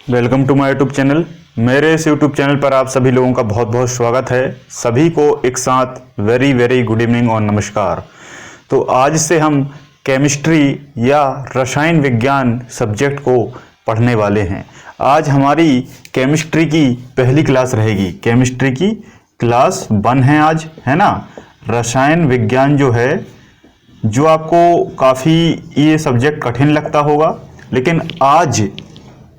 Welcome to my YouTube channel. मेरे इस YouTube channel पर आप सभी लोगों का बहुत बहुत स्वागत है। सभी को एक साथ वेरी वेरी गुड इवनिंग और नमस्कार। तो आज से हम केमिस्ट्री या रसायन विज्ञान सब्जेक्ट को पढ़ने वाले हैं। आज हमारी केमिस्ट्री की पहली क्लास रहेगी। केमिस्ट्री की क्लास 1 है आज, है ना। रसायन विज्ञान जो है, जो आपको काफ़ी ये सब्जेक्ट कठिन लगता होगा, लेकिन आज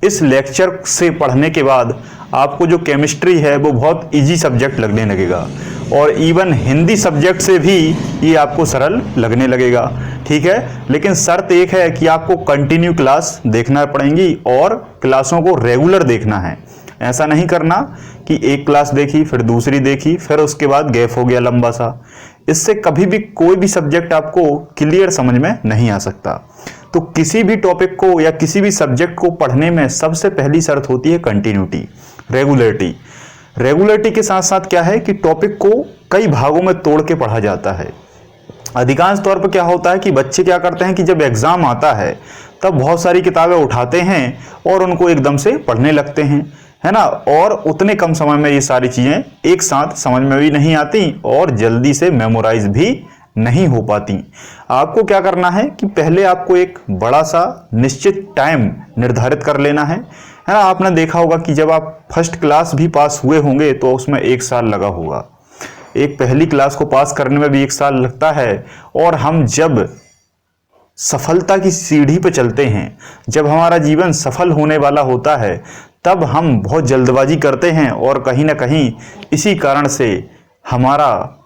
इस लेक्चर से पढ़ने के बाद आपको जो केमिस्ट्री है वो बहुत इजी सब्जेक्ट लगने लगेगा और इवन हिंदी सब्जेक्ट से भी ये आपको सरल लगने लगेगा, ठीक है। लेकिन शर्त एक है कि आपको कंटिन्यू क्लास देखना पड़ेंगी और क्लासों को रेगुलर देखना है। ऐसा नहीं करना कि एक क्लास देखी फिर दूसरी देखी फिर उसके बाद गैप हो गया लंबा सा। इससे कभी भी कोई भी सब्जेक्ट आपको क्लियर समझ में नहीं आ सकता। तो किसी भी टॉपिक को या किसी भी सब्जेक्ट को पढ़ने में सबसे पहली शर्त होती है कंटिन्यूटी, रेगुलरिटी। रेगुलरिटी के साथ साथ क्या है कि टॉपिक को कई भागों में तोड़ के पढ़ा जाता है। अधिकांश तौर पर क्या होता है कि बच्चे क्या करते हैं कि जब एग्जाम आता है तब बहुत सारी किताबें उठाते हैं और उनको एकदम से पढ़ने लगते हैं, है ना। और उतने कम समय में ये सारी चीजें एक साथ समझ में भी नहीं आती और जल्दी से मेमोराइज भी नहीं हो पाती। आपको क्या करना है कि पहले आपको एक बड़ा सा निश्चित टाइम निर्धारित कर लेना है ना। आपने देखा होगा कि जब आप फर्स्ट क्लास भी पास हुए होंगे तो उसमें 1 साल लगा होगा। एक पहली क्लास को पास करने में भी 1 साल लगता है। और हम जब सफलता की सीढ़ी पर चलते हैं, जब हमारा जीवन सफल होने वाला होता है, तब हम बहुत जल्दबाजी करते हैं और कहीं ना कहीं इसी कारण से हमारा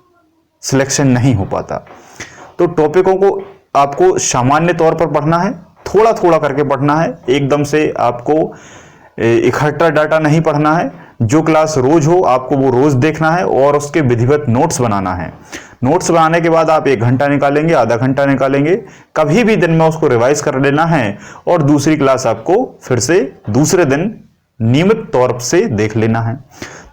सिलेक्शन नहीं हो पाता। तो टॉपिकों को आपको सामान्य तौर पर पढ़ना है, थोड़ा थोड़ा करके पढ़ना है। एकदम से आपको इकट्ठा डाटा नहीं पढ़ना है। जो क्लास रोज हो आपको वो रोज देखना है और उसके विधिवत नोट्स बनाना है। नोट्स बनाने के बाद आप 1 घंटा निकालेंगे, आधा घंटा निकालेंगे, कभी भी दिन में उसको रिवाइज कर लेना है और दूसरी क्लास आपको फिर से दूसरे दिन नियमित तौर से देख लेना है।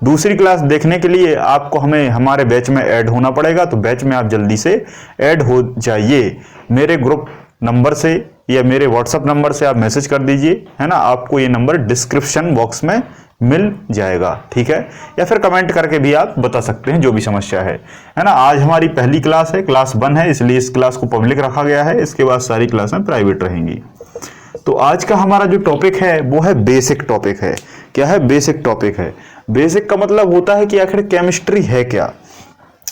दूसरी क्लास देखने के लिए आपको हमें हमारे बैच में ऐड होना पड़ेगा। तो बैच में आप जल्दी से ऐड हो जाइए। मेरे ग्रुप नंबर से या मेरे व्हाट्सएप नंबर से आप मैसेज कर दीजिए, है ना। आपको ये नंबर डिस्क्रिप्शन बॉक्स में मिल जाएगा, ठीक है। या फिर कमेंट करके भी आप बता सकते हैं जो भी समस्या है ना। आज हमारी पहली क्लास है, क्लास 1 है, इसलिए इस क्लास को पब्लिक रखा गया है। इसके बाद सारी क्लासें प्राइवेट रहेंगी। तो आज का हमारा जो टॉपिक है वो है बेसिक टॉपिक है। क्या है? बेसिक टॉपिक है। बेसिक का मतलब होता है कि आखिर केमिस्ट्री है क्या,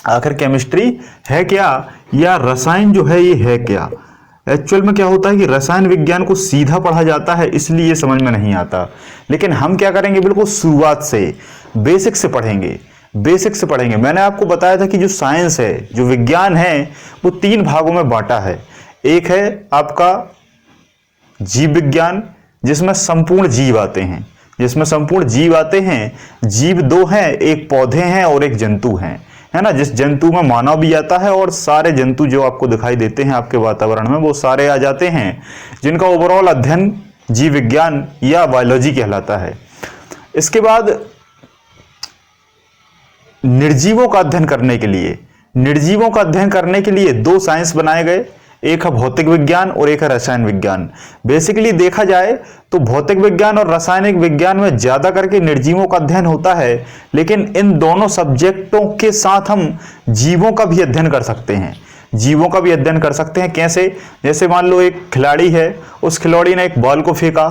आखिर केमिस्ट्री है क्या, या रसायन जो है ये है क्या। एक्चुअल में क्या होता है कि रसायन विज्ञान को सीधा पढ़ा जाता है इसलिए ये समझ में नहीं आता। लेकिन हम क्या करेंगे, बिल्कुल शुरुआत से बेसिक से पढ़ेंगे, बेसिक से पढ़ेंगे। मैंने आपको बताया था कि जो साइंस है, जो विज्ञान है, वो 3 भागों में बांटा है। एक है आपका जीव विज्ञान, जिसमें संपूर्ण जीव आते हैं, जिसमें संपूर्ण जीव आते हैं। जीव 2 हैं, एक पौधे हैं और एक जंतु हैं, है ना। जिस जंतु में मानव भी आता है और सारे जंतु जो आपको दिखाई देते हैं आपके वातावरण में वो सारे आ जाते हैं, जिनका ओवरऑल अध्ययन जीव विज्ञान या बायोलॉजी कहलाता है। इसके बाद निर्जीवों का अध्ययन करने के लिए, निर्जीवों का अध्ययन करने के लिए 2 साइंस बनाए गए। एक है भौतिक विज्ञान और एक है रसायन विज्ञान। बेसिकली देखा जाए तो भौतिक विज्ञान और रासायनिक विज्ञान में ज्यादा करके निर्जीवों का अध्ययन होता है, लेकिन इन दोनों सब्जेक्टों के साथ हम जीवों का भी अध्ययन कर सकते हैं। जीवों का भी अध्ययन कर सकते हैं। कैसे? जैसे मान लो एक खिलाड़ी है, उस खिलाड़ी ने एक बॉल को फेंका,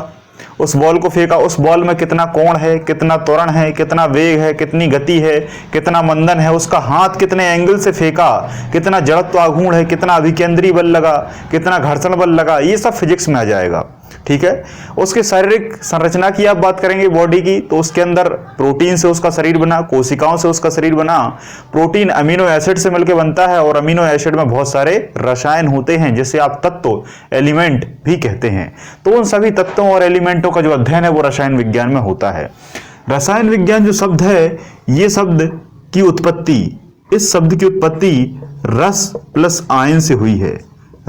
उस बॉल को फेंका, उस बॉल में कितना कोण है, कितना त्वरण है, कितना वेग है, कितनी गति है, कितना मंदन है, उसका हाथ कितने एंगल से फेंका, कितना जड़त्व आघूर्ण है, कितना अभिकेंद्री बल लगा, कितना घर्षण बल लगा, ये सब फिजिक्स में आ जाएगा, ठीक है। उसके शारीरिक संरचना की आप बात करेंगे बॉडी की, तो उसके अंदर प्रोटीन से उसका शरीर बना, कोशिकाओं से उसका शरीर बना। प्रोटीन अमीनो एसिड से मिलकर बनता है और अमीनो एसिड में बहुत सारे रसायन होते हैं जिसे आप तत्व, एलिमेंट भी कहते हैं। तो उन सभी तत्वों और एलिमेंटों का जो अध्ययन है वो रसायन विज्ञान में होता है। रसायन विज्ञान जो शब्द है, ये शब्द की उत्पत्ति, इस शब्द की उत्पत्ति रस प्लस आयन से हुई है।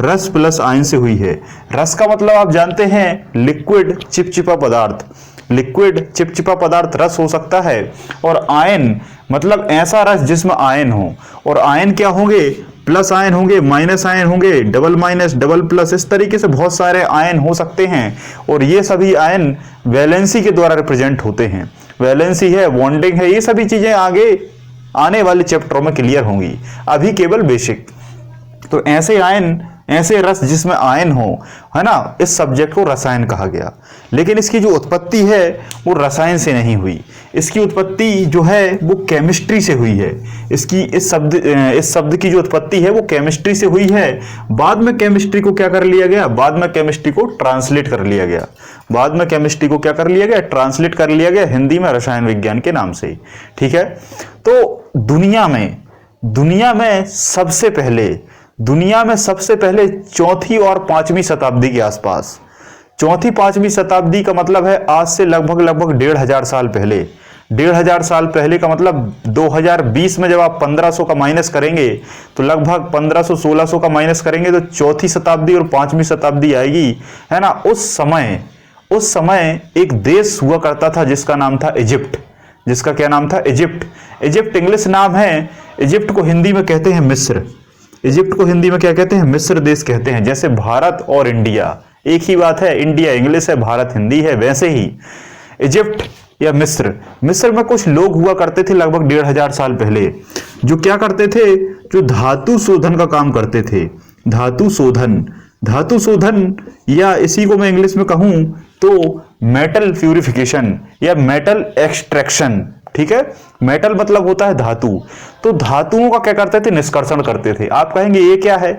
रस प्लस आयन से हुई है। रस का मतलब आप जानते हैं लिक्विड चिपचिपा पदार्थ। लिक्विड चिपचिपा पदार्थ रस हो सकता है। और आयन मतलब ऐसा रस जिसमें आयन हो। और आयन क्या होंगे? प्लस आयन होंगे, माइनस आयन होंगे, डबल माइनस, डबल प्लस, इस तरीके से बहुत सारे आयन हो सकते हैं। और ये सभी आयन वैलेंसी के द्वारा रिप्रेजेंट होते हैं। वैलेंसी है, बॉन्डिंग है, ये सभी चीजें आगे आने वाले चैप्टरों में क्लियर होंगी, अभी केवल बेसिक। तो ऐसे आयन, ऐसे रस जिसमें आयन हो, है ना, इस सब्जेक्ट को रसायन कहा गया। लेकिन इसकी जो उत्पत्ति है वो रसायन से नहीं हुई, इसकी उत्पत्ति जो है वो केमिस्ट्री से हुई है। इसकी इस शब्द की जो उत्पत्ति है वो केमिस्ट्री से हुई है। बाद में केमिस्ट्री को क्या कर लिया गया, बाद में केमिस्ट्री को ट्रांसलेट कर लिया गया। बाद में केमिस्ट्री को क्या कर लिया गया, ट्रांसलेट कर लिया गया हिंदी में रसायन विज्ञान के नाम से। ठीक है, तो दुनिया में सबसे पहले चौथी और पांचवी शताब्दी के आसपास, चौथी पांचवी शताब्दी का मतलब है आज से लगभग 1500 साल पहले। 1500 साल पहले का मतलब 2020 में जब आप 1500 का माइनस करेंगे तो लगभग 1500-1600 का माइनस करेंगे तो चौथी शताब्दी और पांचवी शताब्दी आएगी, है ना। उस समय एक देश हुआ करता था जिसका नाम था इजिप्ट। जिसका क्या नाम था, इजिप्ट। इजिप्ट इंग्लिश नाम है, इजिप्ट को हिंदी में कहते हैं मिस्र। इजिप्ट को हिंदी में क्या कहते हैं, मिस्र देश कहते हैं। जैसे भारत और इंडिया एक ही बात है, इंडिया इंग्लिश है, भारत हिंदी है, वैसे ही इजिप्ट या मिस्र में कुछ लोग हुआ करते थे लगभग 1500 साल पहले, जो क्या करते थे, जो धातु शोधन का काम करते थे। धातु शोधन या इसी को मैं इंग्लिश में कहूं तो मेटल प्यूरिफिकेशन या मेटल एक्सट्रैक्शन। ठीक है, मेटल मतलब होता है धातु, तो धातुओं का क्या करते थे, निष्कर्षण करते थे। आप कहेंगे ये क्या है,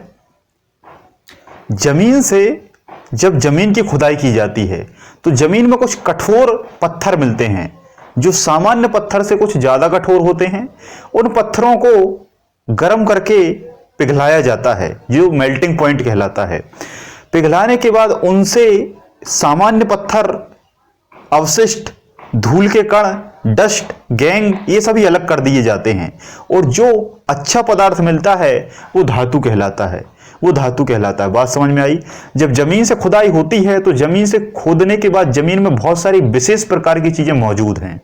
जमीन से जब जमीन की खुदाई की जाती है तो जमीन में कुछ कठोर पत्थर मिलते हैं जो सामान्य पत्थर से कुछ ज्यादा कठोर होते हैं। उन पत्थरों को गर्म करके पिघलाया जाता है, जो मेल्टिंग पॉइंट कहलाता है। पिघलाने के बाद उनसे सामान्य पत्थर, अवशिष्ट, धूल के कण, डस्ट, गैंग, ये सभी अलग कर दिए जाते हैं और जो अच्छा पदार्थ मिलता है वो धातु कहलाता है। बात समझ में आई। जब जमीन से खुदाई होती है तो जमीन से खोदने के बाद जमीन में बहुत सारी विशेष प्रकार की चीजें मौजूद हैं,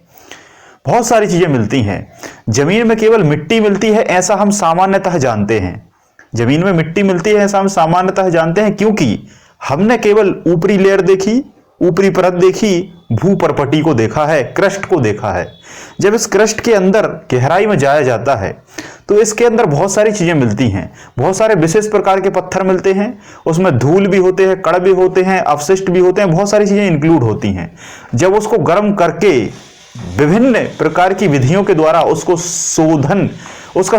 बहुत सारी चीजें मिलती हैं। जमीन में केवल मिट्टी मिलती है ऐसा हम सामान्यतः जानते हैं। जमीन में मिट्टी मिलती है ऐसा हम सामान्यतः जानते हैं, क्योंकि हमने केवल ऊपरी लेयर देखी, ऊपरी परत देखी, भूपर्पटी को देखा है, क्रस्ट को देखा है। जब इस क्रस्ट के अंदर गहराई में जाया जाता है तो इसके अंदर बहुत सारी चीजें मिलती हैं, बहुत सारे विशेष प्रकार के पत्थर मिलते हैं। उसमें धूल भी होते हैं, कण भी होते हैं, अवशिष्ट भी होते हैं, बहुत सारी चीजें इंक्लूड होती हैं। जब उसको गर्म करके विभिन्न प्रकार की विधियों के द्वारा उसका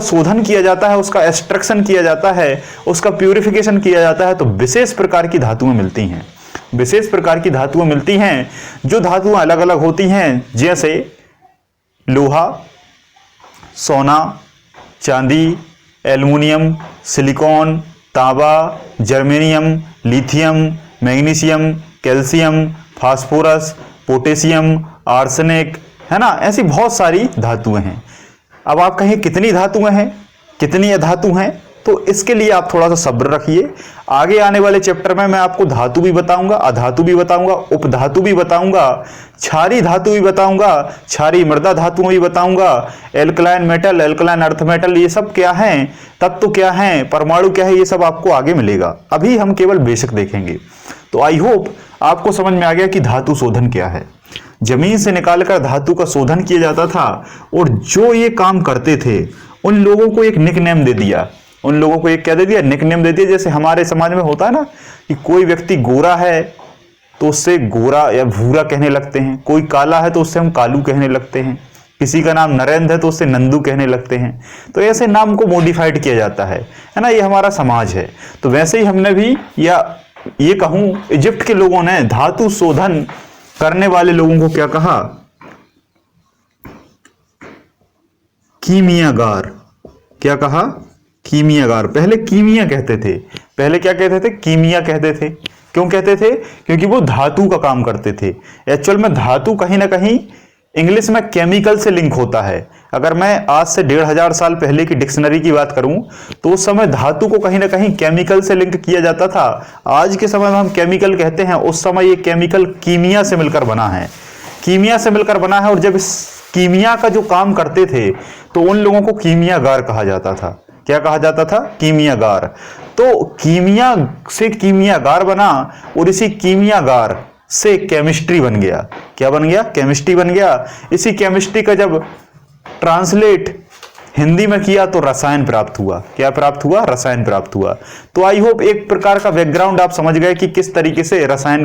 शोधन किया जाता है, उसका एक्सट्रैक्शन किया जाता है, उसका प्यूरिफिकेशन किया जाता है, तो विशेष प्रकार की धातुएं मिलती हैं। विशेष प्रकार की धातुएं मिलती हैं, जो धातुएं अलग अलग होती हैं, जैसे लोहा, सोना, चांदी, एल्युमिनियम, सिलिकॉन, तांबा, germanium, lithium, magnesium, calcium, phosphorus, potassium, arsenic, है ना। ऐसी बहुत सारी धातुएं हैं। अब आप कहें कितनी धातुएं हैं, कितनी अधातु हैं, तो इसके लिए आप थोड़ा सा सब्र रखिए। आगे आने वाले चैप्टर में मैं आपको धातु भी बताऊंगा, अधातु भी बताऊंगा, उपधातु भी बताऊंगा, क्षारीय धातु भी बताऊंगा, क्षारीय मृदा धातुओं भी बताऊंगा, alkaline metal, alkaline earth metal, ये सब क्या हैं, तत्व क्या हैं, परमाणु क्या है, ये सब आपको आगे मिलेगा। अभी हम केवल बेसिक देखेंगे। तो आई होप आपको समझ में आ गया कि धातु शोधन क्या है। जमीन से निकालकर धातु का शोधन किया जाता था और जो ये काम करते थे उन लोगों को एक निकनेम दे दिया। उन लोगों को एक क्या दे दिया, निकनेम दे दिया। जैसे हमारे समाज में होता है ना कि कोई व्यक्ति गोरा है तो उससे गोरा या भूरा कहने लगते हैं, कोई काला है तो उससे हम कालू कहने लगते हैं, किसी का नाम नरेंद्र है तो उससे नंदू कहने लगते हैं। तो ऐसे नाम को मॉडिफाइड किया जाता है ना, ये हमारा समाज है। तो वैसे ही हमने भी, या ये कहूं इजिप्ट के लोगों ने धातु शोधन करने वाले लोगों को क्या कहा, कीमियागार। क्या कहा, कीमियागार। पहले कीमिया कहते थे, पहले क्या कहते थे, कीमिया कहते थे। क्यों कहते थे, क्योंकि वो धातु का काम करते थे। एक्चुअल में धातु कहीं ना कहीं इंग्लिश में केमिकल से लिंक होता है। अगर मैं आज से 1500 साल पहले की डिक्शनरी की बात करूं तो उस समय धातु को कहीं ना कहीं केमिकल से लिंक किया जाता था। आज के समय में हम केमिकल कहते हैं, उस समय ये केमिकल कीमिया से मिलकर बना है, कीमिया से मिलकर बना है। और जब इस कीमिया का जो काम करते थे तो उन लोगों को कीमियागार कहा जाता था। क्या कहा जाता था? कीमियागार। तो कीमिया से कीमियागार बना और इसी कीमियागार से केमिस्ट्री बन गया। क्या बन गया? केमिस्ट्री बन गया। इसी केमिस्ट्री का जब ट्रांसलेट हिंदी में किया तो रसायन प्राप्त हुआ। क्या प्राप्त हुआ? रसायन प्राप्त हुआ। तो आई होप एक प्रकार का बैकग्राउंड आप समझ गए कि किस तरीके से रसायन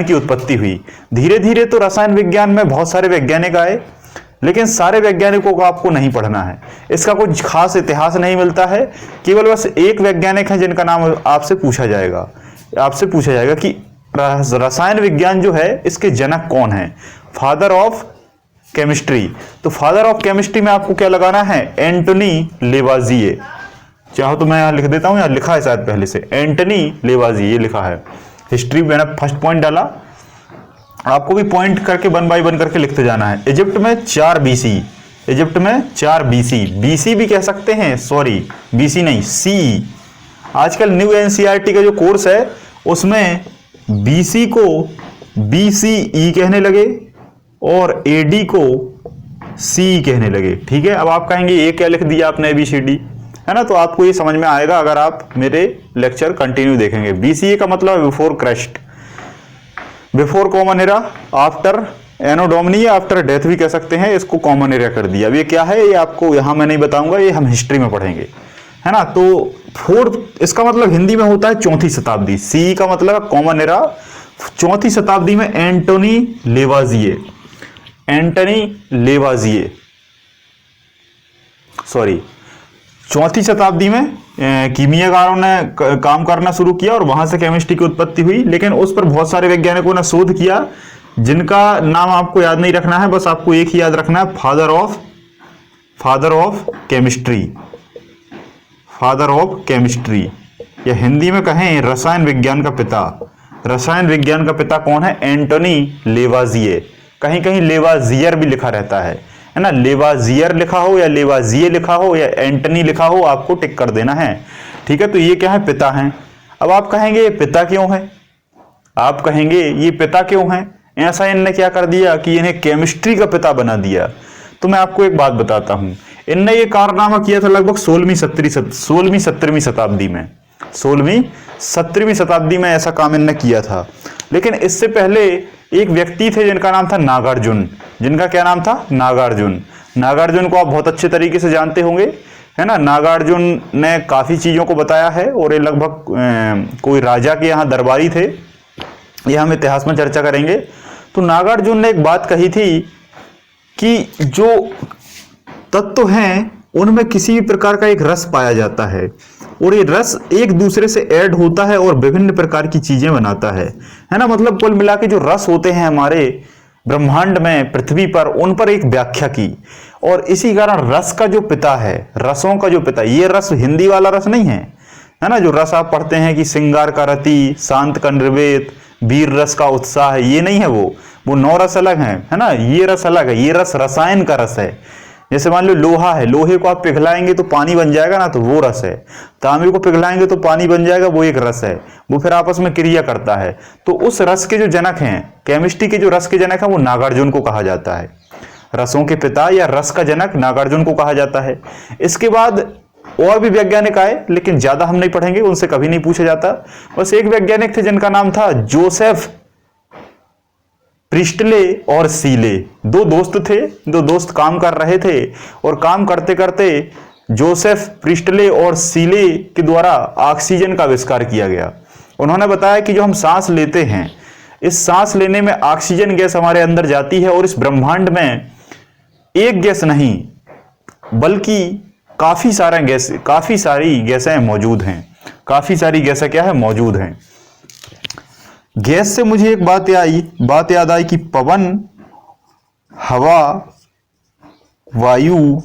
की उत्पत्ति हुई। धीरे धीरे तो रसायन विज्ञान में बहुत सारे वैज्ञानिक आए, लेकिन सारे वैज्ञानिकों को आपको नहीं पढ़ना है, इसका कुछ खास इतिहास नहीं मिलता है। केवल बस एक वैज्ञानिक है जिनका नाम आपसे पूछा जाएगा कि रसायन विज्ञान जो है इसके जनक कौन है, फादर ऑफ केमिस्ट्री। तो फादर ऑफ केमिस्ट्री में आपको क्या लगाना है? एंटोनी लेवाजिए। चाहो तो मैं यहां लिख देता हूं, यहां लिखा है शायद पहले से, एंटोनी लेवाजिए लिखा है। हिस्ट्री मैंने फर्स्ट पॉइंट डाला, आपको भी पॉइंट करके 1 बाय 1 करके लिखते जाना है। इजिप्ट में 4 बीसी, इजिप्ट में 4 बीसी, बीसी भी कह सकते हैं, सॉरी बीसी नहीं सी। आजकल न्यू एनसीईआरटी का जो कोर्स है उसमें बीसी को बीसीई कहने लगे और एडी को सी कहने लगे। ठीक है, अब आप कहेंगे ये क्या लिख दिया आपने ABCD, है ना? तो आपको ये समझ में आएगा अगर आप मेरे लेक्चर कंटिन्यू देखेंगे। BCA का मतलब before Christ, before common era, after anno Domini या आफ्टर डेथ भी कह सकते हैं, इसको कॉमन एरा कर दिया। अब ये क्या है ये आपको यहां मैं नहीं बताऊंगा, ये हम हिस्ट्री में पढ़ेंगे, है ना? तो फोर्थ, इसका मतलब हिंदी में होता है 4वीं शताब्दी। सी का मतलब कॉमन एरा, 4वीं शताब्दी में एंटोनी लेवाजिए, सॉरी 4वीं शताब्दी में कीमियागारों ने काम करना शुरू किया और वहां से केमिस्ट्री की उत्पत्ति हुई। लेकिन उस पर बहुत सारे वैज्ञानिकों ने शोध किया जिनका नाम आपको याद नहीं रखना है, बस आपको एक ही याद रखना है, फादर ऑफ केमिस्ट्री, या हिंदी में कहें रसायन विज्ञान का पिता। रसायन विज्ञान का पिता कौन है? एंटोनी लेवाजिए। कहीं कहीं लेवाजियर भी लिखा रहता है ना? लेवाजियर लिखा हो या लेवाजिए लिखा हो या एंटनी लिखा हो, आपको टिक कर देना है। ठीक है, तो ये क्या है? पिता हैं। अब आप कहेंगे ये पिता क्यों है? आप कहेंगे ये पिता क्यों है? ऐसा इनने क्या कर दिया कि इन्हें केमिस्ट्री का पिता बना दिया? तो मैं आपको एक बात बताता हूं, इनने ये कारनामा किया था लगभग 16वीं 17वीं शताब्दी में। 16वीं 17वीं शताब्दी में ऐसा काम इनने किया था। लेकिन इससे पहले एक व्यक्ति थे जिनका नाम था नागार्जुन। जिनका क्या नाम था? नागार्जुन। नागार्जुन को आप बहुत अच्छे तरीके से जानते होंगे, है ना? नागार्जुन ने काफी चीजों को बताया है और ये लगभग कोई राजा के यहाँ दरबारी थे, ये हम इतिहास में चर्चा करेंगे। तो नागार्जुन ने एक बात कही थी कि जो तत्व हैं उनमें किसी भी प्रकार का एक रस पाया जाता है और ये रस एक दूसरे से ऐड होता है और विभिन्न प्रकार की चीजें बनाता है ना? मतलब कुल मिला के जो रस होते हैं हमारे ब्रह्मांड में, पृथ्वी पर, उन पर एक व्याख्या की। और इसी कारण रस का जो पिता है, रसों का जो पिता, ये रस हिंदी वाला रस नहीं है, है ना? जो रस आप पढ़ते हैं कि श्रृंगार का रति, शांत का निर्वेद, वीर रस का उत्साह, ये नहीं है। वो 9 रस अलग हैं, है ना? ये रस अलग है। ये रस रसायन का रस है। जैसे मान लो लोहा है, लोहे को आप पिघलाएंगे तो पानी बन जाएगा ना, तो वो रस है। तांबे को पिघलाएंगे तो पानी बन जाएगा, वो एक रस है। वो फिर आपस में क्रिया करता है। तो उस रस के जो जनक हैं, केमिस्ट्री के जो रस के जनक हैं, वो नागार्जुन को कहा जाता है। रसों के पिता या रस का जनक नागार्जुन को कहा जाता है। इसके बाद और भी वैज्ञानिक आए, लेकिन ज्यादा हम नहीं पढ़ेंगे, उनसे कभी नहीं पूछा जाता। बस एक वैज्ञानिक थे जिनका नाम था जोसेफ प्रिस्टले और सीले। 2 दोस्त थे, 2 दोस्त काम कर रहे थे और काम करते करते जोसेफ प्रिस्टले और सीले के द्वारा ऑक्सीजन का आविष्कार किया गया। उन्होंने बताया कि जो हम सांस लेते हैं, इस सांस लेने में ऑक्सीजन गैस हमारे अंदर जाती है और इस ब्रह्मांड में एक गैस नहीं बल्कि काफी सारी गैसें मौजूद हैं। काफी सारी गैसें क्या है? मौजूद हैं। गैस से मुझे एक बात याद आई कि पवन, हवा, वायु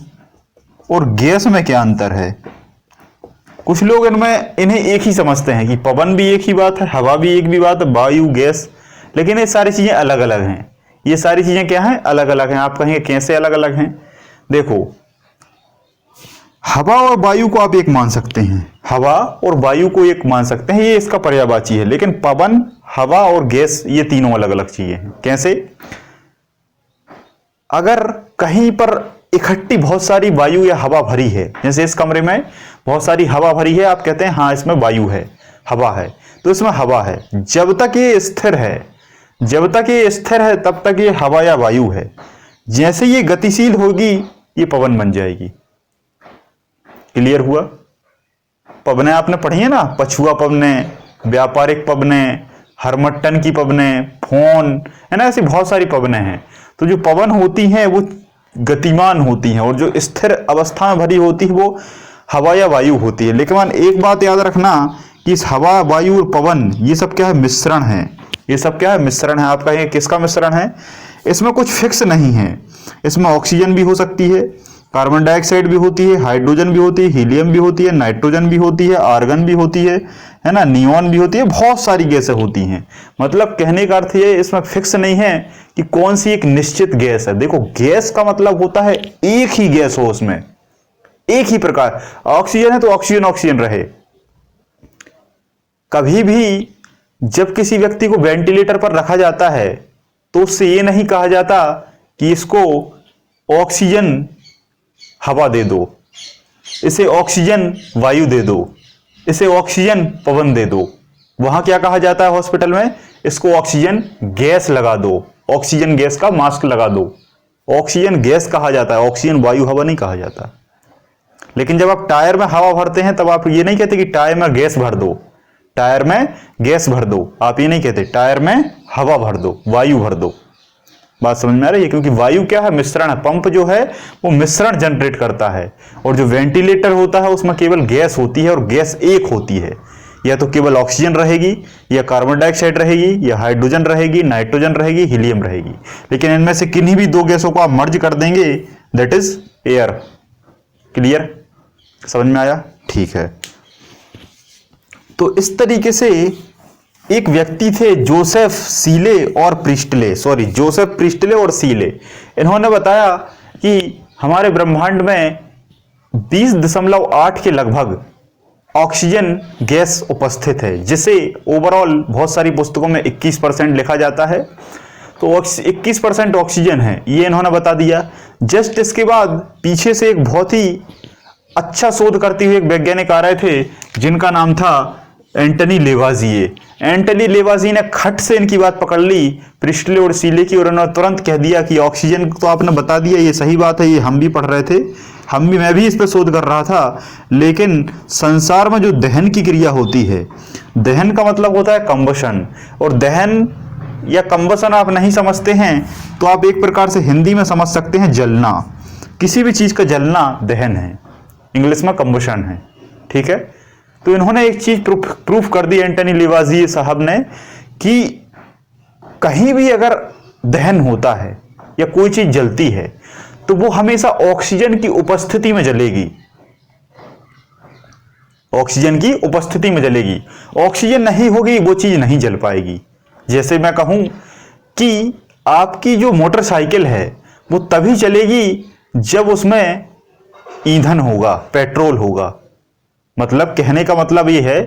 और गैस में क्या अंतर है? कुछ लोग इन्हें एक ही समझते हैं कि पवन भी एक ही बात है, हवा भी एक भी बात है, वायु, गैस, लेकिन ये सारी चीजें अलग अलग हैं। ये सारी चीजें क्या हैं? अलग अलग हैं। आप कहेंगे कैसे अलग अलग हैं? देखो, हवा और वायु को आप एक मान सकते हैं, हवा और वायु को एक मान सकते हैं, ये इसका पर्यायवाची है। लेकिन पवन, हवा और गैस, ये तीनों अलग अलग चीजें हैं। कैसे? अगर कहीं पर इकट्ठी बहुत सारी वायु या हवा भरी है, जैसे इस कमरे में बहुत सारी हवा भरी है, आप कहते हैं हाँ इसमें वायु है, हवा है, तो इसमें हवा है। जब तक ये स्थिर है, जब तक ये स्थिर है तब तक ये हवा या वायु है। जैसे ये गतिशील होगी ये पवन बन जाएगी। क्लियर हुआ? पवनें आपने पढ़ी है ना, पछुआ पवनें, व्यापारिक पवनें, हरमट्टन की पवनें, फोन, है ना, ऐसी बहुत सारी पवनें हैं। तो जो पवन होती हैं वो गतिमान होती हैं और जो स्थिर अवस्था में भरी होती है वो हवा या वायु होती है। लेकिन एक बात याद रखना कि इस हवा, वायु और पवन ये सब क्या है? मिश्रण है। ये सब क्या है? मिश्रण है। आप कहेंगे किसका मिश्रण है? इसमें कुछ फिक्स नहीं है। इसमें ऑक्सीजन भी हो सकती है, कार्बन डाइऑक्साइड भी होती है, हाइड्रोजन भी होती है, हीलियम भी होती है, नाइट्रोजन भी होती है, आर्गन भी होती है ना, नियॉन भी होती है, बहुत सारी गैसें होती हैं। मतलब कहने का अर्थ ये, इसमें फिक्स नहीं है कि कौन सी एक निश्चित गैस है। देखो गैस का मतलब होता है एक ही गैस हो, उसमें एक ही प्रकार। ऑक्सीजन है तो ऑक्सीजन ऑक्सीजन रहे। कभी भी जब किसी व्यक्ति को वेंटिलेटर पर रखा जाता है तो उससे ये नहीं कहा जाता कि इसको ऑक्सीजन हवा दे दो, इसे ऑक्सीजन वायु दे दो, इसे ऑक्सीजन पवन दे दो। वहां क्या कहा जाता है हॉस्पिटल में? इसको ऑक्सीजन गैस लगा दो, ऑक्सीजन गैस का मास्क लगा दो। ऑक्सीजन गैस कहा जाता है, ऑक्सीजन वायु हवा नहीं कहा जाता। लेकिन जब आप टायर में हवा भरते हैं तब आप ये नहीं कहते कि टायर में गैस भर दो, टायर में गैस भर दो। आप ये नहीं कहते टायर में हवा भर दो, वायु भर दो। बात समझ में आ रही है? क्योंकि वायु क्या है? मिश्रण है। पंप जो है वो मिश्रण जनरेट करता है और जो वेंटिलेटर होता है उसमें केवल गैस होती है और गैस एक होती है। या तो केवल ऑक्सीजन रहेगी, या कार्बन डाइऑक्साइड रहेगी, या हाइड्रोजन रहेगी, नाइट्रोजन रहेगी, हीलियम रहेगी। लेकिन इनमें से किन्हीं भी दो गैसों को आप मर्ज कर देंगे, दैट इज एयर। क्लियर? समझ में आया? ठीक है। तो इस तरीके से एक व्यक्ति थे जोसेफ सीले और प्रिस्टले, जोसेफ प्रिस्टले और सीले। इन्होंने बताया कि हमारे ब्रह्मांड में 20.8 के लगभग ऑक्सीजन गैस उपस्थित है, जिसे ओवरऑल बहुत सारी पुस्तकों में 21% लिखा जाता है। तो 21% ऑक्सीजन है, ये इन्होंने बता दिया। जस्ट इसके बाद पीछे से एक बहुत ही अच्छा शोध करते हुए एक वैज्ञानिक आ रहे थे जिनका नाम था एंटनी लेवाजिए। एंटनी लेवाजिए ने खट से इनकी बात पकड़ ली प्रिस्टले और सीले की, और उन्होंने तुरंत कह दिया कि ऑक्सीजन तो आपने बता दिया, ये सही बात है, ये हम भी पढ़ रहे थे, मैं भी इस पर शोध कर रहा था। लेकिन संसार में जो दहन की क्रिया होती है, दहन का मतलब होता है कंबशन, और दहन या कंबशन आप नहीं समझते हैं तो आप एक प्रकार से हिंदी में समझ सकते हैं जलना। किसी भी चीज का जलना दहन है, इंग्लिश में कंबशन है। ठीक है? तो इन्होंने एक चीज प्रूफ कर दी एंटनी लेवाजिए साहब ने कि कहीं भी अगर दहन होता है या कोई चीज जलती है तो वो हमेशा ऑक्सीजन की उपस्थिति में जलेगी, ऑक्सीजन की उपस्थिति में जलेगी। ऑक्सीजन नहीं होगी वो चीज नहीं जल पाएगी। जैसे मैं कहूं कि आपकी जो मोटरसाइकिल है वो तभी चलेगी जब उसमें ईंधन होगा, पेट्रोल होगा। मतलब कहने का मतलब ये है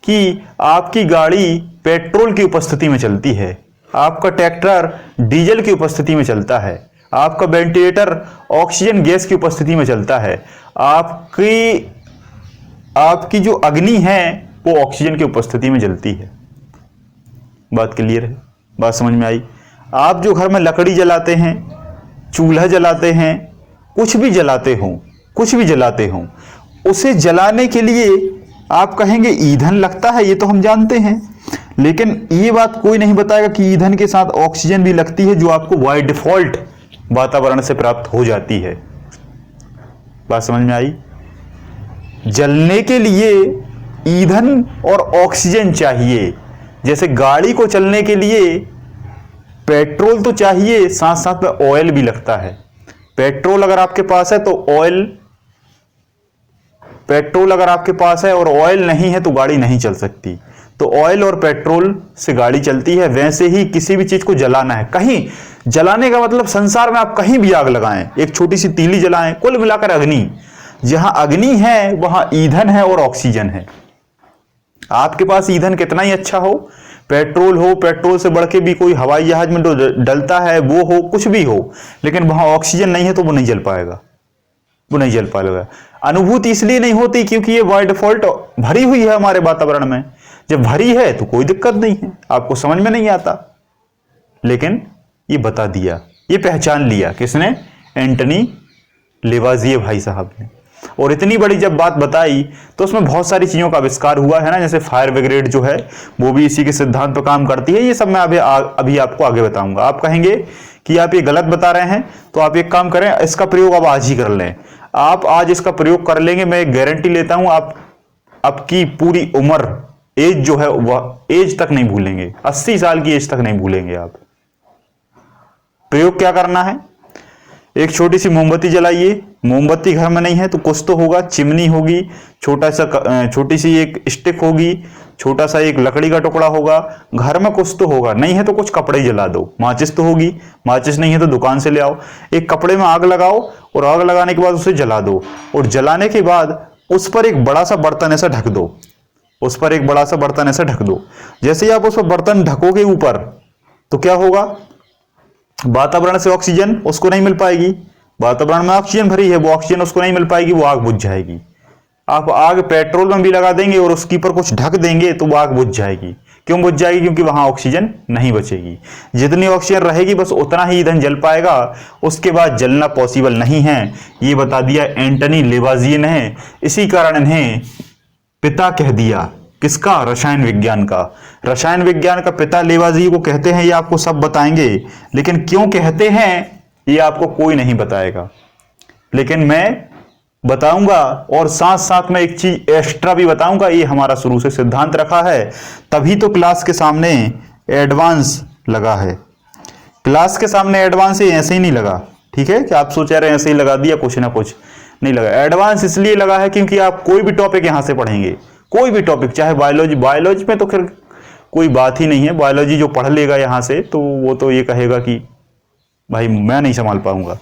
कि आपकी गाड़ी पेट्रोल की उपस्थिति में चलती है, आपका ट्रैक्टर डीजल की उपस्थिति में चलता है, आपका वेंटिलेटर ऑक्सीजन गैस की उपस्थिति में चलता है, आपकी जो अग्नि है वो ऑक्सीजन की उपस्थिति में जलती है। बात क्लियर है? बात समझ में आई? आप जो घर में लकड़ी जलाते हैं, चूल्हा जलाते हैं, कुछ भी जलाते हो, उसे जलाने के लिए आप कहेंगे ईंधन लगता है, ये तो हम जानते हैं। लेकिन ये बात कोई नहीं बताएगा कि ईंधन के साथ ऑक्सीजन भी लगती है, जो आपको बाय डिफॉल्ट वातावरण से प्राप्त हो जाती है। बात समझ में आई? जलने के लिए ईंधन और ऑक्सीजन चाहिए। जैसे गाड़ी को चलने के लिए पेट्रोल तो चाहिए, साथ साथ में ऑयल भी लगता है। पेट्रोल अगर आपके पास है तो पेट्रोल अगर आपके पास है और ऑयल नहीं है तो गाड़ी नहीं चल सकती। तो ऑयल और पेट्रोल से गाड़ी चलती है। वैसे ही किसी भी चीज को जलाना है, कहीं जलाने का मतलब संसार में आप कहीं भी आग लगाएं, एक छोटी सी तीली जलाएं, कुल मिलाकर अग्नि। जहां अग्नि है वहां ईंधन है और ऑक्सीजन है। आपके पास ईंधन कितना ही अच्छा हो, पेट्रोल हो, पेट्रोल से बढ़ के भी कोई हवाई जहाज में जो डलता है वो हो, कुछ भी हो, लेकिन वहां ऑक्सीजन नहीं है तो वो नहीं जल पाएगा। वो नहीं जल पाएगा। अनुभूति इसलिए नहीं होती क्योंकि ये बाय डिफॉल्ट भरी हुई है हमारे वातावरण में। जब भरी है तो कोई दिक्कत नहीं है, आपको समझ में नहीं आता। लेकिन ये बता दिया, ये पहचान लिया किसने? एंटनी लेवाजिए भाई साहब ने। और इतनी बड़ी जब बात बताई तो उसमें बहुत सारी चीजों का आविष्कार हुआ है ना, जैसे फायर ब्रिगेड जो है वो भी इसी के सिद्धांत पर काम करती है। ये सब मैं अभी आपको आगे बताऊंगा। आप कहेंगे कि आप ये गलत बता रहे हैं, तो आप एक काम करें, इसका प्रयोग आप आज ही कर लें। आप आज इसका प्रयोग कर लेंगे, मैं एक गारंटी लेता हूं, आप आपकी पूरी उम्र एज जो है वह एज तक नहीं भूलेंगे, 80 साल की एज तक नहीं भूलेंगे आप। प्रयोग क्या करना है? एक छोटी सी मोमबत्ती जलाइए। मोमबत्ती घर में नहीं है तो कुछ तो होगा, चिमनी होगी, छोटी सी एक स्टिक होगी, छोटा सा एक लकड़ी का टुकड़ा होगा, घर में कुछ तो होगा। नहीं है तो कुछ कपड़े जला दो। माचिस तो होगी, माचिस नहीं है तो दुकान से ले आओ। एक कपड़े में आग लगाओ और आग लगाने के बाद उसे जला दो, और जलाने के बाद उस पर एक बड़ा सा बर्तन ऐसा ढक दो। उस पर एक बड़ा सा बर्तन ऐसा ढक दो। जैसे ही आप उस पर बर्तन ढकोगे ऊपर, तो क्या होगा? वातावरण से ऑक्सीजन उसको नहीं मिल पाएगी। वातावरण में ऑक्सीजन भरी है, वो ऑक्सीजन उसको नहीं मिल पाएगी, वो आग बुझ जाएगी। आप आग पेट्रोल में भी लगा देंगे और उसके ऊपर कुछ ढक देंगे तो वो आग बुझ जाएगी। क्यों बुझ जाएगी? क्योंकि वहां ऑक्सीजन नहीं बचेगी। जितनी ऑक्सीजन रहेगी बस उतना ही ईंधन जल पाएगा, उसके बाद जलना पॉसिबल नहीं है। ये बता दिया एंटनी लेवाजिए ने। इसी कारण इन्हें पिता कह दिया। किसका? रसायन विज्ञान का। रसायन विज्ञान का पिता लेवाजिए को कहते हैं, ये आपको सब बताएंगे। लेकिन क्यों कहते हैं ये आपको कोई नहीं बताएगा, लेकिन मैं बताऊंगा। और साथ साथ में एक चीज एक्स्ट्रा भी बताऊंगा, ये हमारा शुरू से सिद्धांत रखा है, तभी तो क्लास के सामने एडवांस लगा है। क्लास के सामने एडवांस ही ऐसे ही नहीं लगा, ठीक है? कि आप सोच रहे हैं ऐसे ही लगा दिया, कुछ ना कुछ नहीं लगा। एडवांस इसलिए लगा है क्योंकि आप कोई भी टॉपिक यहां से पढ़ेंगे, कोई भी टॉपिक, चाहे बायोलॉजी में तो फिर कोई बात ही नहीं है। बायोलॉजी जो पढ़ लेगा यहां से तो वो तो ये कहेगा कि भाई मैं नहीं संभाल पाऊंगा।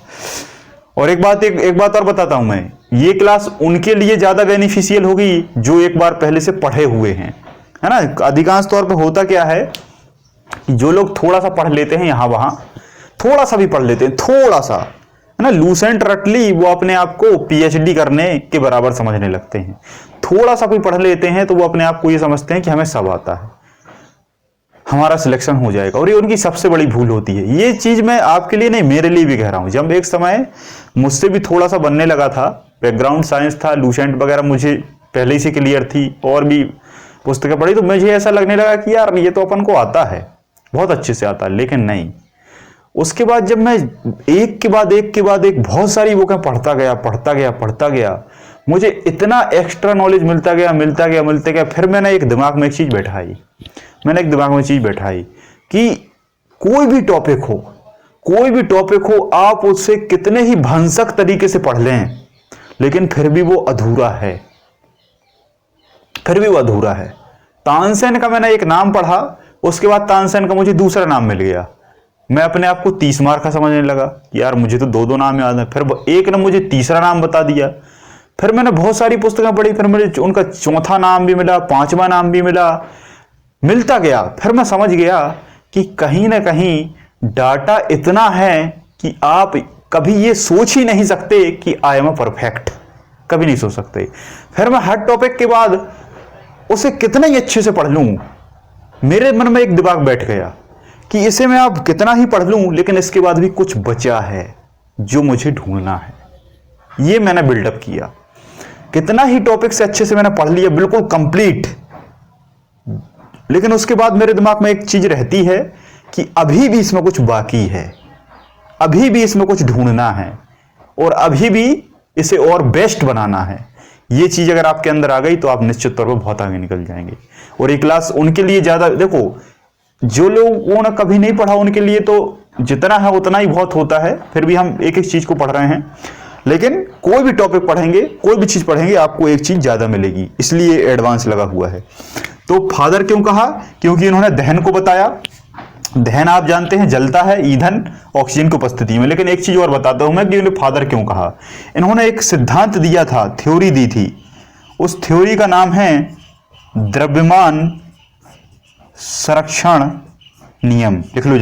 और एक बात और बताता हूं मैं, ये क्लास उनके लिए ज्यादा बेनिफिशियल होगी जो एक बार पहले से पढ़े हुए हैं, है ना। अधिकांश तौर पर होता क्या है कि जो लोग थोड़ा सा पढ़ लेते हैं यहां वहां, थोड़ा सा भी पढ़ लेते हैं, थोड़ा सा, है ना, लूसेंट रटली, वो अपने आप को पीएचडी करने के बराबर समझने लगते हैं। थोड़ा सा कोई पढ़ लेते हैं तो वो अपने आप को ये समझते हैं कि हमें सब आता है, हमारा सिलेक्शन हो जाएगा। और ये उनकी सबसे बड़ी भूल होती है। ये चीज मैं आपके लिए नहीं, मेरे लिए भी कह रहा हूं। जब एक समय मुझसे भी थोड़ा सा बनने लगा था, बैकग्राउंड साइंस था, लूसेंट वगैरह मुझे पहले ही से क्लियर थी और भी पुस्तकें पढ़ी, तो मुझे ऐसा लगने लगा कि यार ये तो अपन को आता है, बहुत अच्छे से आता है। लेकिन नहीं, उसके बाद जब मैं एक के बाद एक बहुत सारी बुकें पढ़ता गया, मुझे इतना एक्स्ट्रा नॉलेज मिलता गया। फिर मैंने एक दिमाग में एक चीज बैठाई कि कोई भी टॉपिक हो, आप उससे कितने ही भंसक तरीके से पढ़ लें, लेकिन फिर भी वो अधूरा है। तानसेन का मैंने एक नाम पढ़ा, उसके बाद तानसेन का मुझे दूसरा नाम मिल गया। मैं अपने आप को 30 मार्क का समझने लगा कि यार मुझे तो दो नाम याद है। फिर एक ने मुझे तीसरा नाम बता दिया। फिर मैंने बहुत सारी पुस्तकें पढ़ी, फिर मुझे उनका चौथा नाम भी मिला, 5वां नाम भी मिलता गया। फिर मैं समझ गया कि कहीं ना कहीं डाटा इतना है कि आप कभी ये सोच ही नहीं सकते कि आई एम परफेक्ट, कभी नहीं सोच सकते। फिर मैं हर टॉपिक के बाद उसे कितना ही अच्छे से पढ़ लूं, मेरे मन में एक दिमाग बैठ गया कि इसे मैं अब कितना ही पढ़ लूं, लेकिन इसके बाद भी कुछ बचा है जो मुझे ढूंढना है। ये मैंने बिल्डअप किया। कितना ही टॉपिक से अच्छे से मैंने पढ़ लिया, बिल्कुल कंप्लीट, लेकिन उसके बाद मेरे दिमाग में एक चीज रहती है कि अभी भी इसमें कुछ बाकी है, अभी भी इसमें कुछ ढूंढना है, और अभी भी इसे और बेस्ट बनाना है। ये चीज अगर आपके अंदर आ गई तो आप निश्चित तौर पर बहुत आगे निकल जाएंगे। और ये क्लास उनके लिए ज्यादा, देखो जो लोगों ने कभी नहीं पढ़ा उनके लिए तो जितना है उतना ही बहुत होता है। फिर भी हम एक एक चीज को पढ़ रहे हैं, लेकिन कोई भी टॉपिक पढ़ेंगे, कोई भी चीज पढ़ेंगे, आपको एक चीज ज्यादा मिलेगी, इसलिए एडवांस लगा हुआ है। तो फादर क्यों कहा? क्योंकि इन्होंने दहन को बताया। दहन आप जानते हैं जलता है ईंधन ऑक्सीजन की उपस्थिति में। लेकिन एक चीज और बताता हूं मैं कि इन्होंने फादर क्यों कहा। इन्होंने एक सिद्धांत दिया था, थ्योरी दी थी। उस थ्योरी का नाम है द्रव्यमान संरक्षण नियम। लिख लो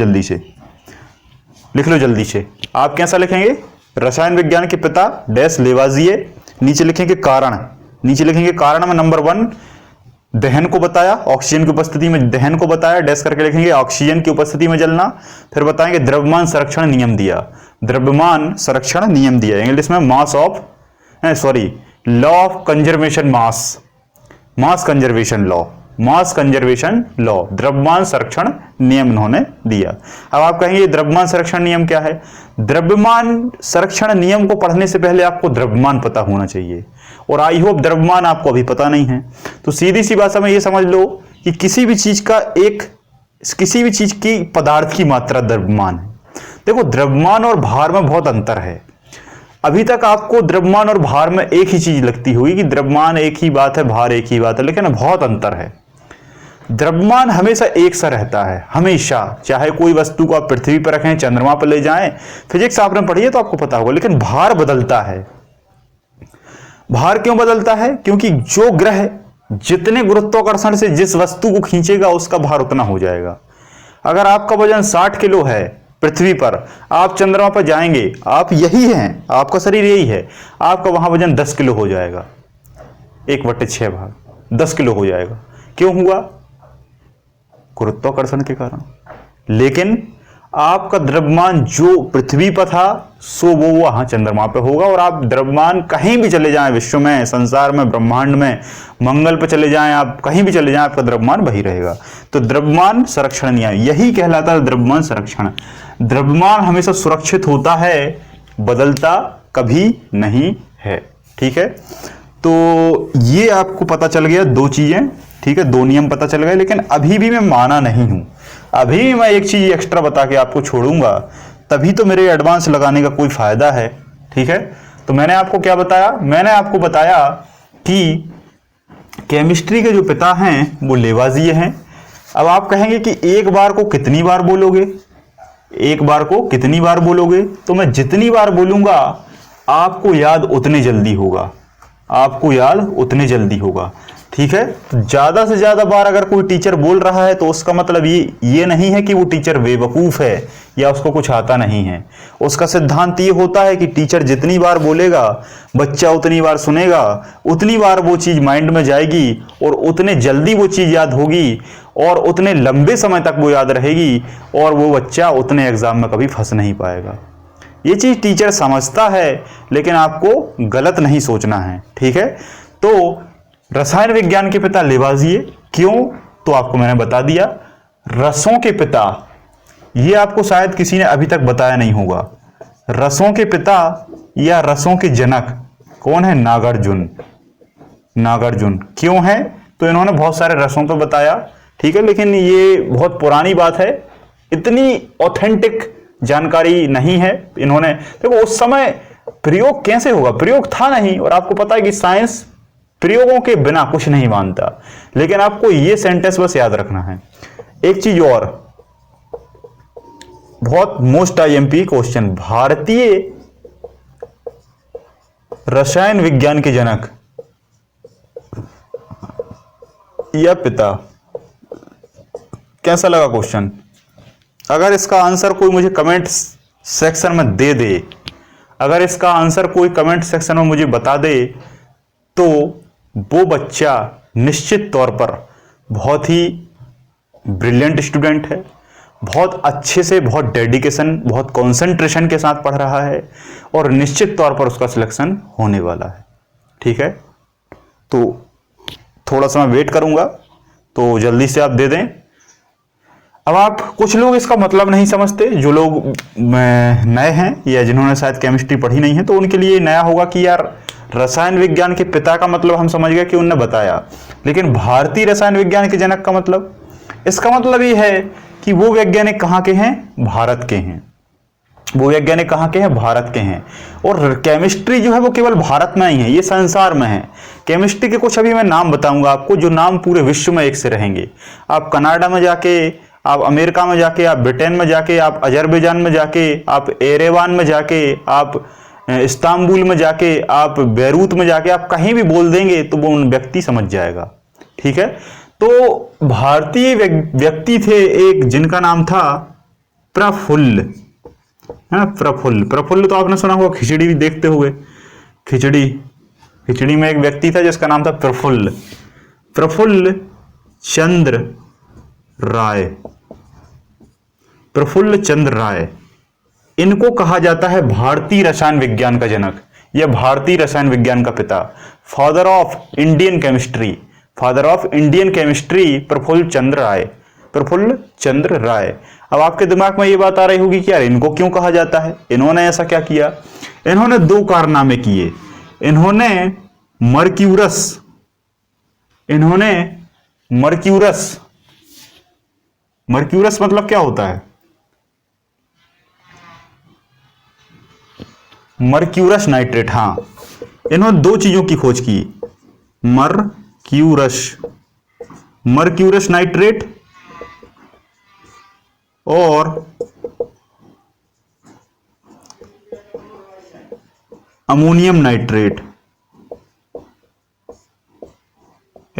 जल्दी से, आप कैसा लिखेंगे? रसायन विज्ञान के पिता डैश लेवाजिए, नीचे लिखेंगे कारण, नीचे लिखेंगे कारण में नंबर 1 दहन को बताया, ऑक्सीजन की उपस्थिति में दहन को बताया, डैश करके लिखेंगे ऑक्सीजन की उपस्थिति में जलना। फिर बताएंगे द्रव्यमान संरक्षण नियम दिया, द्रव्यमान संरक्षण नियम दिया, इंग्लिश में law of conservation mass conservation law, द्रव्यमान संरक्षण नियम इन्होंने दिया। अब आप कहेंगे द्रव्यमान संरक्षण नियम क्या है? द्रव्यमान संरक्षण नियम को पढ़ने से पहले आपको द्रव्यमान पता होना चाहिए, और आई होप द्रव्यमान आपको अभी पता नहीं है। तो सीधी सी भाषा में ये समझ लो कि किसी भी चीज की पदार्थ की मात्रा द्रव्यमान है। देखो, द्रव्यमान और भार में बहुत अंतर है। अभी तक आपको द्रव्यमान और भार में एक ही चीज लगती होगी कि द्रव्यमान एक ही बात है, भार एक ही बात है, लेकिन बहुत अंतर है। द्रव्यमान हमेशा एक सा रहता है, हमेशा, चाहे कोई वस्तु को आप पृथ्वी पर रखें, चंद्रमा पर ले जाएं, फिजिक्स आपने पढ़ी है तो आपको पता होगा। लेकिन भार बदलता है। भार क्यों बदलता है? क्योंकि जो ग्रह जितने गुरुत्वाकर्षण से जिस वस्तु को खींचेगा उसका भार उतना हो जाएगा। अगर आपका वजन 60 किलो है पृथ्वी पर, आप चंद्रमा पर जाएंगे, आप यही हैं, आपका शरीर यही है, आपका वहां वजन 10 किलो हो जाएगा, 1/6 भाग 10 किलो हो जाएगा। क्यों हुआ? गुरुत्वाकर्षण के कारण। लेकिन आपका द्रव्यमान जो पृथ्वी पर था सो वो वहां चंद्रमा पे होगा, और आप द्रव्यमान कहीं भी चले जाएं विश्व में, संसार में, ब्रह्मांड में, मंगल पर चले जाएं, आप कहीं भी चले जाएं, आपका द्रव्यमान वही रहेगा। तो द्रव्यमान संरक्षण नियम यही कहलाता है, द्रव्यमान संरक्षण। द्रव्यमान हमेशा सुरक्षित होता है, बदलता कभी नहीं है। ठीक है, तो ये आपको पता चल गया 2 चीजें। ठीक है, 2 नियम पता चल गए। लेकिन अभी भी मैं माना नहीं हूं, अभी भी मैं एक चीज एक्स्ट्रा बता के आपको छोड़ूंगा, तभी तो मेरे एडवांस लगाने का कोई फायदा है। ठीक है, तो मैंने आपको क्या बताया? मैंने आपको बताया कि केमिस्ट्री के जो पिता हैं वो लेवाजिए हैं। अब आप कहेंगे कि एक बार को कितनी बार बोलोगे, एक बार को कितनी बार बोलोगे? तो मैं जितनी बार बोलूंगा आपको याद उतने जल्दी होगा, आपको याद उतने जल्दी होगा। ठीक है, तो ज्यादा से ज्यादा बार अगर कोई टीचर बोल रहा है तो उसका मतलब ये नहीं है कि वो टीचर बेवकूफ है या उसको कुछ आता नहीं है। उसका सिद्धांत ये होता है कि टीचर जितनी बार बोलेगा बच्चा उतनी बार सुनेगा, उतनी बार वो चीज माइंड में जाएगी, और उतने जल्दी वो चीज याद होगी, और उतने लंबे समय तक वो याद रहेगी, और वो बच्चा उतने एग्जाम में कभी फंस नहीं पाएगा। ये चीज टीचर समझता है, लेकिन आपको गलत नहीं सोचना है। ठीक है, तो रसायन विज्ञान के पिता लेवाजिए, क्यों? तो आपको मैंने बता दिया। रसों के पिता, ये आपको शायद किसी ने अभी तक बताया नहीं होगा। रसों के पिता या रसों के जनक कौन है? नागार्जुन। नागार्जुन क्यों है? तो इन्होंने बहुत सारे रसों पर बताया। ठीक है, लेकिन ये बहुत पुरानी बात है, इतनी ऑथेंटिक जानकारी नहीं है। इन्होंने देखो उस समय प्रयोग कैसे होगा, प्रयोग था नहीं, और आपको पता है कि साइंस प्रयोगों के बिना कुछ नहीं मानता। लेकिन आपको यह सेंटेंस बस याद रखना है। एक चीज और, बहुत मोस्ट आईएमपी क्वेश्चन, भारतीय रसायन विज्ञान के जनक या पिता, कैसा लगा क्वेश्चन? अगर इसका आंसर कोई मुझे कमेंट सेक्शन में दे दे, अगर इसका आंसर कोई कमेंट सेक्शन में मुझे बता दे, तो वो बच्चा निश्चित तौर पर बहुत ही ब्रिलियंट स्टूडेंट है, बहुत अच्छे से, बहुत डेडिकेशन, बहुत कंसंट्रेशन के साथ पढ़ रहा है, और निश्चित तौर पर उसका सिलेक्शन होने वाला है। ठीक है, तो थोड़ा सा मैं वेट करूंगा, तो जल्दी से आप दे दें। अब आप कुछ लोग इसका मतलब नहीं समझते, जो लोग नए हैं या जिन्होंने शायद केमिस्ट्री पढ़ी नहीं है, तो उनके लिए नया होगा कि यार रसायन विज्ञान के पिता का मतलब हम समझ गए कि उनने बताया, लेकिन भारतीय रसायन विज्ञान के जनक का मतलब, इसका मतलब ये है कि वो वैज्ञानिक कहाँ के हैं? भारत के हैं। वो वैज्ञानिक कहाँ के हैं? भारत के हैं। और केमिस्ट्री जो है वो केवल भारत में ही है, ये संसार में है। केमिस्ट्री के कुछ अभी मैं नाम बताऊंगा आपको, जो नाम पूरे विश्व में एक से रहेंगे। आप कनाडा में जाके, आप अमेरिका में जाके, आप ब्रिटेन में जाके, आप अजरबैजान में जाके, आप एरेवान में जाके, आप इस्तांबुल में जाके, आप बैरूत में जाके, आप कहीं भी बोल देंगे तो वो उन व्यक्ति समझ जाएगा। ठीक है, तो भारतीय व्यक्ति थे एक, जिनका नाम था प्रफुल्ल। है ना। प्रफुल्ल, प्रफुल्ल तो आपने सुना होगा, खिचड़ी भी देखते हुए, खिचड़ी, खिचड़ी में एक व्यक्ति था जिसका नाम था प्रफुल्ल, प्रफुल्ल चंद्र राय, प्रफुल्ल चंद्र राय। इनको कहा जाता है भारतीय रसायन विज्ञान का जनक या भारतीय रसायन विज्ञान का पिता, father of Indian chemistry, father of Indian chemistry Prafulla Chandra Ray, Prafulla Chandra Ray. अब आपके दिमाग में ये बात आ रही होगी कि यार इनको क्यों कहा जाता है, इन्होंने ऐसा क्या किया। इन्होंने दो कारनामे किए। इन्होंने मर्क्यूरस, इन्होंने मर्क्यूरस, मर्क्यूरस मतलब क्या होता है, मर्क्यूरस नाइट्रेट, हाँ, इन्होंने दो चीजों की खोज की, मर्क्यूरस, मर्क्यूरस नाइट्रेट और ammonium nitrate,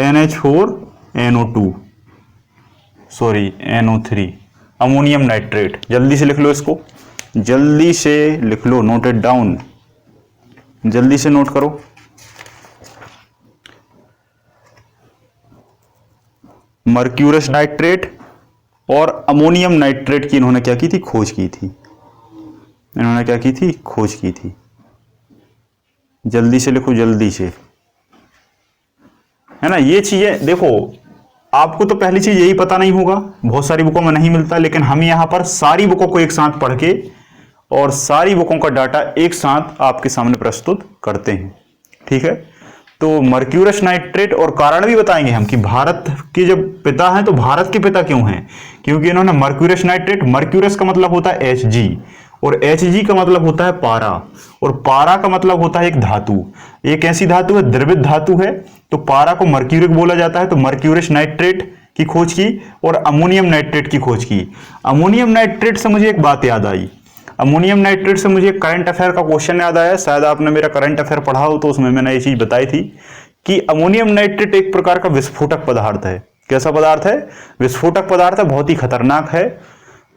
NH4NO2, sorry NO3, ammonium nitrate. जल्दी से लिख लो इसको, जल्दी से लिख लो, नोट इट डाउन, जल्दी से नोट करो। मर्क्यूरस नाइट्रेट और अमोनियम नाइट्रेट की इन्होंने क्या की थी, खोज की थी। इन्होंने क्या की थी, खोज की थी। जल्दी से लिखो, जल्दी से, है ना। ये चीजें देखो, आपको तो पहली चीज यही पता नहीं होगा, बहुत सारी बुकों में नहीं मिलता, लेकिन हम यहां पर सारी बुकों को एक साथ पढ़ के और सारी बुकों का डाटा एक साथ आपके सामने प्रस्तुत करते हैं, ठीक है। तो मर्क्यूरस नाइट्रेट, और कारण भी बताएंगे हम कि भारत के जब पिता हैं तो भारत के पिता क्यों हैं, क्योंकि इन्होंने मर्क्यूरस नाइट्रेट, मर्क्यूरस का मतलब होता है Hg और Hg का मतलब होता है पारा, और पारा का मतलब होता है एक धातु, एक ऐसी धातु है, द्रवित धातु है, तो पारा को मर्क्यूरिक बोला जाता है। तो मर्क्यूरस नाइट्रेट की खोज की और अमोनियम नाइट्रेट की खोज की। अमोनियम नाइट्रेट से मुझे एक बात याद आई, अमोनियम नाइट्रेट से मुझे करंट अफेयर का क्वेश्चन याद आया, शायद आपने मेरा करंट अफेयर पढ़ा हो तो उसमें मैंने ये चीज बताई थी कि अमोनियम नाइट्रेट एक प्रकार का विस्फोटक पदार्थ है। कैसा पदार्थ है, विस्फोटक पदार्थ है, बहुत ही खतरनाक है।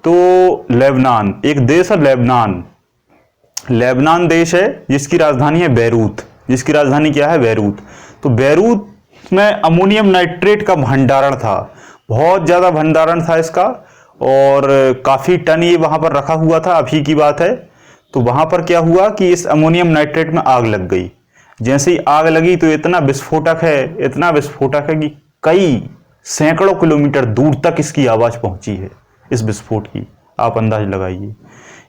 तो लेबनान एक देश है, लेबनान, लेबनान देश है जिसकी राजधानी है बैरूत, जिसकी राजधानी क्या है, बैरूत। तो बैरूत में अमोनियम नाइट्रेट का भंडारण था, बहुत ज्यादा भंडारण था इसका, और काफी टन ये वहां पर रखा हुआ था, अभी की बात है। तो वहां पर क्या हुआ कि इस अमोनियम नाइट्रेट में आग लग गई। जैसे ही आग लगी तो इतना विस्फोटक है, इतना विस्फोटक है कि कई सैकड़ों किलोमीटर दूर तक इसकी आवाज पहुंची है, इस विस्फोट की। आप अंदाज लगाइए,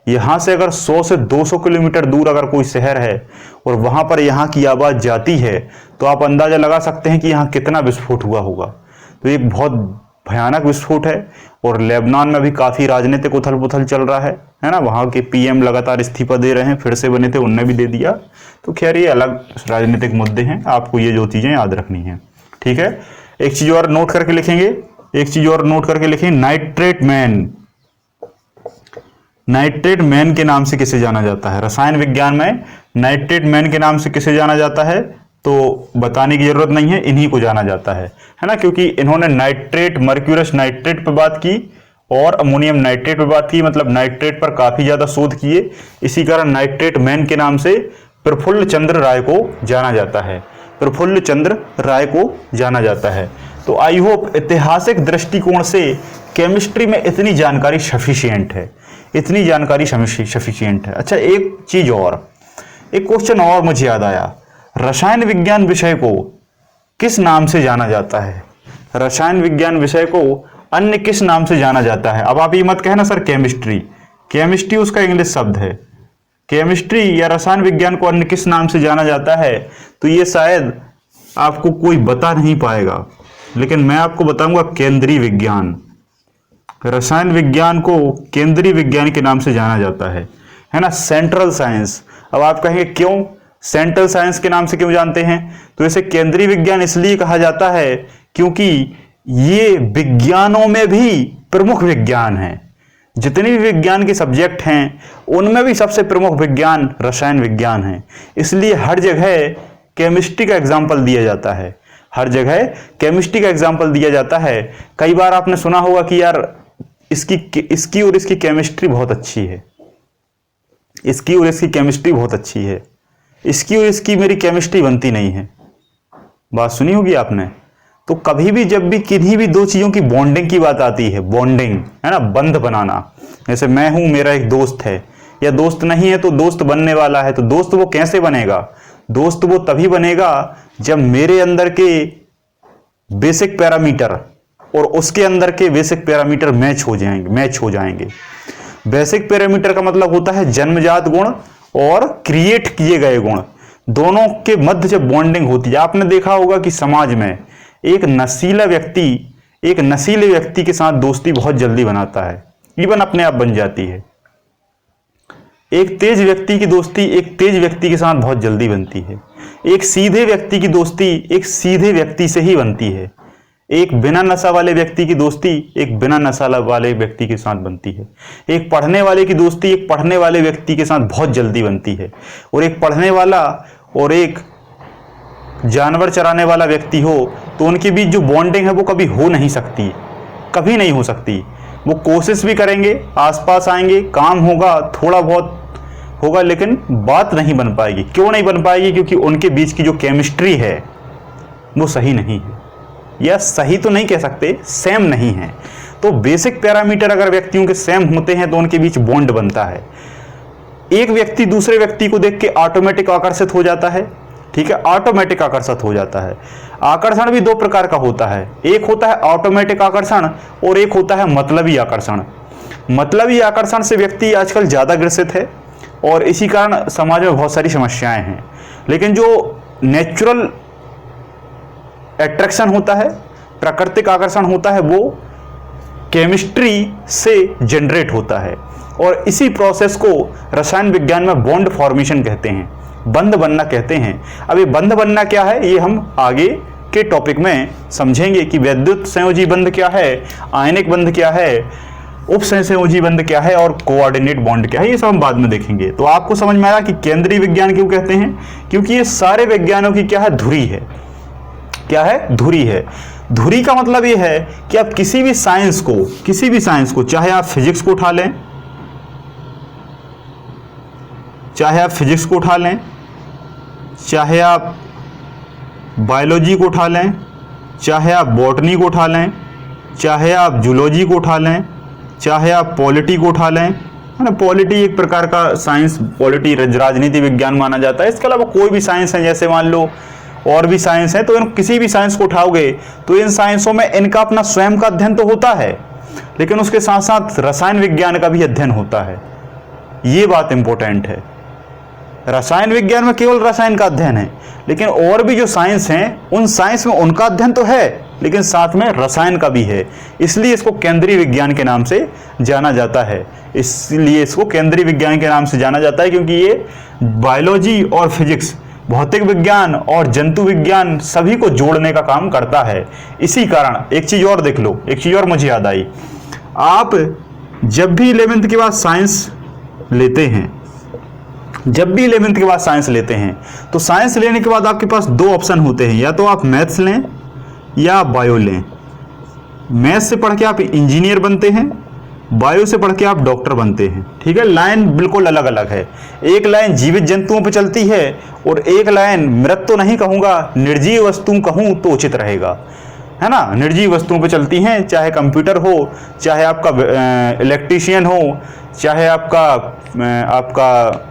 यहां से अगर 100 से 200 किलोमीटर दूर अगर कोई शहर है और वहां पर यहां की आवाज जाती है तो आप अंदाजा लगा सकते हैं कि यहां कितना विस्फोट हुआ होगा। तो एक बहुत भयानक विस्फोट है, और लेबनान में भी काफी राजनीतिक उथल पुथल चल रहा है ना। वहां के पीएम लगातार इस्तीफा दे रहे हैं, फिर से बने थे उनने भी दे दिया। तो खैर ये अलग राजनीतिक मुद्दे हैं, आपको ये जो चीजें याद रखनी है, ठीक है। एक चीज और नोट करके लिखेंगे, एक चीज और नोट करके लिखेंगे, नाइट्रेट मैन। नाइट्रेट मैन के नाम से किसे जाना जाता है, रसायन विज्ञान में नाइट्रेट मैन के नाम से किसे जाना जाता है, तो बताने की जरूरत नहीं है, इन्हीं को जाना जाता है ना। क्योंकि इन्होंने नाइट्रेट, मर्क्यूरस नाइट्रेट पर बात की और अमोनियम नाइट्रेट पर बात की, मतलब नाइट्रेट पर काफी ज्यादा शोध किए, इसी कारण नाइट्रेट मैन के नाम से प्रफुल्ल चंद्र राय को जाना जाता है, प्रफुल्ल चंद्र राय को जाना जाता है। तो आई होप ऐतिहासिक दृष्टिकोण से केमिस्ट्री में इतनी जानकारी सफिशिएंट है, इतनी जानकारी सफिशिएंट है। अच्छा एक चीज और, एक क्वेश्चन और मुझे याद आया, रसायन विज्ञान विषय को किस नाम से जाना जाता है, रसायन विज्ञान विषय को अन्य किस नाम से जाना जाता है। अब आप ये मत कहना सर केमिस्ट्री, केमिस्ट्री उसका इंग्लिश शब्द है, केमिस्ट्री या रसायन विज्ञान को अन्य किस नाम से जाना जाता है, तो ये शायद आपको कोई बता नहीं पाएगा, लेकिन मैं आपको बताऊंगा केंद्रीय विज्ञान। रसायन विज्ञान को केंद्रीय विज्ञान के नाम से जाना जाता है ना, सेंट्रल साइंस। अब आप कहेंगे क्यों सेंट्रल साइंस के नाम से क्यों जानते हैं, तो इसे केंद्रीय विज्ञान इसलिए कहा जाता है क्योंकि ये विज्ञानों में भी प्रमुख विज्ञान है। जितने भी विज्ञान के सब्जेक्ट हैं उनमें भी सबसे प्रमुख विज्ञान रसायन विज्ञान है, इसलिए हर जगह केमिस्ट्री का एग्जाम्पल दिया जाता है, हर जगह केमिस्ट्री का एग्जाम्पल दिया जाता है। कई बार आपने सुना होगा कि यार इसकी और इसकी केमिस्ट्री बहुत अच्छी है, इसकी और इसकी केमिस्ट्री बहुत अच्छी है, इसकी और इसकी मेरी केमिस्ट्री बनती नहीं है। बात सुनी होगी आपने। तो कभी भी जब भी किन्हीं भी दो चीज़ों की बॉन्डिंग की बात आती है, बॉन्डिंग है ना, बंध बनाना, जैसे मैं हूं, मेरा एक दोस्त है, या दोस्त नहीं है तो दोस्त बनने वाला है, तो दोस्त वो कैसे बनेगा? दोस्त वो तभी बनेगा जब मेरे अंदर के बेसिक पैरामीटर और उसके अंदर के बेसिक पैरामीटर मैच हो जाएंगे। बेसिक पैरामीटर का मतलब होता है जन्मजात गुण और क्रिएट किए गए गुण, दोनों के मध्य जब बॉन्डिंग होती है। आपने देखा होगा कि समाज में एक नशीले व्यक्ति के साथ दोस्ती बहुत जल्दी बनाता है, इवन अपने आप बन जाती है। एक तेज व्यक्ति की दोस्ती एक तेज व्यक्ति के साथ बहुत जल्दी बनती है। एक सीधे व्यक्ति की दोस्ती एक सीधे व्यक्ति से ही बनती है। एक बिना नशा वाले व्यक्ति की दोस्ती एक बिना नशा वाले व्यक्ति के साथ बनती है। एक पढ़ने वाले की दोस्ती एक पढ़ने वाले व्यक्ति के साथ बहुत जल्दी बनती है। और एक पढ़ने वाला और एक जानवर चराने वाला व्यक्ति हो तो उनके बीच जो बॉन्डिंग है वो कभी हो नहीं सकती, कभी नहीं हो सकती। वो कोशिश भी करेंगे, आसपास आएंगे, काम होगा, थोड़ा बहुत होगा, लेकिन बात नहीं बन पाएगी। क्यों नहीं बन पाएगी? क्योंकि उनके बीच की जो केमिस्ट्री है वो सही नहीं है, या सही तो नहीं कह सकते, सेम नहीं है। तो बेसिक पैरामीटर अगर व्यक्तियों के सेम होते हैं तो उनके बीच बॉन्ड बनता है। एक व्यक्ति दूसरे व्यक्ति को देख के ऑटोमेटिक आकर्षित हो जाता है, ठीक है, ऑटोमेटिक आकर्षित हो जाता है। आकर्षण भी दो प्रकार का होता है, एक होता है ऑटोमेटिक आकर्षण और एक होता है मतलबी आकर्षण। मतलबी आकर्षण से व्यक्ति आजकल ज्यादा ग्रसित है और इसी कारण समाज में बहुत सारी समस्याएं हैं। लेकिन जो नेचुरल अट्रैक्शन होता है, प्राकृतिक आकर्षण होता है, वो केमिस्ट्री से जनरेट होता है। और इसी प्रोसेस को रसायन विज्ञान में बॉन्ड फॉर्मेशन कहते हैं, बंध बनना कहते हैं। अब ये बंध बनना क्या है ये हम आगे के टॉपिक में समझेंगे कि वैद्युत संयोजी बंध क्या है, आयनिक बंध क्या है, उप संयोजी बंध क्या है और कोऑर्डिनेट बॉन्ड क्या है, ये सब हम बाद में देखेंगे। तो आपको समझ में आया कि केंद्रीय विज्ञान क्यों कहते हैं? क्योंकि ये सारे विज्ञानों की क्या है, धुरी है। क्या है? धुरी है। धुरी का मतलब ये है कि आप किसी भी साइंस को चाहे आप फिजिक्स को उठा लें, चाहे आप बायोलॉजी को उठा लें, चाहे आप बॉटनी को उठा लें, चाहे आप जूलॉजी को उठा लें, चाहे आप पॉलिटी को उठा लें, है ना। पॉलिटी एक प्रकार का साइंस, पॉलिटी राजनीति विज्ञान माना जाता है। इसके अलावा कोई भी साइंस है, जैसे मान लो और भी साइंस है, तो इन किसी भी साइंस को उठाओगे तो इन साइंसों में इनका अपना स्वयं का अध्ययन तो होता है, लेकिन उसके साथ साथ रसायन विज्ञान का भी अध्ययन होता है। ये बात इंपॉर्टेंट है। रसायन विज्ञान में केवल रसायन का अध्ययन है, लेकिन और भी जो साइंस हैं उन साइंस में उनका अध्ययन तो है, लेकिन साथ में रसायन का भी है। इसलिए इसको केंद्रीय विज्ञान के नाम से जाना जाता है। इसलिए इसको केंद्रीय विज्ञान के नाम से जाना जाता है क्योंकि ये बायोलॉजी और फिजिक्स, भौतिक विज्ञान और जंतु विज्ञान सभी को जोड़ने का काम करता है। इसी कारण एक चीज और देख लो, एक चीज और मुझे याद आई। आप जब भी 11th के बाद साइंस लेते हैं, तो साइंस लेने के बाद आपके पास दो ऑप्शन होते हैं, या तो आप मैथ्स लें या बायो लें। मैथ्स से पढ़ के आप इंजीनियर बनते हैं, बायो से पढ़ के आप डॉक्टर बनते हैं, ठीक है। लाइन बिल्कुल अलग अलग है। एक लाइन जीवित जंतुओं पे चलती है और एक लाइन मृत तो नहीं कहूँगा, निर्जीव वस्तु कहूँ तो उचित रहेगा, है ना। निर्जीव वस्तुओं पे चलती हैं, चाहे कंप्यूटर हो, चाहे आपका इलेक्ट्रीशियन हो, चाहे आपका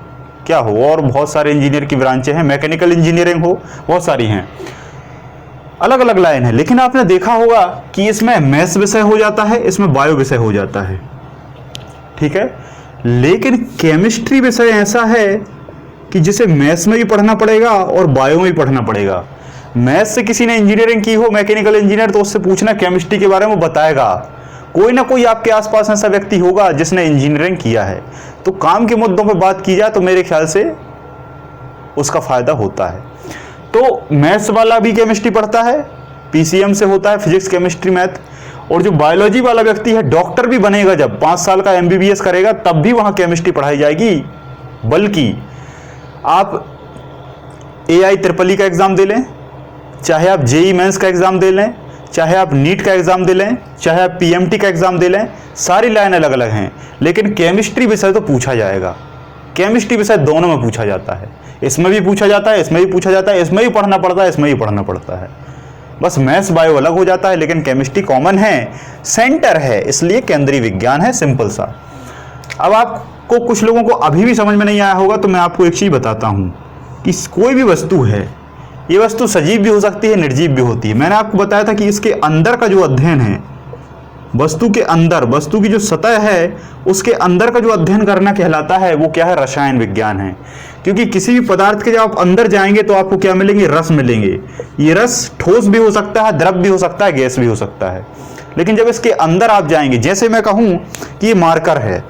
क्या हो, और बहुत सारे इंजीनियर की ब्रांचें हैं, मैकेनिकल इंजीनियरिंग हो, बहुत सारी हैं, अलग अलग लाइन है। लेकिन आपने देखा होगा कि इसमें मैथ्स विषय हो जाता है, इसमें बायो विषय हो जाता है, ठीक है। लेकिन केमिस्ट्री विषय ऐसा है कि जिसे मैथ्स में भी पढ़ना पड़ेगा और बायो में भी पढ़ना पड़ेगा। मैथ्स से किसी ने इंजीनियरिंग की हो, मैकेनिकल इंजीनियर, तो उससे पूछना केमिस्ट्री के बारे में बताएगा। कोई ना कोई आपके आसपास ऐसा व्यक्ति होगा जिसने इंजीनियरिंग किया है। तो काम के मुद्दों पर बात की जाए तो मेरे ख्याल से उसका फायदा होता है। तो मैथ्स वाला भी केमिस्ट्री पढ़ता है, पीसीएम से होता है, फिजिक्स केमिस्ट्री मैथ। और जो बायोलॉजी वाला व्यक्ति है, डॉक्टर भी बनेगा जब 5 साल का एमबीबीएस करेगा, तब भी वहां केमिस्ट्री पढ़ाई जाएगी। बल्कि आप एआई ट्रिपल का एग्जाम दे लें, चाहे आप जेई मेंस का एग्जाम दे लें, चाहे आप नीट का एग्जाम दे लें, चाहे आप पीएमटी का एग्जाम दे लें, सारी लाइन अलग अलग हैं, लेकिन केमिस्ट्री विषय तो पूछा जाएगा। केमिस्ट्री विषय दोनों में पूछा जाता है, इसमें भी पूछा जाता है, इसमें भी पूछा जाता है, इसमें भी पढ़ना पड़ता है, इसमें भी पढ़ना पड़ता है। बस मैथ्स बायो अलग हो जाता है, लेकिन केमिस्ट्री कॉमन है, सेंटर है, इसलिए केंद्रीय विज्ञान है, सिंपल सा। अब आपको कुछ लोगों को अभी भी समझ में नहीं आया होगा, तो मैं आपको एक चीज़ बताता हूँ कि कोई भी वस्तु है, ये वस्तु सजीव भी हो सकती है, निर्जीव भी होती है। मैंने आपको बताया था कि इसके अंदर का जो अध्ययन है, वस्तु के अंदर, वस्तु की जो सतह है उसके अंदर का जो अध्ययन करना कहलाता है, वो क्या है? रसायन विज्ञान है। क्योंकि किसी भी पदार्थ के जब आप अंदर जाएंगे तो आपको क्या मिलेंगे? रस मिलेंगे। ये रस ठोस भी हो सकता है, द्रव भी हो सकता है, गैस भी हो सकता है। लेकिन जब इसके अंदर आप जाएंगे, जैसे मैं कहूँ कि ये मार्कर है,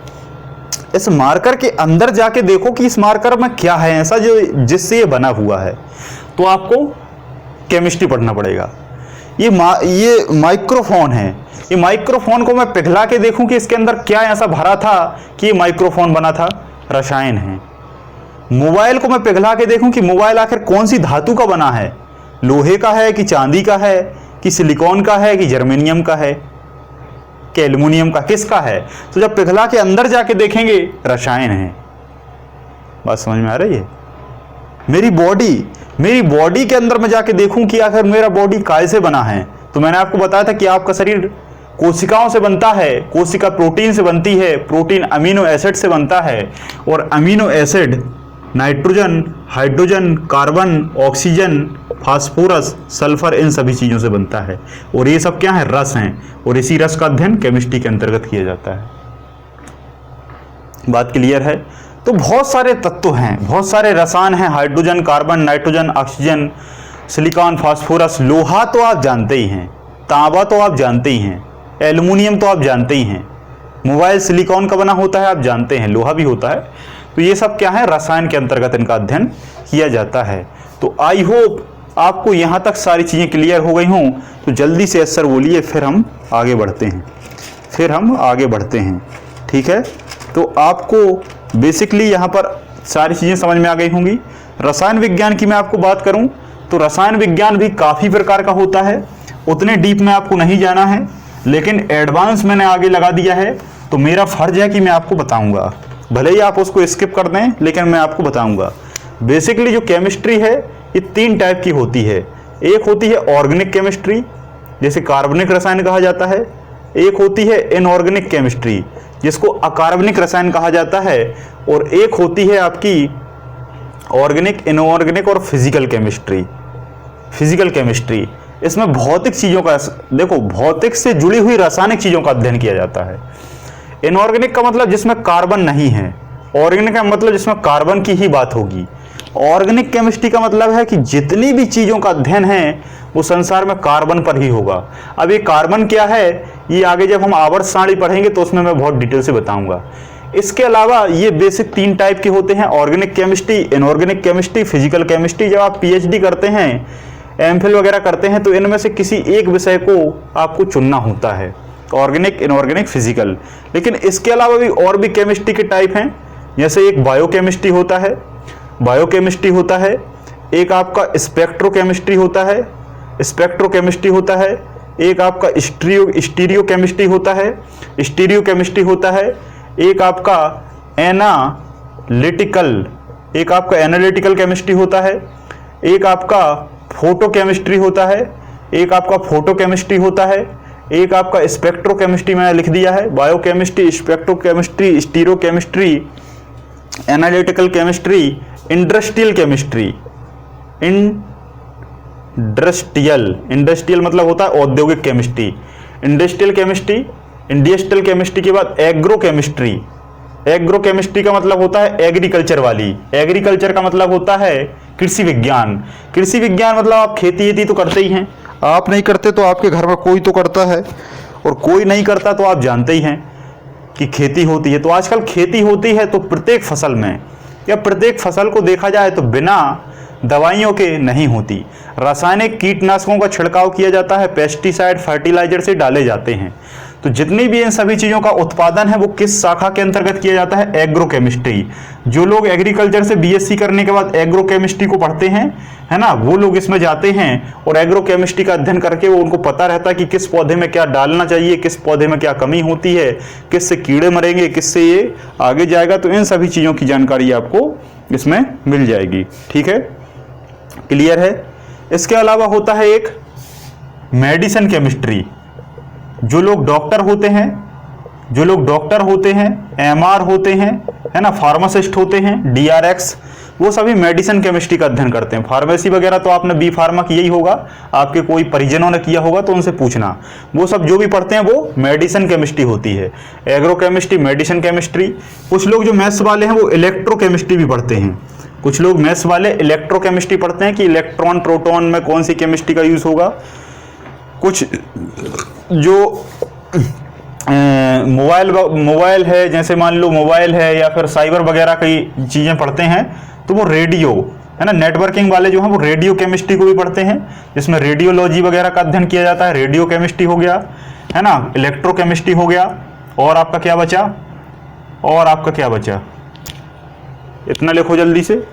इस मार्कर के अंदर जाके देखो कि इस मार्कर में क्या है ऐसा जो जिससे ये बना हुआ है, तो आपको केमिस्ट्री पढ़ना पड़ेगा। ये माइक्रोफोन है, ये माइक्रोफोन को मैं पिघला के देखूं कि इसके अंदर क्या ऐसा भरा था कि ये माइक्रोफोन बना था, रसायन है। मोबाइल को मैं पिघला के देखूं कि मोबाइल आखिर कौन सी धातु का बना है, लोहे का है कि चांदी का है कि सिलिकॉन का है कि जर्मेनियम का है कि एल्युमिनियम का, किसका है? तो जब पिघला के अंदर जाके देखेंगे, रसायन है। बात समझ में आ रही है? मेरी बॉडी के अंदर मैं जाके देखूं कि आखिर मेरा बॉडी काय से बना है, तो मैंने आपको बताया था कि आपका शरीर कोशिकाओं से बनता है, कोशिका प्रोटीन से बनती है, प्रोटीन अमीनो एसिड से बनता है, और amino acid nitrogen, hydrogen, carbon, oxygen, phosphorus, sulphur, इन सभी चीज़ों से बनता है। और ये सब क्या है? रस हैं, और इसी रस का अध्ययन केमिस्ट्री के अंतर्गत किया जाता है। बात क्लियर है? तो बहुत सारे तत्व हैं, बहुत सारे रसायन हैं, hydrogen, carbon, nitrogen, oxygen, silicon, phosphorus. लोहा तो आप जानते ही हैं, तांबा तो आप जानते ही हैं, एल्युमिनियम तो आप जानते ही हैं, मोबाइल सिलिकॉन का बना होता है, आप जानते हैं, लोहा भी होता है। तो ये सब क्या है? रसायन के अंतर्गत इनका अध्ययन किया जाता है। तो आई होप आपको यहाँ तक सारी चीज़ें क्लियर हो गई हों। तो जल्दी से सर बोलिए, फिर हम आगे बढ़ते हैं। ठीक है? तो आपको बेसिकली यहाँ पर सारी चीज़ें समझ में आ गई होंगी। रसायन विज्ञान की मैं आपको बात करूँ तो रसायन विज्ञान भी काफ़ी प्रकार का होता है, उतने डीप में आपको नहीं जाना है, लेकिन एडवांस मैंने आगे लगा दिया है, तो मेरा फर्ज है कि मैं आपको बताऊंगा। भले ही आप उसको स्किप कर दें, लेकिन मैं आपको बताऊंगा। बेसिकली जो केमिस्ट्री है ये 3 टाइप की होती है। एक होती है ऑर्गेनिक केमिस्ट्री, जैसे कार्बनिक रसायन कहा जाता है। एक होती है इनऑर्गेनिक केमिस्ट्री, जिसको अकार्बनिक रसायन कहा जाता है। और एक होती है आपकी ऑर्गेनिक, इनऑर्गेनिक और फिजिकल केमिस्ट्री। इसमें भौतिक चीज़ों का, देखो, भौतिक से जुड़ी हुई रासायनिक चीज़ों का अध्ययन किया जाता है। इनऑर्गेनिक का मतलब जिसमें कार्बन नहीं है, ऑर्गेनिक का मतलब जिसमें कार्बन की ही बात होगी। ऑर्गेनिक केमिस्ट्री का मतलब है कि जितनी भी चीज़ों का अध्ययन है वो संसार में कार्बन पर ही होगा। अब ये कार्बन क्या है, ये आगे जब हम आवर्त सारणी पढ़ेंगे तो उसमें मैं बहुत डिटेल से बताऊंगा। इसके अलावा ये बेसिक 3 टाइप के होते हैं, organic chemistry, inorganic chemistry, physical chemistry. जब आप पीएचडी करते हैं, एमफिल वगैरह करते हैं, तो इनमें से किसी एक विषय को आपको चुनना होता है, ऑर्गेनिक, इनऑर्गेनिक, फिजिकल। लेकिन इसके अलावा भी और भी केमिस्ट्री के टाइप हैं, जैसे एक बायोकेमिस्ट्री होता है, एक आपका स्पेक्ट्रोकेमिस्ट्री होता है, एक आपका स्टीरियो केमिस्ट्री होता है, एक आपका एनालिटिकल केमिस्ट्री होता है, एक आपका फोटो केमिस्ट्री होता है, एक आपका स्पेक्ट्रोकेमिस्ट्री मैंने लिख दिया है। Biochemistry, spectrochemistry, stereochemistry, analytical chemistry, industrial मतलब होता है औद्योगिक केमिस्ट्री। इंडस्ट्रियल केमिस्ट्री के बाद एग्रो केमिस्ट्री का मतलब होता है एग्रीकल्चर वाली। एग्रीकल्चर का मतलब होता है कृषि विज्ञान मतलब आप खेती तो करते ही हैं, आप नहीं करते तो आपके घर में कोई तो करता है, और कोई नहीं करता तो आप जानते ही हैं कि खेती होती है। तो आजकल खेती होती है तो प्रत्येक फसल में, या प्रत्येक फसल को देखा जाए तो बिना दवाइयों के नहीं होती। रासायनिक कीटनाशकों का छिड़काव किया जाता है, पेस्टिसाइड, फर्टिलाइजर से डाले जाते हैं। तो जितनी भी इन सभी चीज़ों का उत्पादन है वो किस शाखा के अंतर्गत किया जाता है? एग्रोकेमिस्ट्री। जो लोग एग्रीकल्चर से बीएससी करने के बाद एग्रोकेमिस्ट्री को पढ़ते हैं, है ना, वो लोग इसमें जाते हैं और एग्रोकेमिस्ट्री का अध्ययन करके वो उनको पता रहता है कि किस पौधे में क्या डालना चाहिए, किस पौधे में क्या कमी होती है, किससे कीड़े मरेंगे, किससे ये आगे जाएगा। तो इन सभी चीज़ों की जानकारी आपको इसमें मिल जाएगी। ठीक है, क्लियर है। इसके अलावा होता है एक मेडिसिन केमिस्ट्री। जो लोग डॉक्टर होते हैं, एमआर होते हैं, है ना, फार्मासिस्ट होते हैं, डीआरएक्स, वो सभी मेडिसिन केमिस्ट्री का अध्ययन करते हैं। फार्मेसी वगैरह तो आपने बी फार्मा किया ही होगा, आपके कोई परिजनों ने किया होगा तो उनसे पूछना। वो सब जो भी पढ़ते हैं वो मेडिसिन केमिस्ट्री होती है। एग्रोकेमिस्ट्री, मेडिसिन केमिस्ट्री। कुछ लोग जो मैथ्स वाले हैं वो इलेक्ट्रोकेमिस्ट्री भी पढ़ते हैं। कुछ लोग मैथ्स वाले इलेक्ट्रोकेमिस्ट्री पढ़ते हैं कि इलेक्ट्रॉन प्रोटॉन में कौन सी केमिस्ट्री का यूज होगा। कुछ जो मोबाइल है, जैसे मान लो मोबाइल है या फिर साइबर वगैरह की चीज़ें पढ़ते हैं तो वो रेडियो, है ना, नेटवर्किंग वाले जो हैं वो रेडियो केमिस्ट्री को भी पढ़ते हैं, जिसमें रेडियोलॉजी वगैरह का अध्ययन किया जाता है। रेडियो केमिस्ट्री हो गया, है ना, इलेक्ट्रोकेमिस्ट्री हो गया। और आपका क्या बचा? इतना लिखो जल्दी से।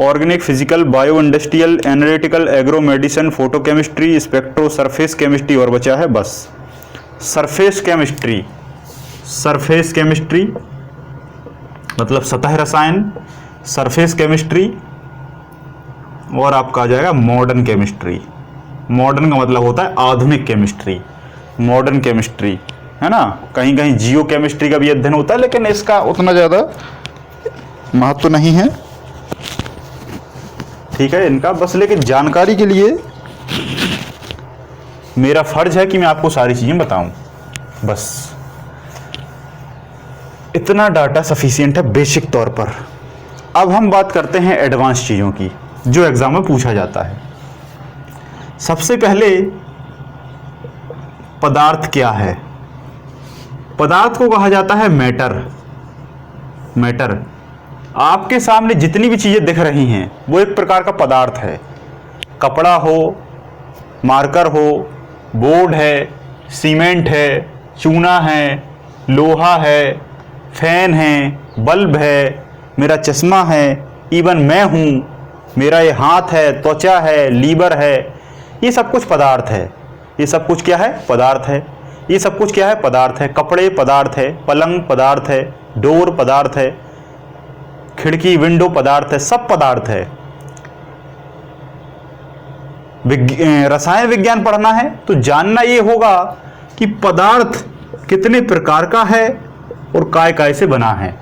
Organic, physical, bio industrial, analytical, agro medicine, photochemistry, spectro, surface chemistry और बचा है बस सरफेस केमिस्ट्री मतलब सतह रसायन, सरफेस केमिस्ट्री। और आपका आ जाएगा मॉडर्न केमिस्ट्री। मॉडर्न का मतलब होता है आधुनिक केमिस्ट्री, मॉडर्न केमिस्ट्री, है ना। कहीं कहीं जियो केमिस्ट्री का भी अध्ययन होता है, लेकिन इसका उतना ज़्यादा महत्व नहीं है। ठीक है, इनका बस, लेकिन जानकारी के लिए मेरा फर्ज है कि मैं आपको सारी चीजें बताऊं। बस इतना डाटा सफिशिएंट है बेसिक तौर पर। अब हम बात करते हैं एडवांस चीजों की जो एग्जाम में पूछा जाता है। सबसे पहले पदार्थ क्या है? पदार्थ को कहा जाता है मैटर। आपके सामने जितनी भी चीजें दिख रही हैं वो एक प्रकार का पदार्थ है। कपड़ा हो, मार्कर हो, बोर्ड है, सीमेंट है, चूना है, लोहा है, फैन है, बल्ब है, मेरा चश्मा है, इवन मैं हूँ, मेरा ये हाथ है, त्वचा है, लीवर है, ये सब कुछ पदार्थ है। ये सब कुछ क्या है? पदार्थ है। ये सब कुछ क्या है? पदार्थ है। कपड़े पदार्थ है, पलंग पदार्थ है, डोर पदार्थ है, खिड़की विंडो पदार्थ है, सब पदार्थ है। रसायन विज्ञान पढ़ना है तो जानना ये होगा कि पदार्थ कितने प्रकार का है और काय से बना है।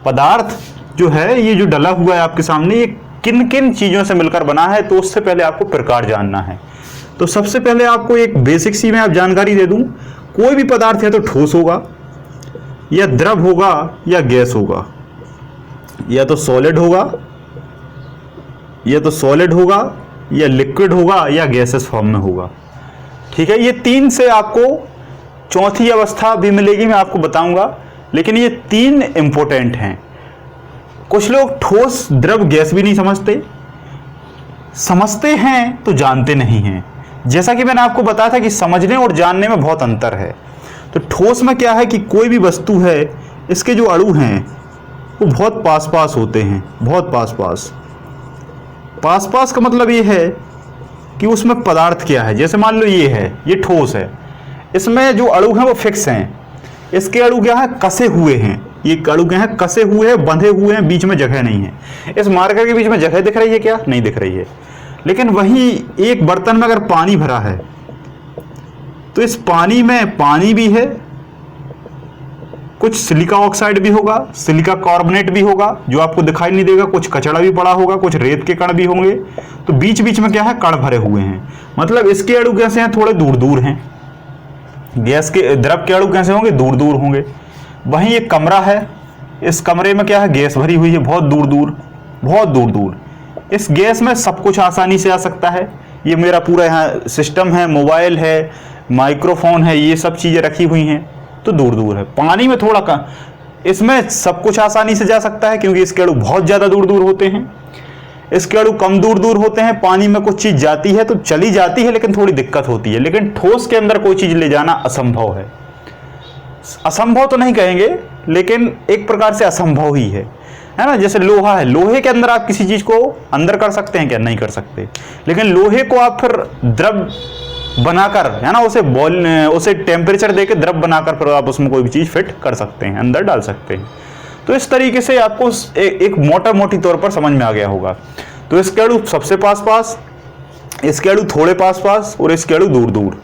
पदार्थ जो है, ये जो डला हुआ है आपके सामने, ये किन किन चीजों से मिलकर बना है, तो उससे पहले आपको प्रकार जानना है। तो सबसे पहले आपको एक बेसिक सी मैं आप जानकारी दे दूं। कोई भी पदार्थ या तो ठोस होगा, या द्रव होगा, या गैस होगा, या तो सॉलिड होगा, या लिक्विड होगा, या गैसेस फॉर्म में होगा। ठीक है, ये तीन से आपको चौथी अवस्था भी मिलेगी, मैं आपको बताऊंगा, लेकिन ये तीन इंपॉर्टेंट हैं। कुछ लोग ठोस द्रव गैस भी नहीं समझते हैं तो जानते नहीं हैं। जैसा कि मैंने आपको बताया था कि समझने और जानने में बहुत अंतर है। तो ठोस में क्या है कि कोई भी वस्तु है, इसके जो अणु हैं वो बहुत पास होते हैं, बहुत पास का मतलब ये है कि उसमें पदार्थ क्या है। जैसे मान लो ये है, ये ठोस है, इसमें जो अणु हैं वो फिक्स हैं। इसके अणु क्या है? कसे हुए हैं। ये अणु क्या है? कसे हुए हैं, बंधे हुए हैं, बीच में जगह नहीं है। इस मार्कर के बीच में जगह दिख रही है क्या? नहीं दिख रही है। लेकिन वहीं एक बर्तन में अगर पानी भरा है तो इस पानी में पानी भी है, कुछ सिलिका ऑक्साइड भी होगा, सिलिका कार्बोनेट भी होगा जो आपको दिखाई नहीं देगा, कुछ कचड़ा भी पड़ा होगा, कुछ रेत के कण भी होंगे। तो बीच बीच में क्या है? कण भरे हुए हैं। मतलब इसके अणु कैसे हैं? थोड़े दूर दूर हैं। गैस के द्रव के अणु कैसे होंगे? दूर दूर होंगे। वहीं एक कमरा है, इस कमरे में क्या है? गैस भरी हुई है, बहुत दूर दूर। इस गैस में सब कुछ आसानी से आ सकता है। ये मेरा पूरा यहाँ सिस्टम है, मोबाइल है, माइक्रोफोन है, ये सब चीजें रखी हुई हैं, तो दूर दूर है। पानी में थोड़ा इसमें सब कुछ आसानी से जा सकता है क्योंकि इसके अणु बहुत ज़्यादा दूर दूर होते हैं। इसके अणु कम दूर दूर होते हैं, पानी में कुछ चीज जाती है तो चली जाती है लेकिन थोड़ी दिक्कत होती है, लेकिन ठोस के अंदर कोई चीज ले जाना असंभव है। असंभव तो नहीं कहेंगे लेकिन एक प्रकार से असंभव ही है ना। जैसे लोहा है, लोहे के अंदर आप किसी चीज को अंदर कर सकते हैं क्या? नहीं कर सकते। लेकिन लोहे को आप फिर द्रव बनाकर, है ना, उसे टेम्परेचर देकर द्रव बनाकर फिर आप उसमें कोई भी चीज फिट कर सकते हैं, अंदर डाल सकते हैं। तो इस तरीके से आपको एक मोटी तौर पर समझ में आ गया होगा। तो इसके अणु सबसे पास पास, इसके अणु थोड़े पास पास और इसके अणु दूर दूर।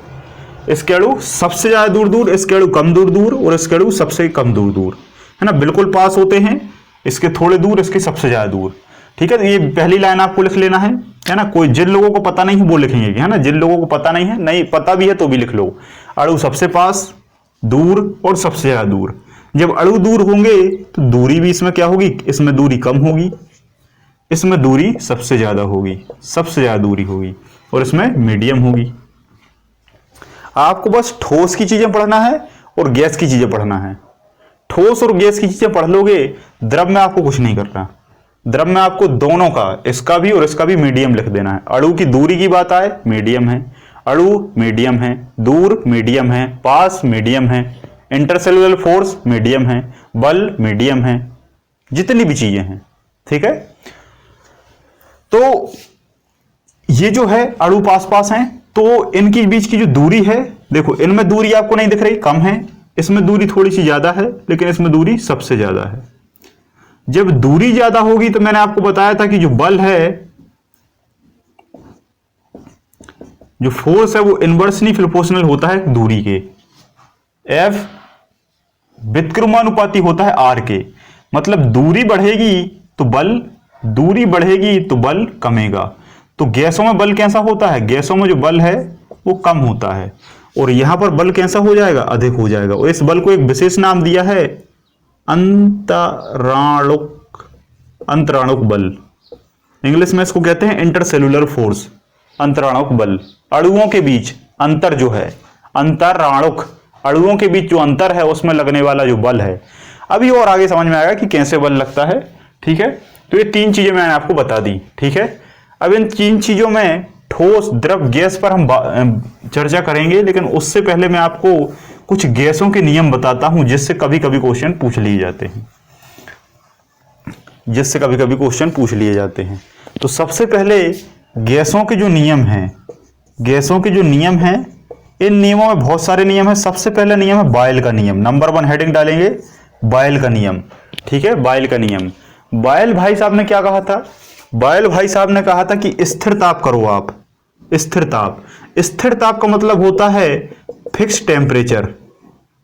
इसके अणु सबसे ज्यादा दूर दूर, इसके अणु कम दूर दूर और इसके अणु सबसे कम दूर दूर, है ना। बिल्कुल पास होते हैं, इसके थोड़े दूर, इसके सबसे ज्यादा दूर। ठीक है, तो ये पहली लाइन आपको लिख लेना है ना। कोई जिन लोगों को पता नहीं है वो लिखेंगे, है ना। जिन लोगों को पता नहीं है, नहीं पता भी है तो भी लिख लो। अणु सबसे पास, दूर और सबसे ज्यादा दूर। जब अणु दूर होंगे तो दूरी भी इसमें क्या होगी? इसमें दूरी कम होगी, इसमें दूरी सबसे ज्यादा होगी, सबसे ज्यादा दूरी होगी, और इसमें मीडियम होगी। आपको बस ठोस की चीजें पढ़ना है और गैस की चीजें पढ़ना है। ठोस और गैस की चीजें पढ़ लोगे, द्रव में आपको कुछ नहीं करना। द्रव में आपको दोनों का, इसका भी और इसका भी मीडियम लिख देना है। अणु की दूरी की बात आए, मीडियम है, अणु मीडियम है, दूर मीडियम है, पास मीडियम है, इंटरसेलुलर फोर्स मीडियम है, बल मीडियम है, जितनी भी चीजें हैं। ठीक है, तो ये जो है अणु पास पास हैं, तो इनके बीच की जो दूरी है, देखो इनमें दूरी आपको नहीं दिख रही, कम है, इसमें दूरी थोड़ी सी ज्यादा है, लेकिन इसमें दूरी सबसे ज्यादा है। जब दूरी ज्यादा होगी तो मैंने आपको बताया था कि जो बल है, जो फोर्स है, वो इनवर्सली प्रोपोर्शनल होता है दूरी के। F व्युत्क्रमानुपाती होता है R के। मतलब दूरी बढ़ेगी तो बल, दूरी बढ़ेगी तो बल कमेगा। तो गैसों में बल कैसा होता है? गैसों में जो बल है वो कम होता है, और यहां पर बल कैसा हो जाएगा? अधिक हो जाएगा। और इस बल को एक विशेष नाम दिया है अंतराणुक बल। इंग्लिश में इसको कहते हैं इंटरसेलुलर फोर्स, अंतराणुक बल। अणुओं के बीच अंतर जो है, अंतराणुक, अणुओं के बीच जो अंतर है उसमें लगने वाला जो बल है। अभी और आगे समझ में आएगा कि कैसे बल लगता है। ठीक है, तो ये तीन चीजें मैंने आपको बता दी। ठीक है, अब इन तीन चीजों में ठोस, द्रव, गैस पर हम चर्चा करेंगे, लेकिन उससे पहले मैं आपको कुछ गैसों के नियम बताता हूं जिससे कभी कभी क्वेश्चन पूछ लिए जाते हैं, जिससे कभी कभी क्वेश्चन पूछ लिए जाते हैं। तो सबसे पहले गैसों के जो नियम हैं, गैसों के जो नियम हैं, इन नियमों में बहुत सारे नियम हैं। सबसे पहला नियम है बॉयल का नियम। नंबर 1 हेडिंग डालेंगे, बॉयल का नियम। ठीक है, बॉयल का नियम। बॉयल भाई साहब ने क्या कहा था? बॉयल भाई साहब ने कहा था कि स्थिर ताप करो आप। स्थिर ताप, स्थिर ताप का मतलब होता है फिक्स टेम्परेचर।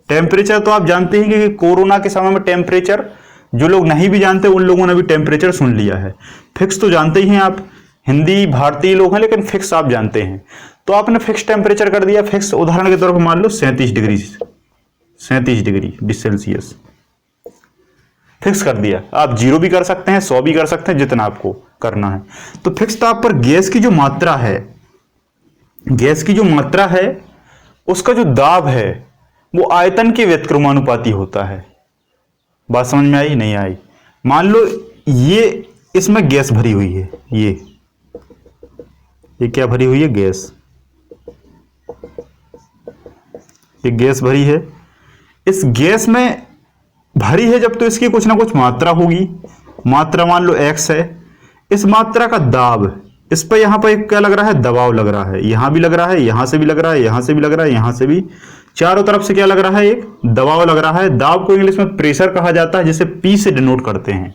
टेम्परेचर तो आप जानते हैं कि कोरोना के समय में टेम्परेचर, जो लोग नहीं भी जानते उन लोगों ने भी टेम्परेचर सुन लिया है। फिक्स तो जानते ही हैं आप, हिंदी भारतीय लोग हैं, लेकिन फिक्स आप जानते हैं। तो आपने फिक्स टेम्परेचर कर दिया। फिक्स उदाहरण के तौर पर मान लो 37 डिग्री, 37 डिग्री सेल्सियस फिक्स कर दिया। आप 0 भी कर सकते हैं, 100 भी कर सकते हैं, जितना आपको करना है। तो फिक्स ताप पर गैस की जो मात्रा है, गैस की जो मात्रा है, उसका जो दाब है वो आयतन के व्युत्क्रमानुपाती होता है। बात समझ में आई? नहीं आई? मान लो ये इसमें गैस भरी हुई है, ये क्या भरी हुई है? गैस। ये गैस भरी है। इस गैस में भरी है जब, तो इसकी कुछ ना कुछ मात्रा होगी। मात्रा मान लो x है। इस मात्रा का दाब, इस पर यहां पर क्या लग रहा है? दबाव लग रहा है। यहां भी लग रहा है, यहां से भी लग रहा है, यहां से भी लग रहा है, यहां से भी, चारों तरफ से क्या लग रहा है? एक दबाव लग रहा है। दाब को इंग्लिश में प्रेशर कहा जाता है, जिसे P से डिनोट करते हैं,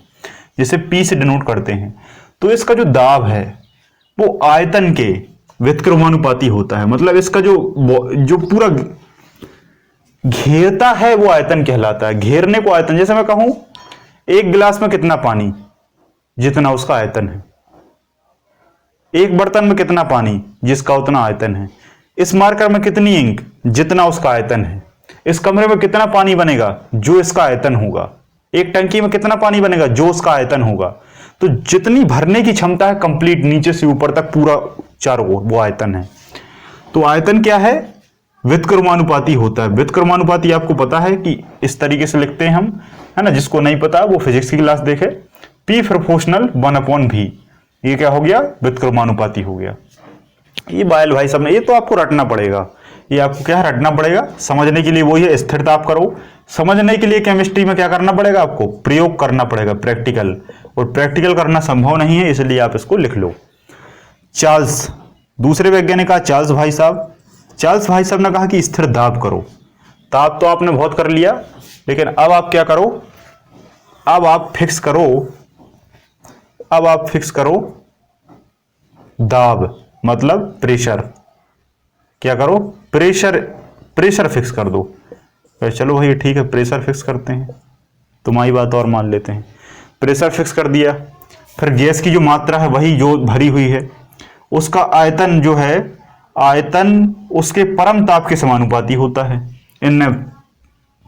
जिसे P से डिनोट करते हैं। तो इसका जो दाब है वो आयतन के व्युत्क्रमानुपाती होता है। मतलब इसका जो पूरा घेरता है वो आयतन कहलाता है। घेरने को आयतन, जैसे मैं कहूं एक गिलास में कितना पानी, जितना उसका आयतन है। एक बर्तन में कितना पानी, जिसका उतना आयतन है। इस मार्कर में कितनी इंक, जितना उसका आयतन है। इस कमरे में कितना पानी बनेगा, जो इसका आयतन होगा। एक टंकी में कितना पानी बनेगा, जो उसका आयतन होगा। तो जितनी भरने की क्षमता है कंप्लीट, नीचे से ऊपर तक पूरा चारों ओर, वो आयतन है। तो आयतन क्या है? व्युत्क्रमानुपाती होता है। व्युत्क्रमानुपाती आपको पता है कि इस तरीके से लिखते हैं हम, है ना। जिसको नहीं पता वो फिजिक्स की क्लास देखे। P प्रोपोर्शनल 1/V, ये क्या हो गया, व्युत्क्रमानुपाती हो गया। ये बायल भाई साहब ने, ये तो आपको रटना पड़ेगा, ये आपको क्या रटना पड़ेगा समझने के लिए। वो ये स्थिरता आप करो, समझने के लिए केमिस्ट्री में क्या करना पड़ेगा आपको, प्रयोग करना पड़ेगा, प्रैक्टिकल, और प्रैक्टिकल करना संभव नहीं है, इसलिए आप इसको लिख लो। चार्ल्स, दूसरे वैज्ञानिक का चार्ल्स भाई साहब, चार्ल्स भाई साहब ने कहा कि स्थिर दाब करो। ताप तो आपने बहुत कर लिया, लेकिन अब आप क्या करो, अब आप फिक्स करो, अब आप फिक्स करो दाब, मतलब प्रेशर। क्या करो, प्रेशर, प्रेशर फिक्स कर दो। चलो भाई ठीक है, प्रेशर फिक्स करते हैं, तुम्हारी बात और मान लेते हैं। प्रेशर फिक्स कर दिया, फिर गैस की जो मात्रा है वही जो भरी हुई है, उसका आयतन जो है, आयतन उसके परम ताप के समानुपाती होता है। इनने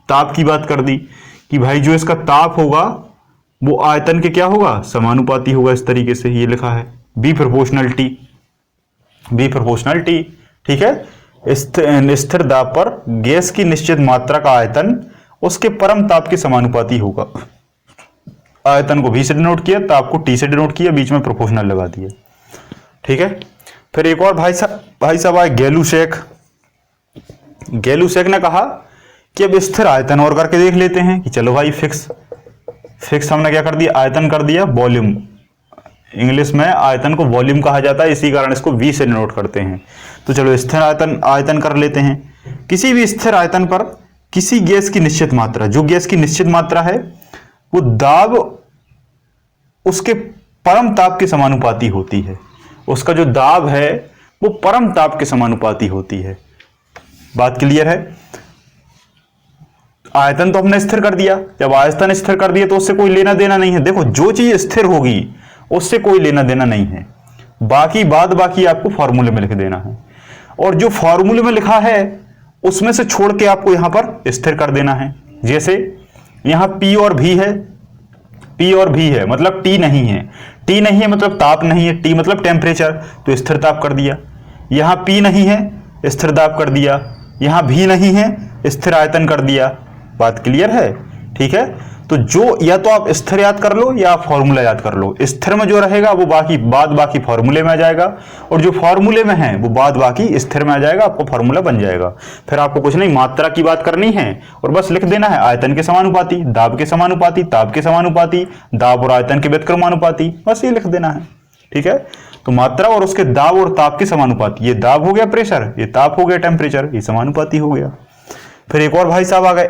ताप की बात कर दी कि भाई जो इसका ताप होगा वो आयतन के क्या होगा, समानुपाती होगा। इस तरीके से ये लिखा है, B proportional T, B proportional T. ठीक है, स्थिर दाब पर गैस की निश्चित मात्रा का आयतन उसके परम ताप के समानुपाती होगा। आयतन को भी से डिनोट किया, ताप को टी से डिनोट किया, बीच में प्रोपोर्शनल लगा दिया। ठीक है, फिर एक और भाई साहब आए गैलूसेक। गैलूसेक ने कहा कि अब स्थिर आयतन और करके देख लेते हैं कि चलो भाई फिक्स हमने क्या कर दिया, आयतन कर दिया, वॉल्यूम। इंग्लिश में आयतन को वॉल्यूम कहा जाता है, इसी कारण इसको वी से डिनोट करते हैं। तो चलो स्थिर आयतन कर लेते हैं। किसी भी स्थिर आयतन पर किसी गैस की निश्चित मात्रा, जो गैस की निश्चित मात्रा है वो दाब उसके परम ताप के समानुपाती होती है। उसका जो दाब है वो परम ताप के समानुपाती होती है। बात क्लियर है। आयतन तो हमने स्थिर कर दिया, जब आयतन स्थिर कर दिया तो उससे कोई लेना देना नहीं है। देखो जो चीज स्थिर होगी उससे कोई लेना देना नहीं है, बाकी आपको फॉर्मूले में लिख देना है, और जो फॉर्मूले में लिखा है उसमें से छोड़ के आपको यहां पर स्थिर कर देना है। जैसे यहां P और V है, P और V है मतलब T नहीं है, T नहीं है मतलब ताप नहीं है, T मतलब टेम्परेचर, तो स्थिर ताप कर दिया। यहां P नहीं है, स्थिर ताप कर दिया। यहां V नहीं है, स्थिर आयतन कर दिया। बात क्लियर है। ठीक है, तो जो या तो आप स्थिर याद कर लो या आप फॉर्मूला याद कर लो। स्थिर में जो रहेगा वो बाकी फॉर्मूले में आ जाएगा, और जो फॉर्मूले में है वो बाकी स्थिर में आ जाएगा, आपको फॉर्मूला बन जाएगा। फिर आपको कुछ नहीं, मात्रा की बात करनी है और बस लिख देना है आयतन के समानुपाती, दाब के समानुपाती, ताप के समानुपाती, दाब और आयतन के व्युत्क्रमानुपाती, बस ये लिख देना है। ठीक है, तो मात्रा और उसके दाब और ताप के समानुपाती, ये दाब हो गया प्रेशर, ये ताप हो गया टेम्परेचर, ये समानुपाती हो गया। फिर एक और भाई साहब आ गए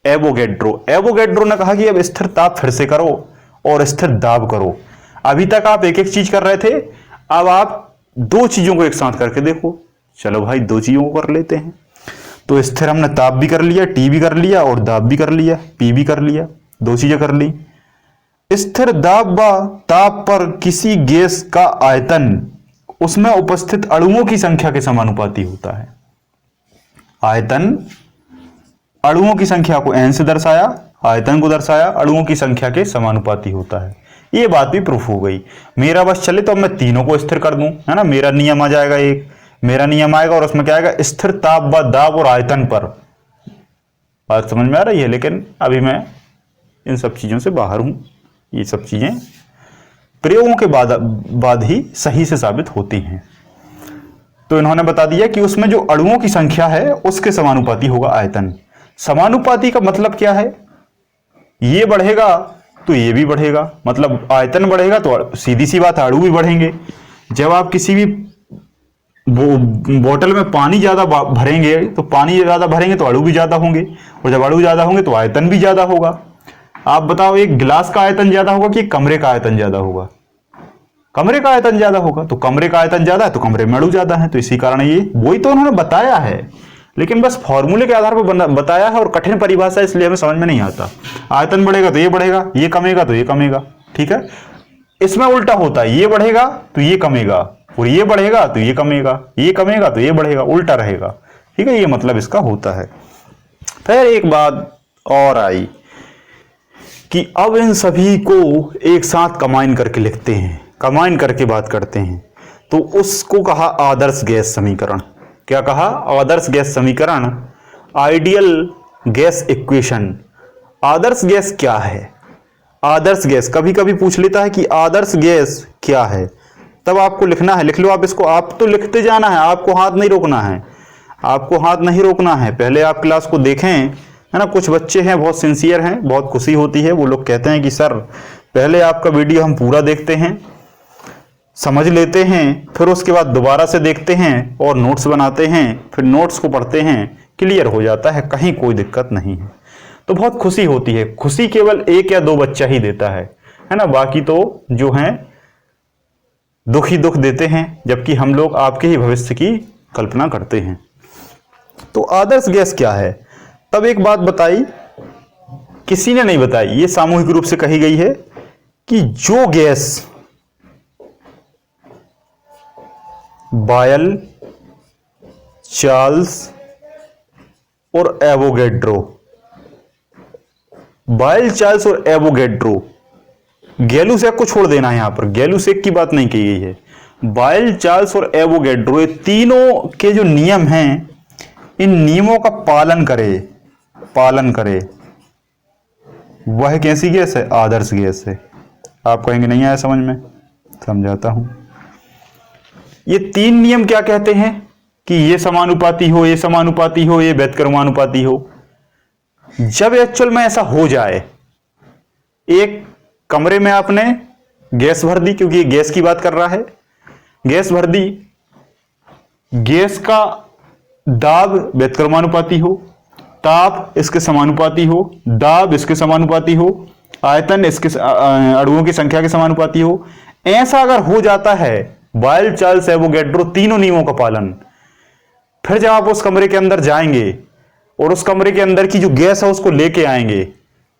एवोगैड्रो ने कहा कि अब स्थिर ताप फिर से करो और स्थिर दाब करो। अभी तक आप एक एक चीज कर रहे थे, अब आप दो चीजों को एक साथ करके देखो। चलो भाई दो चीजों को कर लेते हैं। तो स्थिर हमने ताप भी कर लिया, टी भी कर लिया, और दाब भी कर लिया, पी भी कर लिया, दो चीजें कर ली। स्थिर दाब व ताप पर किसी गैस का आयतन उसमें उपस्थित अणुओं की संख्या के समानुपाती होता है। आयतन अणुओं की संख्या को n से दर्शाया, आयतन को दर्शाया, अणुओं की संख्या के समानुपाती होता है। ये बात भी प्रूफ हो गई। मेरा बस चले तो अब मैं तीनों को स्थिर कर दूं, है ना। मेरा नियम आ जाएगा, एक मेरा नियम आएगा और उसमें क्या आएगा, स्थिर ताप व दाब और आयतन पर। बात समझ में आ रही है। लेकिन अभी मैं इन सब चीजों से बाहर हूं। ये सब चीजें प्रयोगों के बाद ही सही से साबित होती हैं। तो इन्होंने बता दिया कि उसमें जो अणुओं की संख्या है उसके समानुपाती होगा आयतन। समानुपाती का मतलब क्या है, ये बढ़ेगा तो ये भी बढ़ेगा, मतलब आयतन बढ़ेगा तो सीधी सी बात है अणु भी बढ़ेंगे। जब आप किसी भी बोतल में पानी ज्यादा भरेंगे तो अणु भी ज्यादा होंगे, और जब अणु ज्यादा होंगे तो आयतन भी ज्यादा होगा। आप बताओ एक गिलास का आयतन ज्यादा होगा कि कमरे का आयतन ज्यादा होगा? कमरे का आयतन ज्यादा होगा। तो कमरे का आयतन ज्यादा है तो कमरे में अणु ज्यादा है, तो इसी कारण ये वही तो उन्होंने बताया है, लेकिन बस फॉर्मूले के आधार पर बताया है और कठिन परिभाषा इसलिए हमें समझ में नहीं आता। आयतन बढ़ेगा तो ये बढ़ेगा, ये कमेगा तो ये कमेगा। ठीक है, इसमें उल्टा होता है, ये बढ़ेगा तो ये कमेगा, और ये बढ़ेगा तो ये कमेगा, ये कमेगा तो ये बढ़ेगा, उल्टा रहेगा। ठीक है, ये मतलब इसका होता है। फिर एक बात और आई कि अब इन सभी को एक साथ कंबाइन करके लिखते हैं, कंबाइन करके बात करते हैं, तो उसको कहा आदर्श गैस समीकरण। क्या कहा? आदर्श गैस समीकरण, आइडियल गैस इक्वेशन। आदर्श गैस क्या है? आदर्श गैस, कभी कभी पूछ लेता है कि आदर्श गैस क्या है, तब आपको लिखना है, लिख लो आप इसको, आप तो लिखते जाना है, आपको हाथ नहीं रोकना है, आपको हाथ नहीं रोकना है। पहले आप क्लास को देखें, है ना। कुछ बच्चे हैं बहुत सिंसियर हैं, बहुत खुशी होती है, वो लोग कहते हैं कि सर पहले आपका वीडियो हम पूरा देखते हैं, समझ लेते हैं, फिर उसके बाद दोबारा से देखते हैं और नोट्स बनाते हैं, फिर नोट्स को पढ़ते हैं, क्लियर हो जाता है, कहीं कोई दिक्कत नहीं है। तो बहुत खुशी होती है। खुशी केवल एक या दो बच्चा ही देता है ना, बाकी तो जो हैं दुख ही दुख देते हैं, जबकि हम लोग आपके ही भविष्य की कल्पना करते हैं। तो आदर्श गैस क्या है? तब एक बात बताई, किसी ने नहीं बताई, ये सामूहिक रूप से कही गई है कि जो गैस बायल, चार्ल्स और एवोगैड्रो, बायल, चार्ल्स और एवोगैड्रो, गैलुसेक को छोड़ देना है, यहां पर गैलुसेक की बात नहीं की गई है। बायल, चार्ल्स और एवोगैड्रो, ये तीनों के जो नियम हैं, इन नियमों का पालन करे वह कैसी गैस है? आदर्श गैस है। आप कहेंगे नहीं आया समझ में, समझाता हूं। ये तीन नियम क्या कहते हैं कि ये समानुपाती हो, ये समानुपाती हो, ये व्यतिक्रमानुपाती हो। जब एक्चुअल में ऐसा हो जाए, एक कमरे में आपने गैस भर दी, क्योंकि ये गैस की बात कर रहा है, गैस भर दी, गैस का दाब व्यतिक्रमानुपाती हो, ताप इसके समानुपाती हो, दाब इसके समानुपाती हो, आयतन इसके अणुओं की संख्या के समानुपाती हो। ऐसा अगर हो जाता है, बायल, चार्ल्स, एवोगैड्रो तीनों नियमों का पालन, फिर जब आप उस कमरे के अंदर जाएंगे और उस कमरे के अंदर की जो गैस है उसको लेके आएंगे,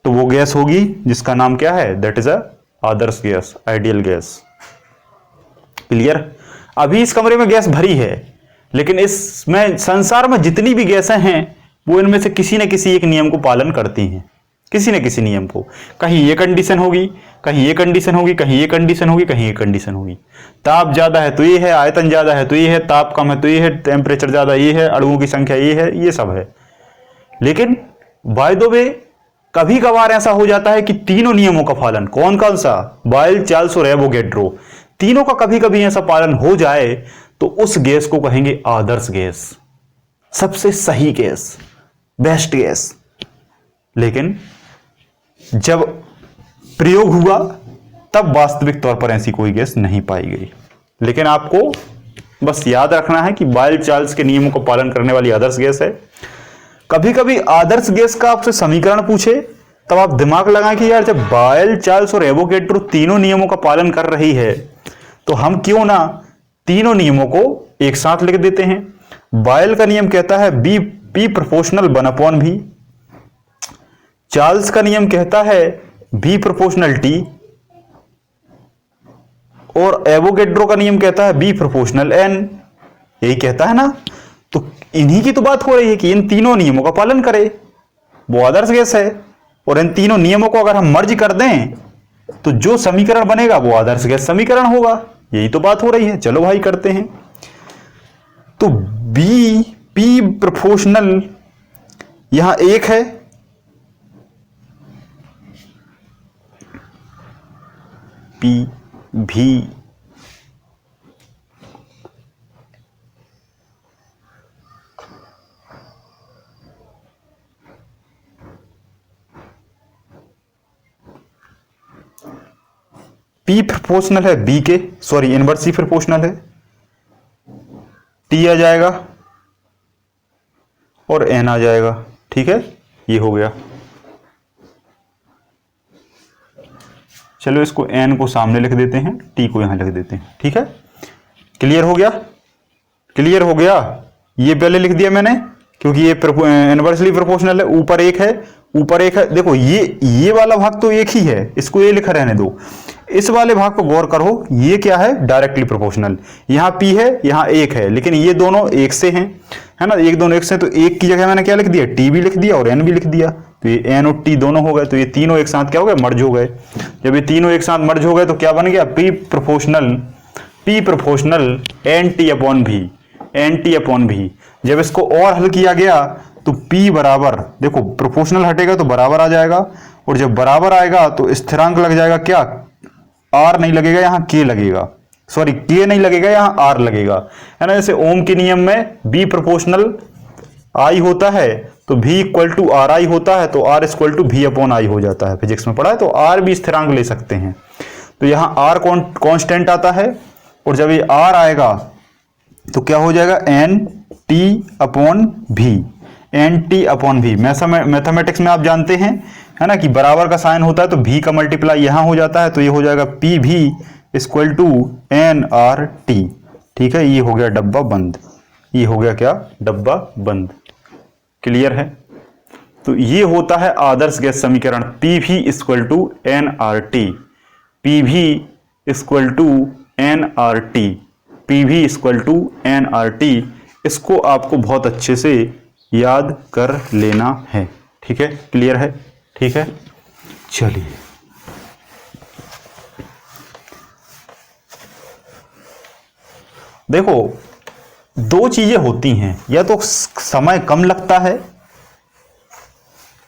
तो वो गैस होगी जिसका नाम क्या है? That is a Adarsh gas, ideal gas. Clear? अभी इस कमरे में गैस भरी है, लेकिन इसमें संसार में जितनी भी गैसें हैं वो इनमें से किसी न किसी एक नियम को पालन करती हैं, किसी न किसी नियम को। कहीं ये कंडीशन होगी, कहीं ये कंडीशन होगी, कहीं ये कंडीशन होगी, कहीं ये कंडीशन होगी। ताप ज्यादा है तो ये है, आयतन ज्यादा है तो ये है, ताप कम है तो ये है, टेम्परेचर ज्यादा ये है, अणुओं की संख्या ये है, ये सब है। लेकिन बाय द वे कभी कभार ऐसा हो जाता है कि तीनों नियमों का पालन, कौन कौन सा? बायल, चार्ल्स और एवोगैड्रो, तीनों का कभी कभी ऐसा पालन हो जाए तो उस गैस को कहेंगे आदर्श गैस, सबसे सही गैस, बेस्ट गैस। लेकिन जब प्रयोग हुआ तब वास्तविक तौर पर ऐसी कोई गैस नहीं पाई गई। लेकिन आपको बस याद रखना है कि बायल, चार्ल्स के नियमों का पालन करने वाली आदर्श गैस है। कभी कभी आदर्श गैस का आपसे समीकरण पूछे तब आप दिमाग लगाएं कि यार जब बायल, चार्ल्स और एवोगैड्रो तीनों नियमों का पालन कर रही है तो हम क्यों ना तीनों नियमों को एक साथ लिख देते हैं। बायल का नियम कहता है B P proportional 1/v, Charles का नियम कहता है बी प्रोपोर्शनल टी, और एवोगैड्रो का नियम कहता है बी प्रोपोर्शनल n। यही कहता है ना, तो इन्हीं की तो बात हो रही है कि इन तीनों नियमों का पालन करे, वो आदर्श गैस है। और इन तीनों नियमों को अगर हम मर्ज कर दें तो जो समीकरण बनेगा वो आदर्श गैस समीकरण होगा। यही तो बात हो रही है। चलो भाई करते हैं। तो बी पी प्रोपोर्शनल यहां एक है, पी भी पी प्रोपोर्शनल है बी के, सॉरी इनवर्सली प्रोपोर्शनल है, टी आ जाएगा और एन आ जाएगा। ठीक है, ये हो गया। चलो इसको एन को सामने लिख देते हैं, टी को यहां लिख देते हैं। ठीक है, क्लियर हो गया? क्लियर हो गया। ये पहले लिख दिया मैंने क्योंकि ये इनवर्सली प्रोपोर्शनल है, ऊपर एक है, ऊपर एक है। देखो ये वाला भाग तो एक ही है, इसको ये लिखा रहने दो। इस वाले भाग पर गौर करो, ये क्या है? Directly proportional. यहाँ पी है, यहाँ एक है, लेकिन ये दोनों एक से हैं, है ना, एक दोनों एक से। तो एक की जगह मैंने क्या लिख दिया? टी भी लिख दिया और एन भी लिख दिया। तो ये एन और टी दोनों हो गए, तो ये तीनों एक साथ क्या हो गए? मर्ज हो गए। जब ये तीनों एक साथ मर्ज हो गए तो क्या बन गया? P proportional N T upon भी, एन टी अपॉन भी। जब इसको और हल किया गया तो P बराबर, देखो प्रोपोर्शनल हटेगा तो बराबर आ जाएगा, और जब बराबर आएगा तो स्थिरांक लग जाएगा क्या, R नहीं लगेगा यहाँ K लगेगा, सॉरी K नहीं लगेगा यहाँ R लगेगा, है ना। जैसे ओम के नियम में B प्रोपोर्शनल I होता है तो V equal to R I होता है, तो R equal to V upon I हो जाता है, फिजिक्स में पढ़ा है। तो R भी स्थिरांक ले सकते हैं, तो यहाँ R कांस्टेंट आता है, और जब ये R आएगा तो क्या हो जाएगा, एन टी अपॉन भी, एन टी अपॉन भी। मैथमेटिक्स में आप जानते हैं, है ना, कि बराबर का साइन होता है तो भी का मल्टीप्लाई यहाँ हो जाता है, तो ये हो जाएगा पी भी equal to N R T. ठीक है, ये हो गया डब्बा बंद, ये हो गया क्या, डब्बा बंद। क्लियर है। तो ये होता है आदर्श गैस समीकरण, पी भी equal to N R T, P भी equal to N R T, P भी equal to N R T. इसको आपको बहुत अच्छे से याद कर लेना है। ठीक है, क्लियर है। ठीक है, चलिए देखो, दो चीजें होती हैं, या तो समय कम लगता है,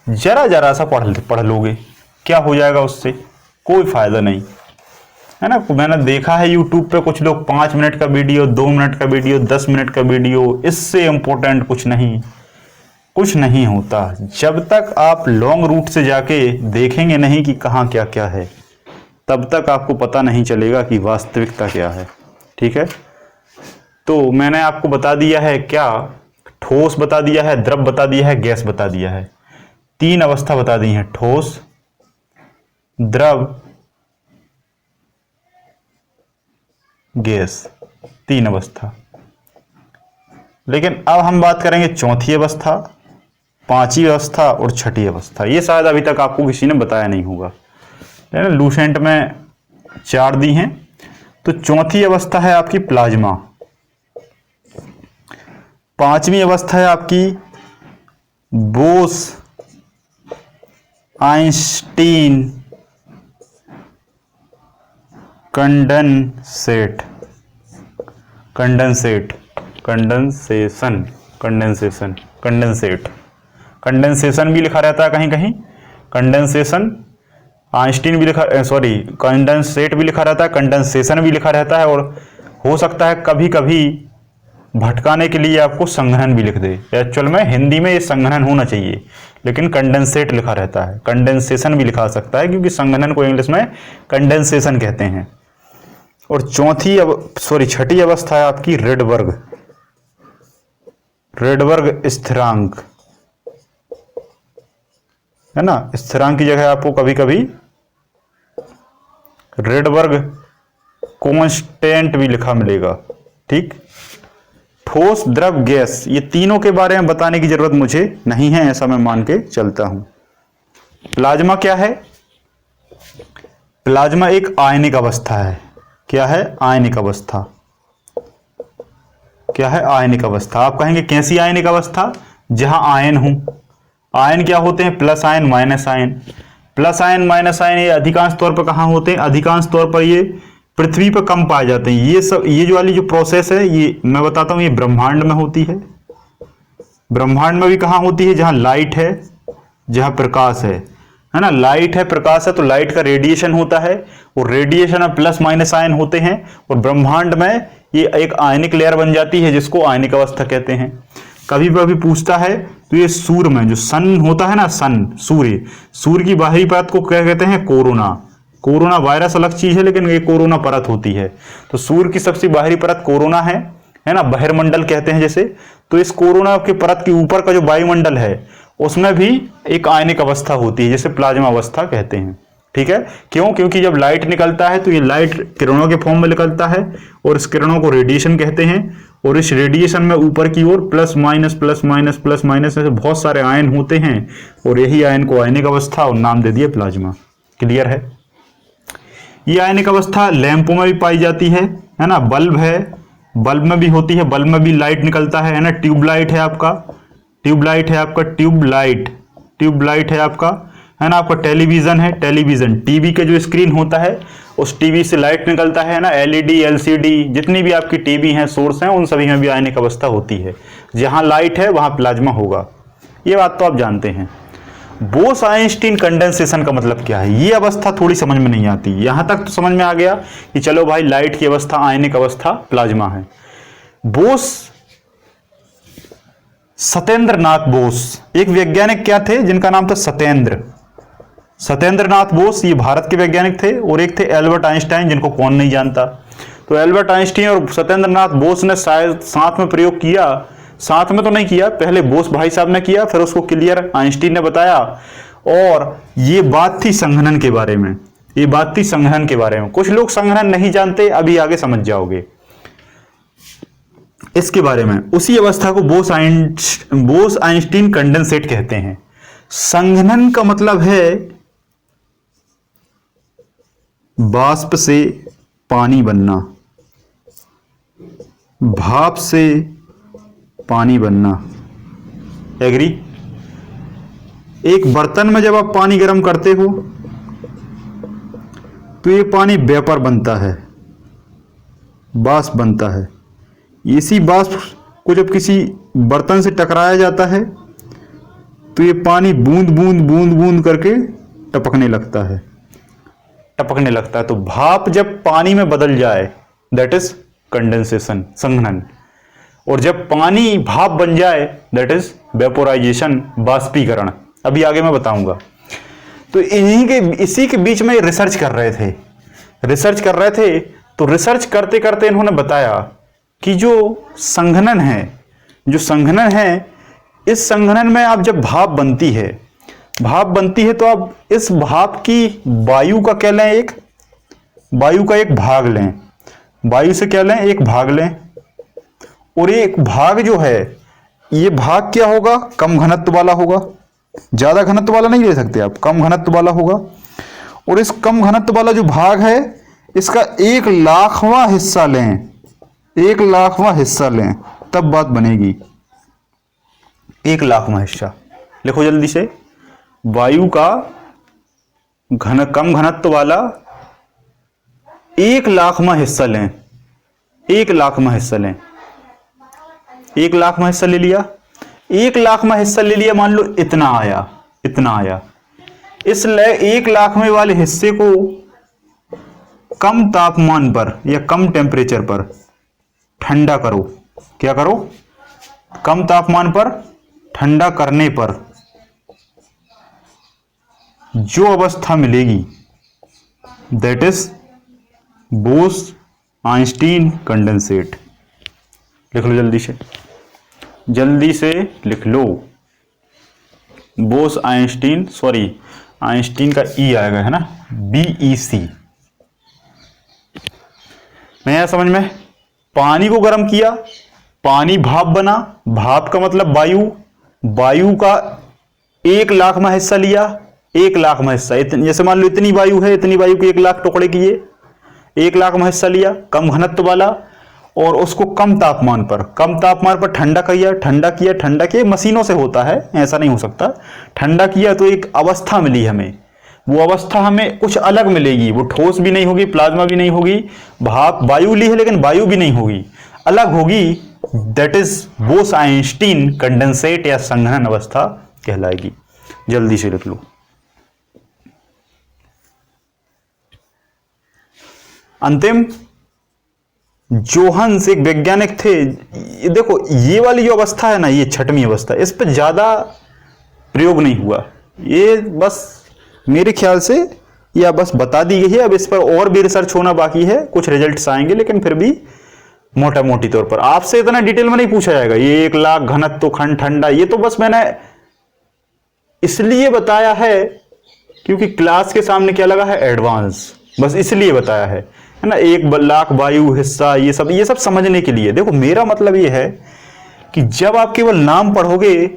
जरा जरा सा पढ़ लोगे, क्या हो जाएगा उससे, कोई फायदा नहीं, है ना। मैंने देखा है यूट्यूब पे कुछ लोग 5 मिनट का वीडियो, 2 मिनट का वीडियो, 10 मिनट का वीडियो, इससे इंपॉर्टेंट कुछ नहीं होता। जब तक आप लॉन्ग रूट से जाके देखेंगे नहीं कि कहाँ क्या क्या है, तब तक आपको पता नहीं चलेगा कि वास्तविकता क्या है। ठीक है, तो मैंने आपको बता दिया है क्या, ठोस बता दिया है, द्रव बता दिया है, गैस बता दिया है, 3 अवस्था बता दी है, ठोस, द्रव, गैस, 3 अवस्था। लेकिन अब हम बात करेंगे चौथी अवस्था, 5वीं अवस्था और 6ठी अवस्था। ये शायद अभी तक आपको किसी ने बताया नहीं होगा, है ना। लूसेंट में 4 दी हैं। तो चौथी अवस्था है आपकी प्लाज्मा, 5वीं अवस्था है आपकी बोस आइंस्टीन कंडेंसेट, कंडेंसेशन भी लिखा रहता है कहीं कहीं, कंडेंसेशन, आइंस्टीन भी लिखा, सॉरी कंडेंसेट भी लिखा रहता है, कंडेंसेशन भी लिखा रहता है, और हो सकता है कभी कभी भटकाने के लिए आपको संघनन भी लिख दे। एक्चुअल में हिंदी में ये संघनन होना चाहिए, लेकिन कंडेंसेट लिखा रहता है, कंडेंसेशन भी लिखा सकता है, क्योंकि संघनन को इंग्लिश में कंडेंसेशन कहते हैं। और छठी अवस्था है आपकी रेडबर्ग स्थिरांक, है ना। स्थिरांक की जगह आपको कभी कभी रेडबर्ग कांस्टेंट भी लिखा मिलेगा। ठीक, ठोस, द्रव, गैस, ये तीनों के बारे में बताने की जरूरत मुझे नहीं है, ऐसा मैं मान के चलता हूं। प्लाज्मा क्या है, प्लाज्मा एक आयनिक अवस्था है। क्या है, आयनिक अवस्था। क्या है, आयनिक अवस्था। आप कहेंगे कैसी आयनिक अवस्था, जहां आयन हो। आयन क्या होते हैं, plus ion, minus ion. Plus ion, minus ion ये अधिकांश तौर पर कहां होते हैं, अधिकांश तौर पर ये पृथ्वी पर कम पाए जाते हैं। ये जो वाली जो प्रोसेस है, ये मैं बताता हूं, ये ब्रह्मांड में होती है। ब्रह्मांड में भी कहां होती है, जहां लाइट है, जहां प्रकाश है ना। लाइट है, प्रकाश है, तो लाइट का रेडिएशन होता है, और रेडिएशन में प्लस माइनस आयन होते हैं, और ब्रह्मांड में ये एक आयनिक लेयर बन जाती है, जिसको आयनिक अवस्था कहते हैं। कभी कभी पूछता है तो ये सूर्य में जो सन होता है ना, सन, सूर्य की बाहरी परत को क्या कहते हैं, कोरोना वायरस अलग चीज है, लेकिन ये कोरोना परत होती है। तो सूर्य की सबसे बाहरी परत कोरोना है ना, बहिर्मंडल कहते हैं जैसे। तो इस कोरोना के परत के ऊपर का जो वायुमंडल है, उसमें भी एक आयनिक अवस्था होती है, जिसे प्लाज्मा अवस्था कहते हैं। ठीक है, क्यों, क्योंकि जब लाइट निकलता है तो ये लाइट किरणों के फॉर्म में निकलता है, और इस किरणों को रेडिएशन कहते हैं, और इस रेडिएशन में ऊपर की ओर plus minus plus minus plus minus ऐसे बहुत सारे आयन होते हैं, और यही आयन को आयनिक अवस्था और नाम दे दिया प्लाज्मा। क्लियर है। ये आयनिक अवस्था लैंपों में भी पाई जाती है ना। बल्ब है, बल्ब में भी होती है, बल्ब में भी लाइट निकलता है ना। ट्यूबलाइट है आपका, ट्यूबलाइट है आपका, है ना। आपका टेलीविजन है, टेलीविजन, टीवी के जो स्क्रीन होता है, उस टीवी से लाइट निकलता है ना। एलईडी, एलसीडी, जितनी भी आपकी टीवी हैं, सोर्स हैं, उन सभी में भी आयनिक अवस्था होती है। जहां लाइट है वहां प्लाज्मा होगा। ये बात तो आप जानते हैं। बोस आइंस्टीन कंडेंसेशन का मतलब क्या है, ये अवस्था थोड़ी समझ में नहीं आती। यहां तक तो समझ में आ गया कि चलो भाई लाइट की अवस्था, आयनिक अवस्था, प्लाज्मा है। बोस, सत्येंद्र नाथ बोस एक वैज्ञानिक क्या थे जिनका नाम था सत्येंद्र नाथ बोस, ये भारत के वैज्ञानिक थे। और एक थे एल्बर्ट आइंस्टाइन, जिनको कौन नहीं जानता। तो एल्बर्ट आइंस्टीन और सत्येंद्र नाथ बोस ने शायद साथ में प्रयोग किया, साथ में तो नहीं किया, पहले बोस भाई साहब ने किया, फिर उसको क्लियर आइंस्टीन ने बताया। और ये बात थी संघनन के बारे में, ये बात थी संघनन के बारे में। कुछ लोग संघनन नहीं जानते, अभी आगे समझ जाओगे इसके बारे में। उसी अवस्था को बोस आइंस्टीन कंडेंसेट कहते हैं। संघनन का मतलब है वाष्प से पानी बनना, भाप से पानी बनना। एग्री? एक बर्तन में जब आप पानी गर्म करते हो तो ये पानी वेपर बनता है, वाष्प बनता है। इसी वाष्प को जब किसी बर्तन से टकराया जाता है तो ये पानी बूंद बूंद बूंद बूंद करके टपकने लगता है, टपकने लगता है। तो भाप जब पानी में बदल जाए, दैट इज कंडेंसेशन, संघनन। और जब पानी भाप बन जाए, दैट इज वेपोराइजेशन, बाष्पीकरण। अभी आगे मैं बताऊंगा। तो इसी के बीच में रिसर्च कर रहे थे, तो रिसर्च करते करते इन्होंने बताया कि जो संघनन है, इस संघनन में आप जब भाप बनती है तो आप इस भाप की वायु का क्या लें, वायु का एक भाग लें, वायु से क्या लें, एक भाग लें। और एक भाग जो है, ये भाग क्या होगा, कम घनत्व वाला होगा, ज्यादा घनत्व वाला नहीं ले सकते आप, कम घनत्व वाला होगा। और इस कम घनत्व वाला जो भाग है, इसका 1,00,000वां हिस्सा लें, 1,00,000वां हिस्सा लें, तब बात बनेगी। 1,00,000वां हिस्सा लिखो जल्दी से। वायु का कम घनत्व वाला 1,00,000वां हिस्सा लें, 1,00,000वां हिस्सा लें। 1,00,000वां हिस्सा ले लिया, 1,00,000वां हिस्सा ले लिया, मान लो इतना आया। इस 1,00,000वें वाले हिस्से को कम तापमान पर या कम टेम्परेचर पर ठंडा करो। क्या करो? कम तापमान पर ठंडा करने पर जो अवस्था मिलेगी, that is Bose Einstein condensate. लिख लो जल्दी से लिख लो। बोस आइंस्टीन, आइंस्टीन का ई आएगा, है ना, BEC। नहीं आया समझ में? पानी को गर्म किया, पानी भाप बना, भाप का मतलब वायु का 1,00,000वां हिस्सा लिया, 1,00,000वां हिस्सा, जैसे मान लो इतनी वायु है, इतनी वायु के 1,00,000 टुकड़े किए, 1,00,000वां हिस्सा लिया कम घनत्व वाला, और उसको कम तापमान पर ठंडा किया। मशीनों से होता है, ऐसा नहीं हो सकता। ठंडा किया तो एक अवस्था मिली हमें, वो अवस्था हमें कुछ अलग मिलेगी। वो ठोस भी नहीं होगी, प्लाज्मा भी नहीं होगी, भाप, वायु ली है लेकिन वायु भी नहीं होगी, अलग होगी। That is Bose Einstein condensate या संघनन अवस्था कहलाएगी। जल्दी से लिख लो। अंतिम, जोहान्स एक वैज्ञानिक थे। देखो ये वाली जो अवस्था है ना, ये 6वीं अवस्था, इस पर ज्यादा प्रयोग नहीं हुआ, ये बस मेरे ख्याल से या बस बता दी गई है। अब इस पर और भी रिसर्च होना बाकी है, कुछ रिजल्ट्स आएंगे, लेकिन फिर भी मोटी तौर पर आपसे इतना डिटेल में नहीं पूछा जाएगा। ये 1,00,000 घनत्व खंड ठंडा, ये तो बस मैंने इसलिए बताया है क्योंकि क्लास के सामने क्या लगा है, एडवांस, बस इसलिए बताया है ना। 1,00,000 वायु हिस्सा, ये सब समझने के लिए। देखो मेरा मतलब ये है कि जब आप केवल नाम पढ़ोगे,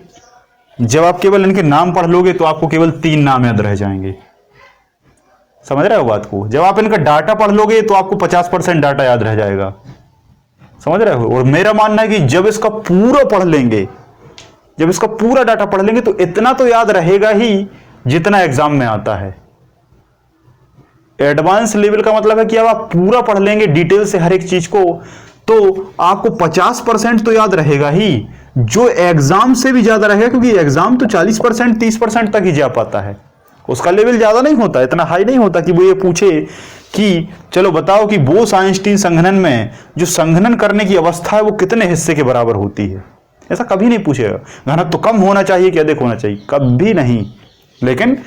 जब आप केवल इनके नाम पढ़ लोगे तो आपको केवल 3 नाम याद रह जाएंगे। समझ रहे हो बात को? जब आप इनका डाटा पढ़ लोगे तो आपको 50% डाटा याद रह जाएगा। समझ रहे हो? और मेरा मानना है कि जब इसका पूरा पढ़ लेंगे, जब इसका पूरा डाटा पढ़ लेंगे तो इतना तो याद रहेगा ही जितना एग्जाम में आता है। एडवांस लेवल का मतलब है कि अब आप पूरा पढ़ लेंगे डिटेल से हर एक चीज को, तो आपको 50% तो याद रहेगा ही जो एग्जाम से भी ज्यादा रहेगा, क्योंकि एग्जाम तो 40% 30% तक ही जा पाता है, उसका लेवल ज्यादा नहीं होता, इतना हाई नहीं होता कि वो ये पूछे कि चलो बताओ कि बोस आइंस्टीन संघनन में जो संघनन करने की अवस्था है वो कितने हिस्से के बराबर होती है। ऐसा कभी नहीं पूछेगा। घनत्व तो कम होना चाहिए कि अधिक होना चाहिए, कभी नहीं। लेकिन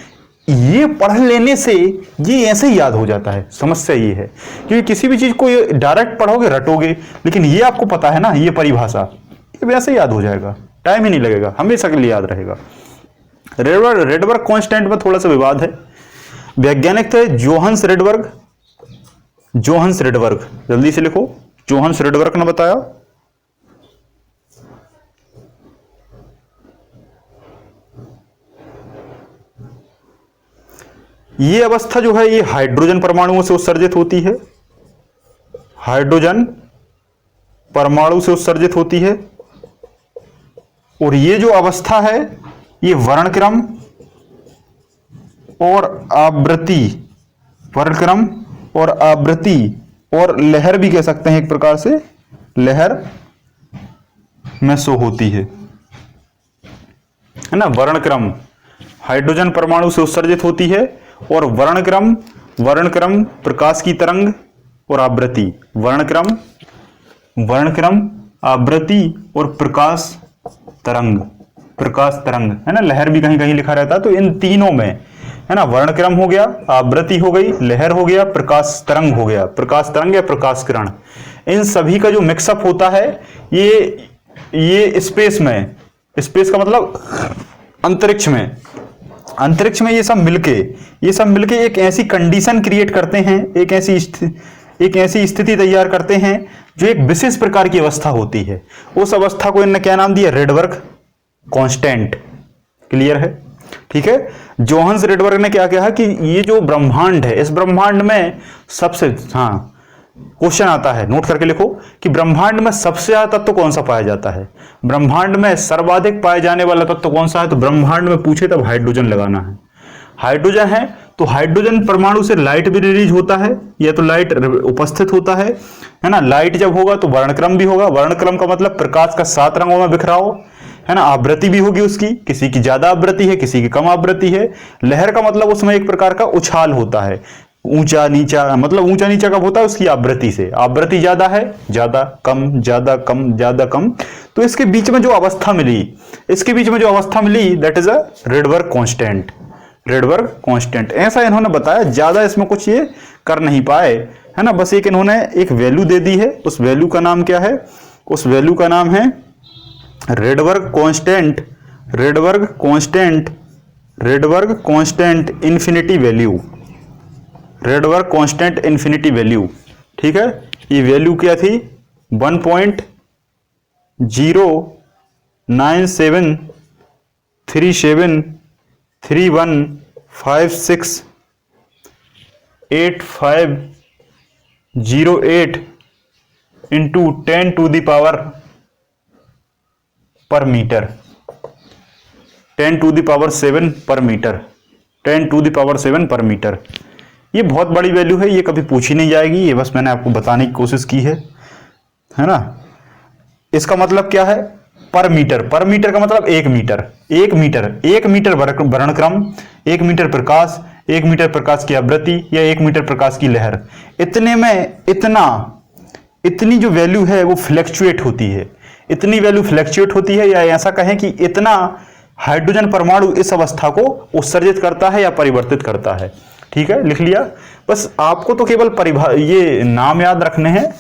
ये पढ़ लेने से ये ऐसे ही याद हो जाता है। समस्या ये है क्योंकि किसी भी चीज को ये डायरेक्ट पढ़ोगे रटोगे, लेकिन ये आपको पता है ना, ये परिभाषा, ये वैसे याद हो जाएगा, टाइम ही नहीं लगेगा, हमेशा के लिए याद रहेगा। रेडबर्ग कांस्टेंट में थोड़ा सा विवाद है। वैज्ञानिक थे जोहान्स रेडबर्ग। जोहान्स रेडबर्ग, जल्दी से लिखो, जोहान्स रेडबर्ग ने बताया। ये अवस्था जो है ये हाइड्रोजन परमाणुओं से उत्सर्जित होती है, हाइड्रोजन परमाणु से उत्सर्जित होती है। और ये जो अवस्था है ये वर्णक्रम और आवृत्ति, वर्णक्रम और आवृत्ति और लहर भी कह सकते हैं एक प्रकार से, लहर में शो होती है ना। वर्णक्रम हाइड्रोजन परमाणु से उत्सर्जित होती है और वर्णक्रम, वर्णक्रम प्रकाश की तरंग और आवृत्ति, वर्णक्रम, वर्णक्रम, आवृत्ति और प्रकाश तरंग, प्रकाश तरंग है ना। लहर भी कहीं कहीं लिखा रहता है, तो इन तीनों में है ना, वर्णक्रम हो गया, आवृत्ति हो गई, लहर हो गया, प्रकाश तरंग हो गया, प्रकाश तरंग या प्रकाश किरण, इन सभी का जो मिक्सअप होता है ये स्पेस में, स्पेस का मतलब अंतरिक्ष में, अंतरिक्ष में ये सब मिलके एक ऐसी कंडीशन क्रिएट करते हैं, एक ऐसी स्थिति तैयार करते हैं जो एक विशेष प्रकार की अवस्था होती है। उस अवस्था को इन्होंने क्या नाम दिया? Rydberg constant. क्लियर है? ठीक है। जोहान्स रेडबर्ग ने क्या कहा कि ये जो ब्रह्मांड है, इस ब्रह्मांड में सबसे, हाँ क्वेश्चन आता है, नोट करके लिखो कि ब्रह्मांड में सबसे ज्यादा तत्व कौन सा पाया जाता है? ब्रह्मांड में सर्वाधिक पाए जाने वाला तत्व कौन सा है? तो ब्रह्मांड में पूछे तब हाइड्रोजन लगाना है। हाइड्रोजन है तो हाइड्रोजन परमाणु से लाइट भी रिलीज होता है, या तो लाइट उपस्थित होता है ना। लाइट जब होगा तो वर्णक्रम भी होगा। वर्णक्रम का मतलब प्रकाश का 7 रंगों में बिखराव है ना। आवृत्ति भी होगी उसकी, किसी की ज्यादा आवृत्ति है, किसी की कम आवृत्ति है। लहर का मतलब उसमें एक प्रकार का उछाल होता है, ऊंचा नीचा, मतलब ऊंचा नीचा कब होता है? उसकी आवृत्ति से। आवृत्ति ज्यादा है, ज्यादा कम, ज्यादा कम, ज्यादा कम, तो इसके बीच में जो अवस्था मिली, that is a Rydberg constant. Rydberg constant ऐसा इन्होंने बताया, ज्यादा इसमें कुछ ये कर नहीं पाए है ना। बस एक इन्होंने एक वैल्यू दे दी है, उस वैल्यू का नाम क्या है? उस वैल्यू का नाम है Rydberg constant, Rydberg constant, Rydberg constant infinity value, Rydberg constant infinity value. ठीक है, ये वैल्यू क्या थी? 1.0973731568508 इंटू 10 टू द पावर पर मीटर, 10 टू द पावर 7 पर मीटर, 10 टू द पावर 7 पर मीटर। ये बहुत बड़ी वैल्यू है, ये कभी पूछी नहीं जाएगी, ये बस मैंने आपको बताने की कोशिश की है ना। इसका मतलब क्या है? पर मीटर, पर मीटर का मतलब 1 मीटर, 1 मीटर, 1 मीटर वर्णक्रम, 1 मीटर प्रकाश, 1 मीटर प्रकाश की आवृत्ति या 1 मीटर प्रकाश की लहर। इतने में इतनी जो वैल्यू है वो फ्लैक्चुएट होती है, इतनी वैल्यू फ्लैक्चुएट होती है, या ऐसा कहें कि इतना हाइड्रोजन परमाणु इस अवस्था को उत्सर्जित करता है या परिवर्तित करता है। ठीक है, लिख लिया। बस आपको तो केवल ये नाम याद रखने हैं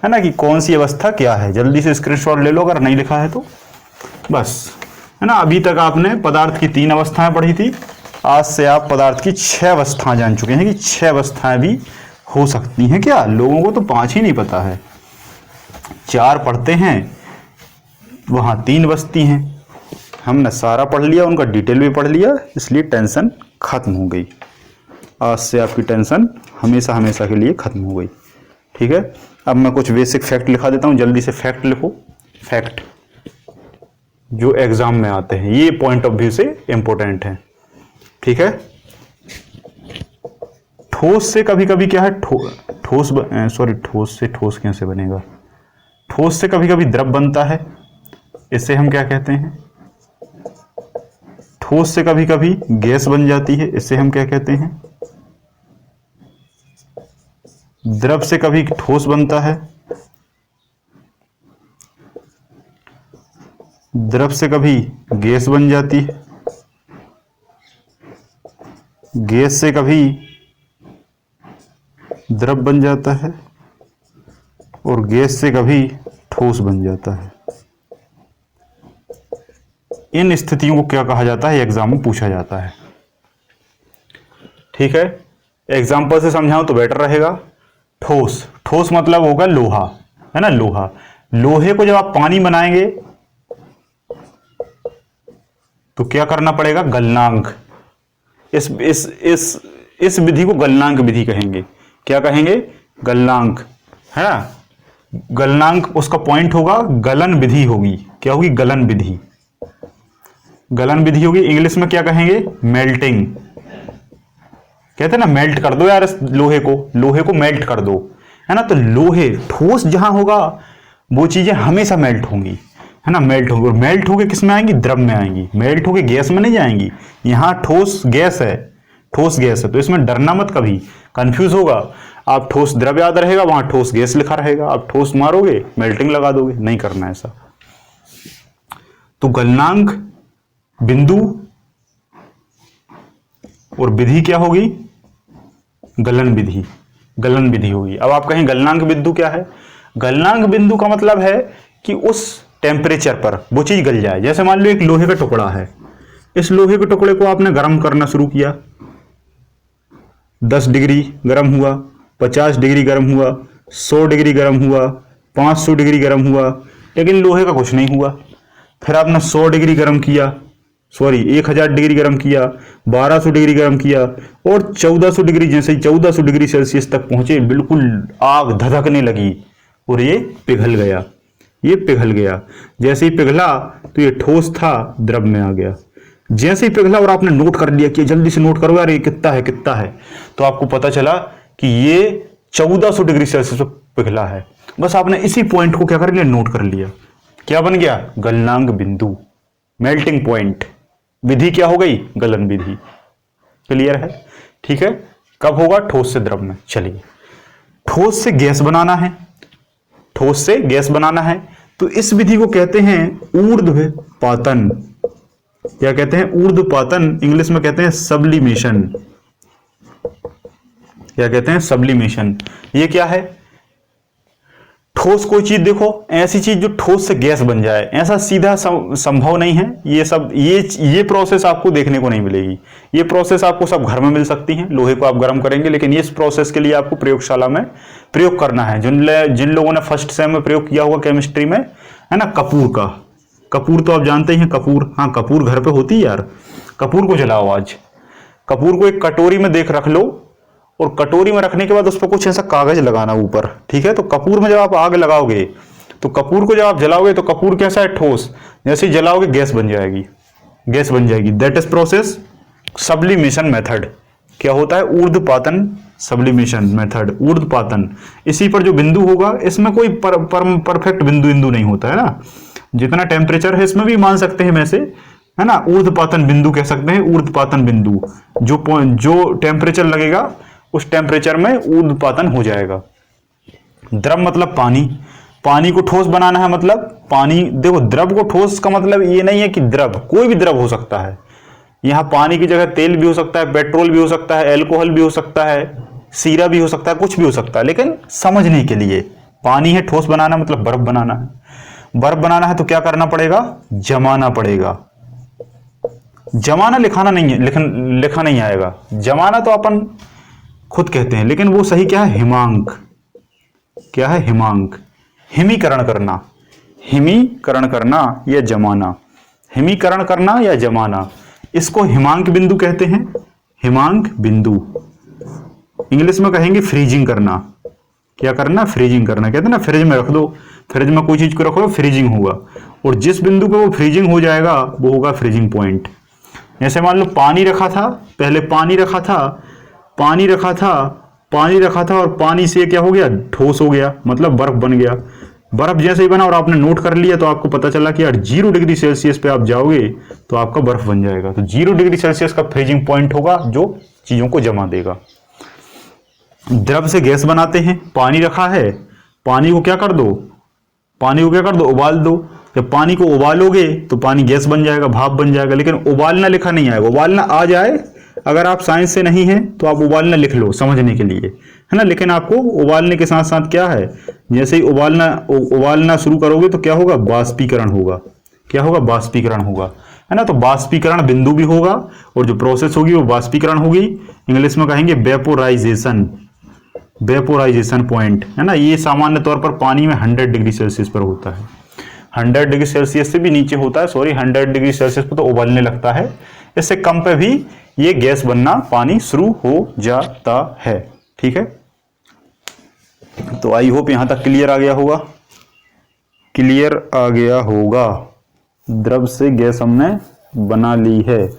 है ना, कि कौन सी अवस्था क्या है। जल्दी से स्क्रीनशॉट ले लो अगर नहीं लिखा है तो, बस है ना। अभी तक आपने पदार्थ की 3 अवस्थाएं पढ़ी थी, आज से आप पदार्थ की 6 अवस्थाएं जान चुके हैं कि 6 अवस्थाएं भी हो सकती हैं। क्या लोगों को तो 5 ही नहीं पता है, 4 पढ़ते हैं, वहां 3 बचती हैं। हमने सारा पढ़ लिया, उनका डिटेल भी पढ़ लिया, इसलिए टेंशन खत्म हो गई। आज से आपकी टेंशन हमेशा हमेशा के लिए खत्म हो गई। ठीक है, अब मैं कुछ बेसिक फैक्ट लिखा देता हूं, जल्दी से फैक्ट लिखो। फैक्ट जो एग्जाम में आते हैं, ये पॉइंट ऑफ व्यू से इंपॉर्टेंट है। ठीक है, ठोस से कभी कभी क्या है, ठोस से ठोस कैसे बनेगा? ठोस से कभी कभी द्रव बनता है, इसे हम क्या कहते हैं? ठोस से कभी कभी गैस बन जाती है, इसे हम क्या कहते हैं? द्रव से कभी ठोस बनता है, द्रव से कभी गैस बन जाती है, गैस से कभी द्रव बन जाता है, और गैस से कभी ठोस बन जाता है। इन स्थितियों को क्या कहा जाता है? एग्जाम में पूछा जाता है। ठीक है, एग्जाम्पल से समझाऊं तो बेटर रहेगा। ठोस, ठोस मतलब होगा लोहा, है ना, लोहा। लोहे को जब आप पानी बनाएंगे तो क्या करना पड़ेगा? गलनांक। इस विधि को गलनांक विधि कहेंगे। क्या कहेंगे? गलनांक, है ना। गलनांक उसका पॉइंट होगा, गलन विधि होगी। क्या होगी? गलन विधि, गलन विधि होगी। इंग्लिश में क्या कहेंगे? मेल्टिंग। कहते हैं ना, मेल्ट कर दो यार इस लोहे को मेल्ट कर दो, है ना। तो लोहे, ठोस जहां होगा वो चीजें हमेशा मेल्ट होंगी, है ना, मेल्ट होंगी। और मेल्ट होके किस में आएंगी? द्रव में आएंगी। मेल्ट होके गैस में नहीं जाएंगी। यहां ठोस गैस है, ठोस गैस है, तो इसमें डरना मत कभी, कंफ्यूज होगा। आप ठोस द्रव याद रहेगा, वहां ठोस गैस लिखा रहेगा, आप ठोस मारोगे मेल्टिंग लगा दोगे, नहीं करना ऐसा। तो गलनांक, बिंदु और विधि क्या होगी? गलन विधि, गलन विधि होगी। अब आप कहें गलनांक बिंदु क्या है? गलनांक बिंदु का मतलब है कि उस टेम्परेचर पर वो चीज गल जाए। जैसे मान लो एक लोहे का टुकड़ा है, इस लोहे के टुकड़े को आपने गर्म करना शुरू किया, 10 डिग्री गर्म हुआ, 50 डिग्री गर्म हुआ, 100 डिग्री गर्म हुआ, 500 डिग्री गर्म हुआ, लेकिन लोहे का कुछ नहीं हुआ। फिर आपने 100 डिग्री गर्म किया, 1000 डिग्री गर्म किया, 1200 डिग्री गर्म किया, और 1400 डिग्री, जैसे ही 1400 डिग्री सेल्सियस तक पहुंचे, बिल्कुल आग धधकने लगी और ये पिघल गया, ये पिघल गया। जैसे ही पिघला तो ये ठोस था, द्रव में आ गया। जैसे ही पिघला और आपने नोट कर लिया कि जल्दी से नोट करो यार ये कितना है कितना है, तो आपको पता चला कि ये 1400 डिग्री सेल्सियस पर पिघला है। बस आपने इसी पॉइंट को क्या कर लिया? नोट कर लिया। क्या बन गया? गलनांक बिंदु, मेल्टिंग पॉइंट। विधि क्या हो गई? गलन विधि। क्लियर है? ठीक है। कब होगा? ठोस से द्रव में। चलिए, ठोस से गैस बनाना है, ठोस से गैस बनाना है, तो इस विधि को कहते हैं ऊर्ध्वपातन। क्या कहते हैं? ऊर्ध्वपातन। इंग्लिश में कहते हैं सब्लिमेशन। क्या कहते हैं? सब्लिमेशन। ये क्या है? ठोस कोई चीज, देखो ऐसी चीज जो ठोस से गैस बन जाए, ऐसा सीधा संभव नहीं है। ये सब ये प्रोसेस आपको देखने को नहीं मिलेगी। ये प्रोसेस आपको सब घर में मिल सकती है। लोहे को आप गर्म करेंगे, लेकिन इस प्रोसेस के लिए आपको प्रयोगशाला में प्रयोग करना है। जिन लोगों ने फर्स्ट सेम में प्रयोग किया होगा केमिस्ट्री में, है ना, कपूर का, कपूर तो आप जानते ही हैं, कपूर। हाँ, कपूर घर पे होती है यार। कपूर को जलाओ आज, कपूर को एक कटोरी में रख लो, और कटोरी में रखने के बाद उस पर कुछ ऐसा कागज लगाना ऊपर, ठीक है। तो कपूर में जब आप आग लगाओगे, तो कपूर को जब आप जलाओगे तो कपूर कैसा है? ठोस। जैसे ही जलाओगे गैस बन जाएगी, गैस बन जाएगी। That is process sublimation method. क्या होता है? ऊर्ध्वपातन सब्लिमेशन मेथड, ऊर्ध्वपातन। इसी पर जो बिंदु होगा, इसमें कोई परफेक्ट बिंदु नहीं होता है ना। जितना टेम्परेचर है इसमें भी मान सकते हैं वैसे, है ना। ऊर्ध्वपातन बिंदु कह सकते हैं, ऊर्ध्वपातन बिंदु। जो टेम्परेचर लगेगा उस टेम्परेचर में ऊर्ध्वपातन हो जाएगा। द्रव मतलब पानी, पानी को ठोस बनाना है, मतलब पानी। देखो, द्रव को ठोस का मतलब ये नहीं है कि द्रव, कोई भी द्रव हो सकता है। यहां पानी की जगह तेल भी हो सकता है, पेट्रोल भी हो सकता है, अल्कोहल भी हो सकता है, सीरा भी हो सकता है, कुछ भी हो सकता है। लेकिन समझने के लिए, पानी है, ठोस बनाना मतलब बर्फ बनाना है। बर्फ बनाना है तो क्या करना पड़ेगा? जमाना पड़ेगा। जमाना लिखाना नहीं है, लिखा नहीं आएगा। जमाना तो अपन खुद कहते हैं, लेकिन वो सही क्या है? हिमांक। क्या है? हिमांक। हिमीकरण करना, हिमीकरण करना या जमाना, हिमीकरण करना या जमाना, इसको हिमांक बिंदु कहते हैं। हिमांक बिंदु। इंग्लिश में कहेंगे फ्रीजिंग करना। क्या करना? फ्रीजिंग करना। कहते हैं ना, फ्रिज में रख दो, फ्रिज में कोई चीज को रखो, फ्रीजिंग होगा, और जिस बिंदु पे वो फ्रीजिंग हो जाएगा वो होगा फ्रीजिंग पॉइंट। जैसे मान लो पानी रखा था, पहले पानी रखा था, पानी रखा था, पानी रखा था, और पानी से क्या हो गया? ठोस हो गया, मतलब बर्फ बन गया। बर्फ जैसे ही बना और आपने नोट कर लिया तो आपको पता चला कि यार 0 डिग्री सेल्सियस पे आप जाओगे तो आपका बर्फ बन जाएगा। तो 0 डिग्री सेल्सियस का फ्रीजिंग पॉइंट होगा जो चीजों को जमा देगा। द्रव से गैस बनाते हैं, पानी रखा है, पानी को क्या कर दो, उबाल दो। जब पानी को उबालोगे तो पानी गैस बन जाएगा, भाप बन जाएगा। लेकिन उबालना लिखा नहीं आएगा, उबालना आ जाए, अगर आप साइंस से नहीं है तो आप उबालना लिख लो समझने के लिए, है ना। लेकिन आपको उबालने के साथ साथ क्या है, जैसे ही उबालना शुरू करोगे तो क्या होगा, बाष्पीकरण होगा। क्या होगा, बाष्पीकरण होगा, है ना। तो बाष्पीकरण बिंदु भी होगा और जो प्रोसेस होगी वो बाष्पीकरण होगी। इंग्लिश में कहेंगे वेपोराइजेशन पॉइंट, है ना। ये सामान्य तौर पर पानी में 100 डिग्री सेल्सियस पर होता है। 100 डिग्री सेल्सियस से भी नीचे होता है, 100 डिग्री सेल्सियस पर तो उबलने लगता है। इससे कम पे भी ये गैस बनना, पानी शुरू हो जाता है। ठीक है, तो आई होप यहां तक क्लियर आ गया होगा। द्रव से गैस हमने बना ली है।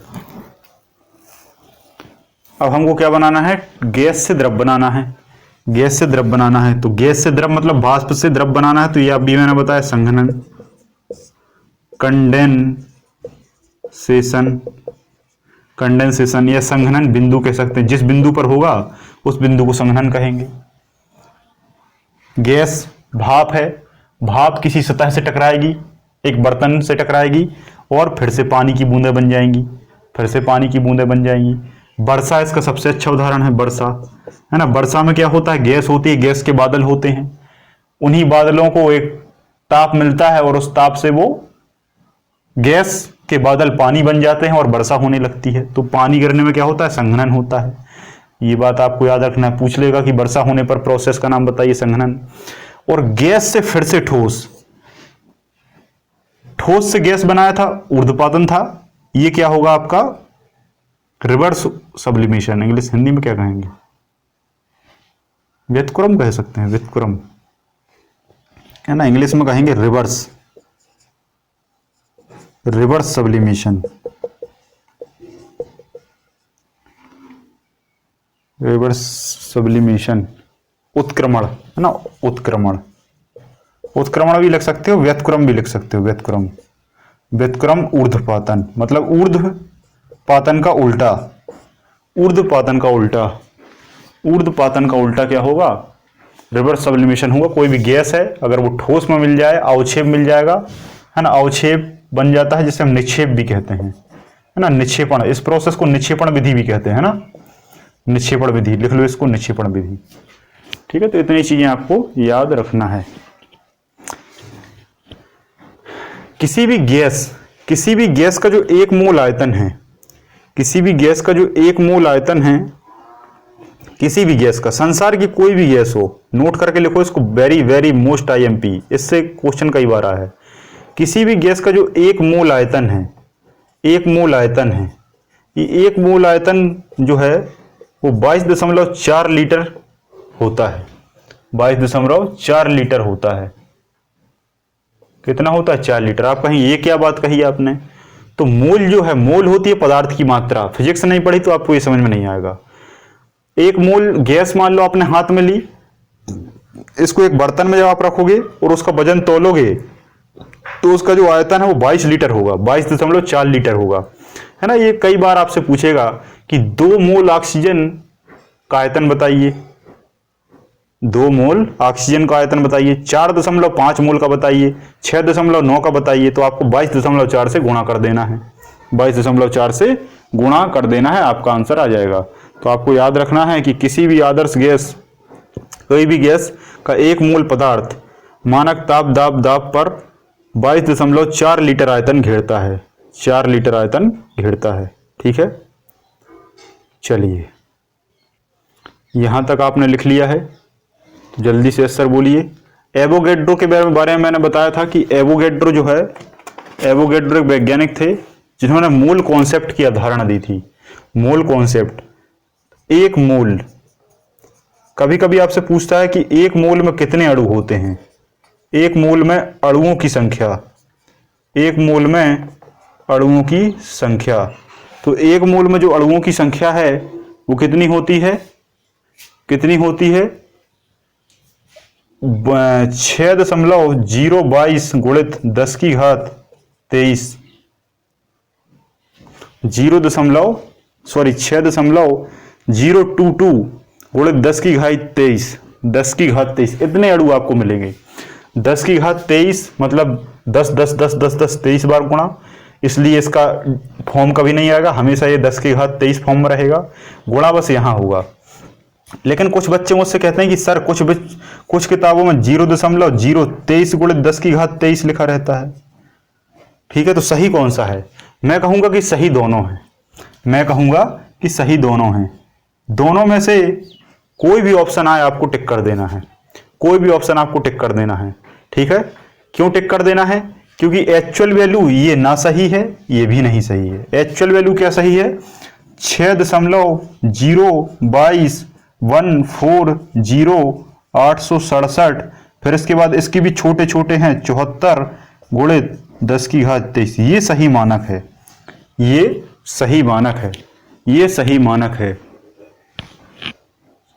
अब हमको क्या बनाना है, गैस से द्रव बनाना है। तो गैस से द्रव मतलब भाप से द्रव बनाना है। तो ये अभी मैंने बताया संघनन, कंडेंसेशन या संघनन बिंदु कह सकते हैं। जिस बिंदु पर होगा उस बिंदु को संघनन कहेंगे। गैस भाप है, भाप किसी सतह से टकराएगी, एक बर्तन से टकराएगी और फिर से पानी की बूंदें बन जाएंगी। वर्षा इसका सबसे अच्छा उदाहरण है, वर्षा, है ना। वर्षा में क्या होता है, गैस होती है, गैस के बादल होते हैं। उन्हीं बादलों को एक ताप मिलता है और उस ताप से वो गैस के बादल पानी बन जाते हैं और वर्षा होने लगती है। तो पानी गिरने में क्या होता है, संघनन होता है। ये बात आपको याद रखना है। पूछ लेगा कि वर्षा होने पर प्रोसेस का नाम बताइए, संघनन। और गैस से फिर से ठोस से गैस बनाया था, ऊर्ध्वपातन था। ये क्या होगा आपका, रिवर्स सब्लिमेशन। इंग्लिश हिंदी में क्या कहेंगे, व्युत्क्रम कह सकते हैं, व्युत्क्रम, है ना। इंग्लिश में कहेंगे रिवर्स सब्लिमेशन, उत्क्रमण, है ना। उत्क्रमण भी लिख सकते हो, व्युत्क्रम भी लिख सकते हो। व्युत्क्रम ऊर्ध्वपातन मतलब ऊर्ध्वपातन का उल्टा क्या होगा, रिवर्स सब्लिमेशन होगा। कोई भी गैस है, अगर वो ठोस में मिल जाए, अवक्षेप मिल जाएगा, है ना। अवक्षेप बन जाता है जिसे हम निक्षेप भी कहते हैं, है ना। निक्षेपण, इस प्रोसेस को निक्षेपण विधि भी कहते हैं, ना। निक्षेपण विधि लिख लो इसको, निक्षेपण विधि। ठीक है, तो इतनी चीजें आपको याद रखना है। किसी भी गैस का जो एक मोल आयतन है, किसी भी गैस का, संसार की कोई भी गैस हो, नोट करके लिखो इसको, वेरी वेरी मोस्ट IMP, इससे क्वेश्चन कई बार आया है। किसी भी गैस का जो एक मोल आयतन है, ये एक मोल आयतन जो है वो 22.4 लीटर होता है। 22.4 लीटर होता है। कितना होता है, 4 लीटर। आप कहें ये क्या बात कही आपने, तो मोल जो है, मोल होती है पदार्थ की मात्रा। फिजिक्स नहीं पढ़ी तो आपको ये समझ में नहीं आएगा। एक मोल गैस मान लो आपने हाथ में ली, इसको एक बर्तन में जब आप रखोगे और उसका वजन तोलोगे तो उसका जो आयतन है वो 22 लीटर होगा, 22.4 लीटर होगा, है ना। ये कई बार आपसे पूछेगा कि 2 मोल ऑक्सीजन का आयतन बताइए, 2 मोल ऑक्सीजन का आयतन बताइए, 4.5 मोल का बताइए, 6.9 का बताइए। तो आपको 22.4 से गुणा कर देना है, 22.4 से गुणा कर देना है, आपका आंसर आ जाएगा। तो आपको याद रखना है कि किसी भी आदर्श गैस, कोई भी गैस का एक मोल पदार्थ मानक दाब पर 22.4 लीटर आयतन घेरता है, 4 लीटर आयतन घेरता है। ठीक है, चलिए यहां तक आपने लिख लिया है, तो जल्दी से सर बोलिए। एवोगैड्रो के बारे में मैंने बताया था कि एवोगैड्रो जो है, एवोगैड्रो एक वैज्ञानिक थे जिन्होंने मोल कॉन्सेप्ट की अवधारणा दी थी। मोल कॉन्सेप्ट, एक मोल, कभी कभी आपसे पूछता है कि एक मोल में कितने अणु होते हैं, एक मोल में अणुओं की संख्या, एक मोल में अणुओं की संख्या। तो एक मोल में जो अणुओं की संख्या है वो कितनी होती है, 6.022 गुणित 10 की घात 23 6.022 गुणित 10 की घात 23 10 की घात 23 इतने अणु आपको मिलेंगे। 10 की घात 23 मतलब 10 10 10 10 10 23 बार गुणा, इसलिए इसका फॉर्म कभी नहीं आएगा, हमेशा ये 10 की घात 23 फॉर्म में रहेगा। गुणा बस यहां होगा। लेकिन कुछ बच्चे मुझसे कहते हैं कि सर कुछ किताबों में 0.023 गुणित 10 की घात 23 लिखा रहता है। ठीक है, तो सही कौन सा है? मैं कहूंगा कि सही दोनों है। मैं कहूंगा कि सही दोनों हैं। दोनों में से कोई भी ऑप्शन आए आपको टिक कर देना है। कोई भी ऑप्शन आपको टिक कर देना है। ठीक है, क्यों टिक कर देना है? क्योंकि एक्चुअल वैल्यू ये ना सही है, ये भी नहीं सही है। एक्चुअल वैल्यू क्या सही है? 6.0140867, फिर इसके बाद इसकी भी छोटे छोटे हैं 74 गुणित 10 की घात 23। ये सही मानक है। ये सही मानक है। ये सही मानक है।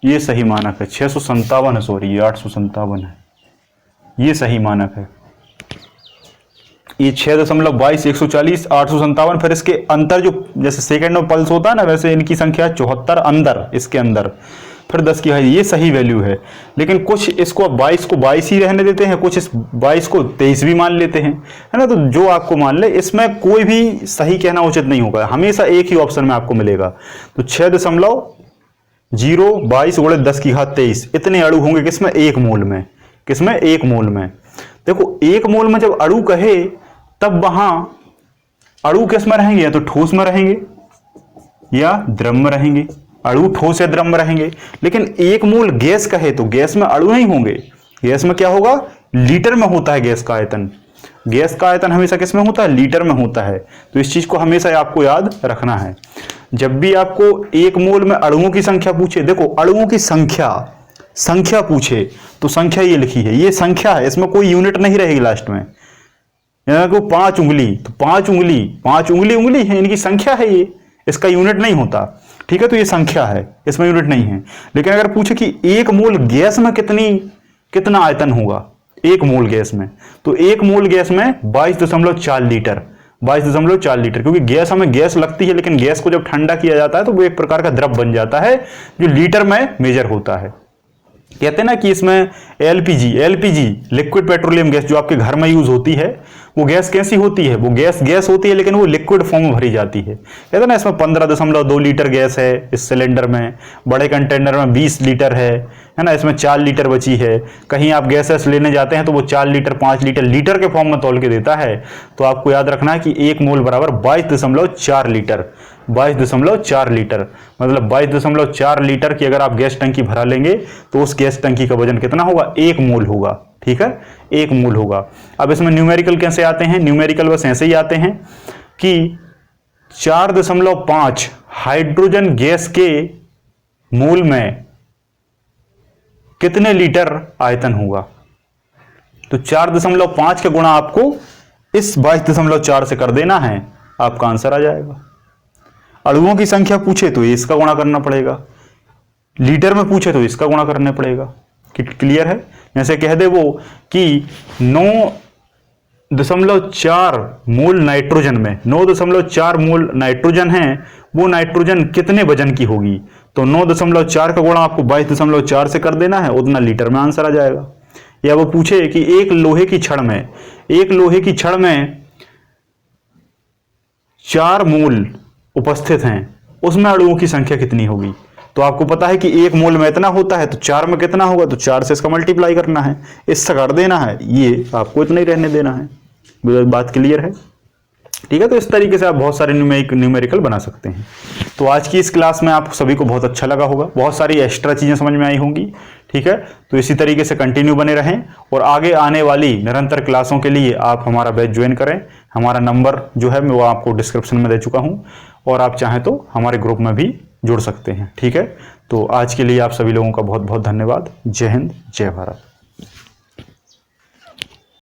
ये सही मानक है। 657 है, सॉरी, ये 857 है। ये सही मानक है। ये 6.22 140 857, फिर इसके अंतर जो जैसे सेकंड में पल्स होता है ना, वैसे इनकी संख्या 74 अंदर, इसके अंदर फिर 10 की है। ये सही वैल्यू है। लेकिन कुछ इसको 22 को 22 ही रहने देते हैं, कुछ इस 22 को 23 भी मान लेते हैं, है ना। तो जो आपको मान ले, इसमें कोई भी सही कहना उचित नहीं होगा। हमेशा एक ही ऑप्शन में आपको मिलेगा। तो 6.022 गुणित 10 की घात 23 इतने अणु होंगे किसमें? एक मोल में। किसमें? एक मोल में। देखो, एक मोल में जब अणु कहे तब वहां अणु किस में रहेंगे? या तो ठोस में रहेंगे या द्रव में रहेंगे। अणु ठोस या द्रव में रहेंगे। लेकिन एक मोल गैस कहे तो गैस में अणु नहीं होंगे। गैस में क्या होगा? लीटर में होता है गैस का आयतन। गैस का आयतन हमेशा किस में होता है? लीटर में होता है। तो इस चीज को हमेशा आपको याद रखना है। जब भी आपको एक मोल में अणुओं की संख्या पूछे, देखो अणुओं की संख्या पूछे तो संख्या ये लिखी है, ये संख्या है, इसमें कोई यूनिट नहीं रहेगी लास्ट में। को 5 उंगली, तो 5 उंगली है, इनकी संख्या है ये, इसका यूनिट नहीं होता। ठीक है, तो ये संख्या है, इसमें यूनिट नहीं है। लेकिन अगर पूछे कि एक मोल गैस में कितना आयतन होगा एक मोल गैस में, तो एक मोल गैस में 22.4 लीटर, 22.4 लीटर। क्योंकि गैस हमें गैस लगती है, लेकिन गैस को जब ठंडा किया जाता है तो वो एक प्रकार का द्रव बन जाता है जो लीटर में मेजर होता है। कहते हैं ना कि इसमें एलपीजी लिक्विड पेट्रोलियम गैस जो आपके घर में यूज होती है, वो गैस कैसी होती है? वो गैस होती है, लेकिन वो लिक्विड फॉर्म में भरी जाती है। कहते हैं ना, इसमें 15.2 लीटर गैस है इस सिलेंडर में, बड़े कंटेनर में 20 लीटर है ना, इसमें 4 लीटर बची है। कहीं आप गैसेस लेने जाते हैं तो वो 4 लीटर 5 लीटर के फॉर्म में तौल के देता है। तो आपको याद रखना है कि एक मोल बराबर 22.4 लीटर। 22.4 लीटर मतलब 22.4 लीटर की अगर आप गैस टंकी भरा लेंगे तो उस गैस टंकी का वजन कितना होगा? 1 मोल होगा। ठीक है, 1 मोल होगा। अब इसमें न्यूमेरिकल कैसे आते हैं? न्यूमेरिकल बस ऐसे ही आते हैं कि 4.5 हाइड्रोजन गैस के मोल में कितने लीटर आयतन होगा। तो 4.5 का गुणा आपको इस 22.4 से कर देना है, आपका आंसर आ जाएगा। अणुओं की संख्या पूछे तो इसका गुणा करना पड़ेगा, लीटर में पूछे तो इसका गुणा करना पड़ेगा। क्लियर है? जैसे कह दे वो कि 9.4 मोल नाइट्रोजन में 9.4 मोल नाइट्रोजन है, वो नाइट्रोजन कितने वजन की होगी? तो 9.4 का गुणा आपको 22.4 से कर देना है, उतना लीटर में आंसर आ जाएगा। या वो पूछे कि एक लोहे की छड़ में 4 मोल उपस्थित हैं, उसमें अणुओं की संख्या कितनी होगी? तो आपको पता है कि 1 मोल में इतना होता है, तो 4 में कितना होगा? तो 4 से इसका मल्टीप्लाई करना है, इससे कर देना है, ये आपको इतना ही रहने देना है। बात क्लियर है? ठीक है, तो इस तरीके से आप बहुत सारे न्यूमेरिकल बना सकते हैं। तो आज की इस क्लास में आप सभी को बहुत अच्छा लगा होगा, बहुत सारी एक्स्ट्रा चीजें समझ में आई होंगी। ठीक है, तो इसी तरीके से कंटिन्यू बने रहें और आगे आने वाली निरंतर क्लासों के लिए आप हमारा बैच ज्वाइन करें। हमारा नंबर जो है मैं वो आपको डिस्क्रिप्शन में दे चुका हूं, और आप चाहें तो हमारे ग्रुप में भी जुड़ सकते हैं। ठीक है, तो आज के लिए आप सभी लोगों का बहुत बहुत धन्यवाद। जय हिंद, जय भारत।